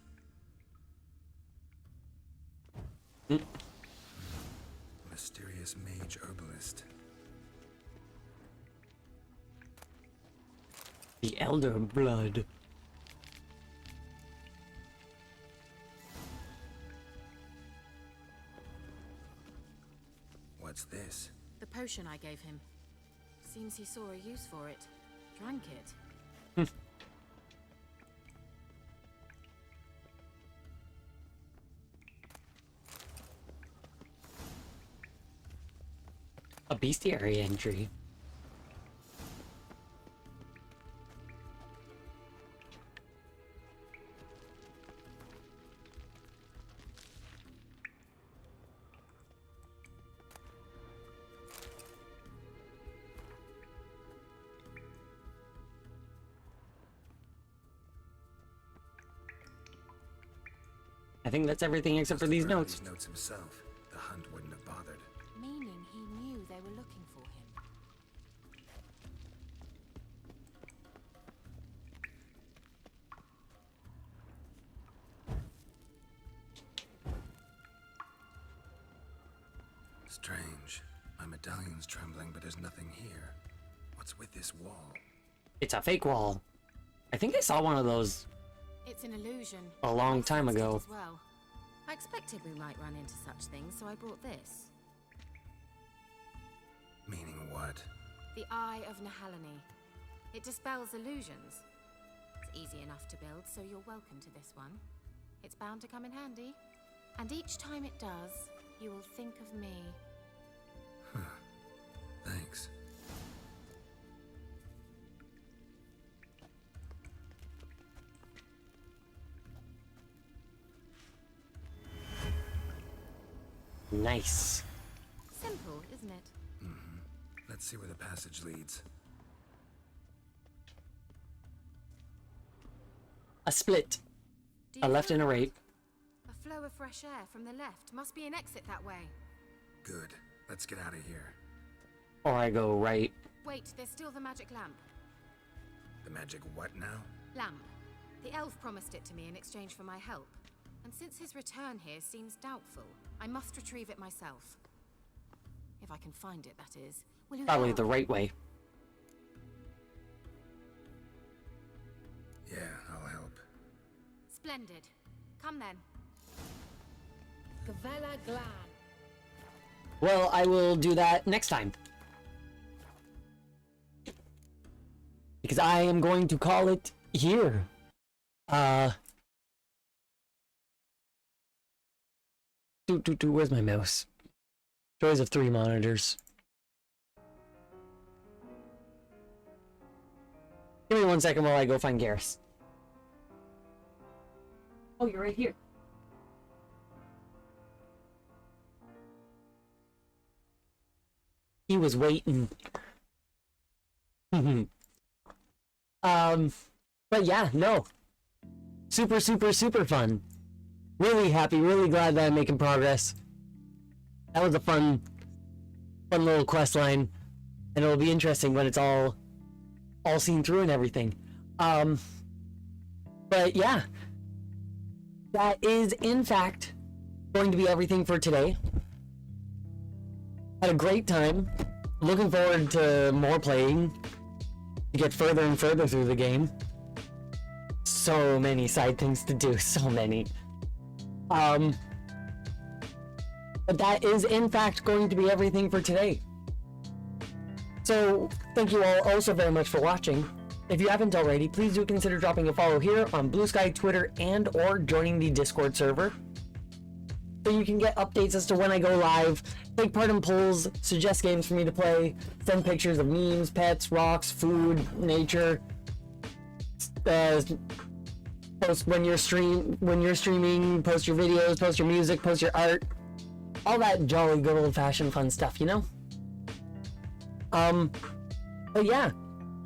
Mysterious mage herbalist. The Elder Blood. What's this? The potion I gave him. Seems he saw a use for it. Drank it. A bestiary entry. I think that's everything except for these notes. These notes himself, the hunt wouldn't have bothered. Meaning he knew they were looking for him. Strange. My medallion's trembling, but there's nothing here. What's with this wall? It's a fake wall. I think I saw one of those It's an illusion. a long time ago. As well. I expected we might run into such things, so I brought this. Meaning what? The Eye of Nehaleni. It dispels illusions. It's easy enough to build, so you're welcome to this one. It's bound to come in handy. And each time it does, you will think of me. Thanks. Nice. Simple, isn't it? Let's see where the passage leads. A split. A left and a right. A flow of fresh air from the left. Must be an exit that way. Good. Let's get out of here. Or I go right. Wait, there's still the magic lamp. The magic what now? Lamp. The elf promised it to me in exchange for my help. And since his return here seems doubtful, I must retrieve it myself. If I can find it, that is. Will you Probably help? the right way. Yeah, I'll help. Splendid. Come then. Gavella Glan. Well, I will do that next time. Because I am going to call it here. Where's my mouse? Joys of 3 monitors. Give me 1 second while I go find Garrus. Oh, you're right here. He was waiting. But yeah, no. Super fun. Really happy, really glad that I'm making progress. That was a fun little quest line. And it'll be interesting when it's all seen through and everything. But yeah. That is, in fact, going to be everything for today. Had a great time. Looking forward to more playing. To get further and further through the game. So many side things to do. So many. But that is, in fact, going to be everything for today. So, thank you all also very much for watching. If you haven't already, please do consider dropping a follow here on Blue Sky, Twitter, and or joining the Discord server. So you can get updates as to when I go live, take part in polls, suggest games for me to play, send pictures of memes, pets, rocks, food, nature, post when you're streaming, post your videos, post your music, post your art, all that jolly good old-fashioned fun stuff, you know? But yeah,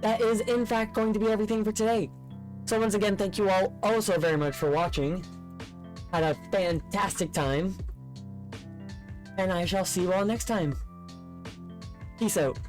that is in fact going to be everything for today. So once again, thank you all also very much for watching. Had a fantastic time. And I shall see you all next time. Peace out.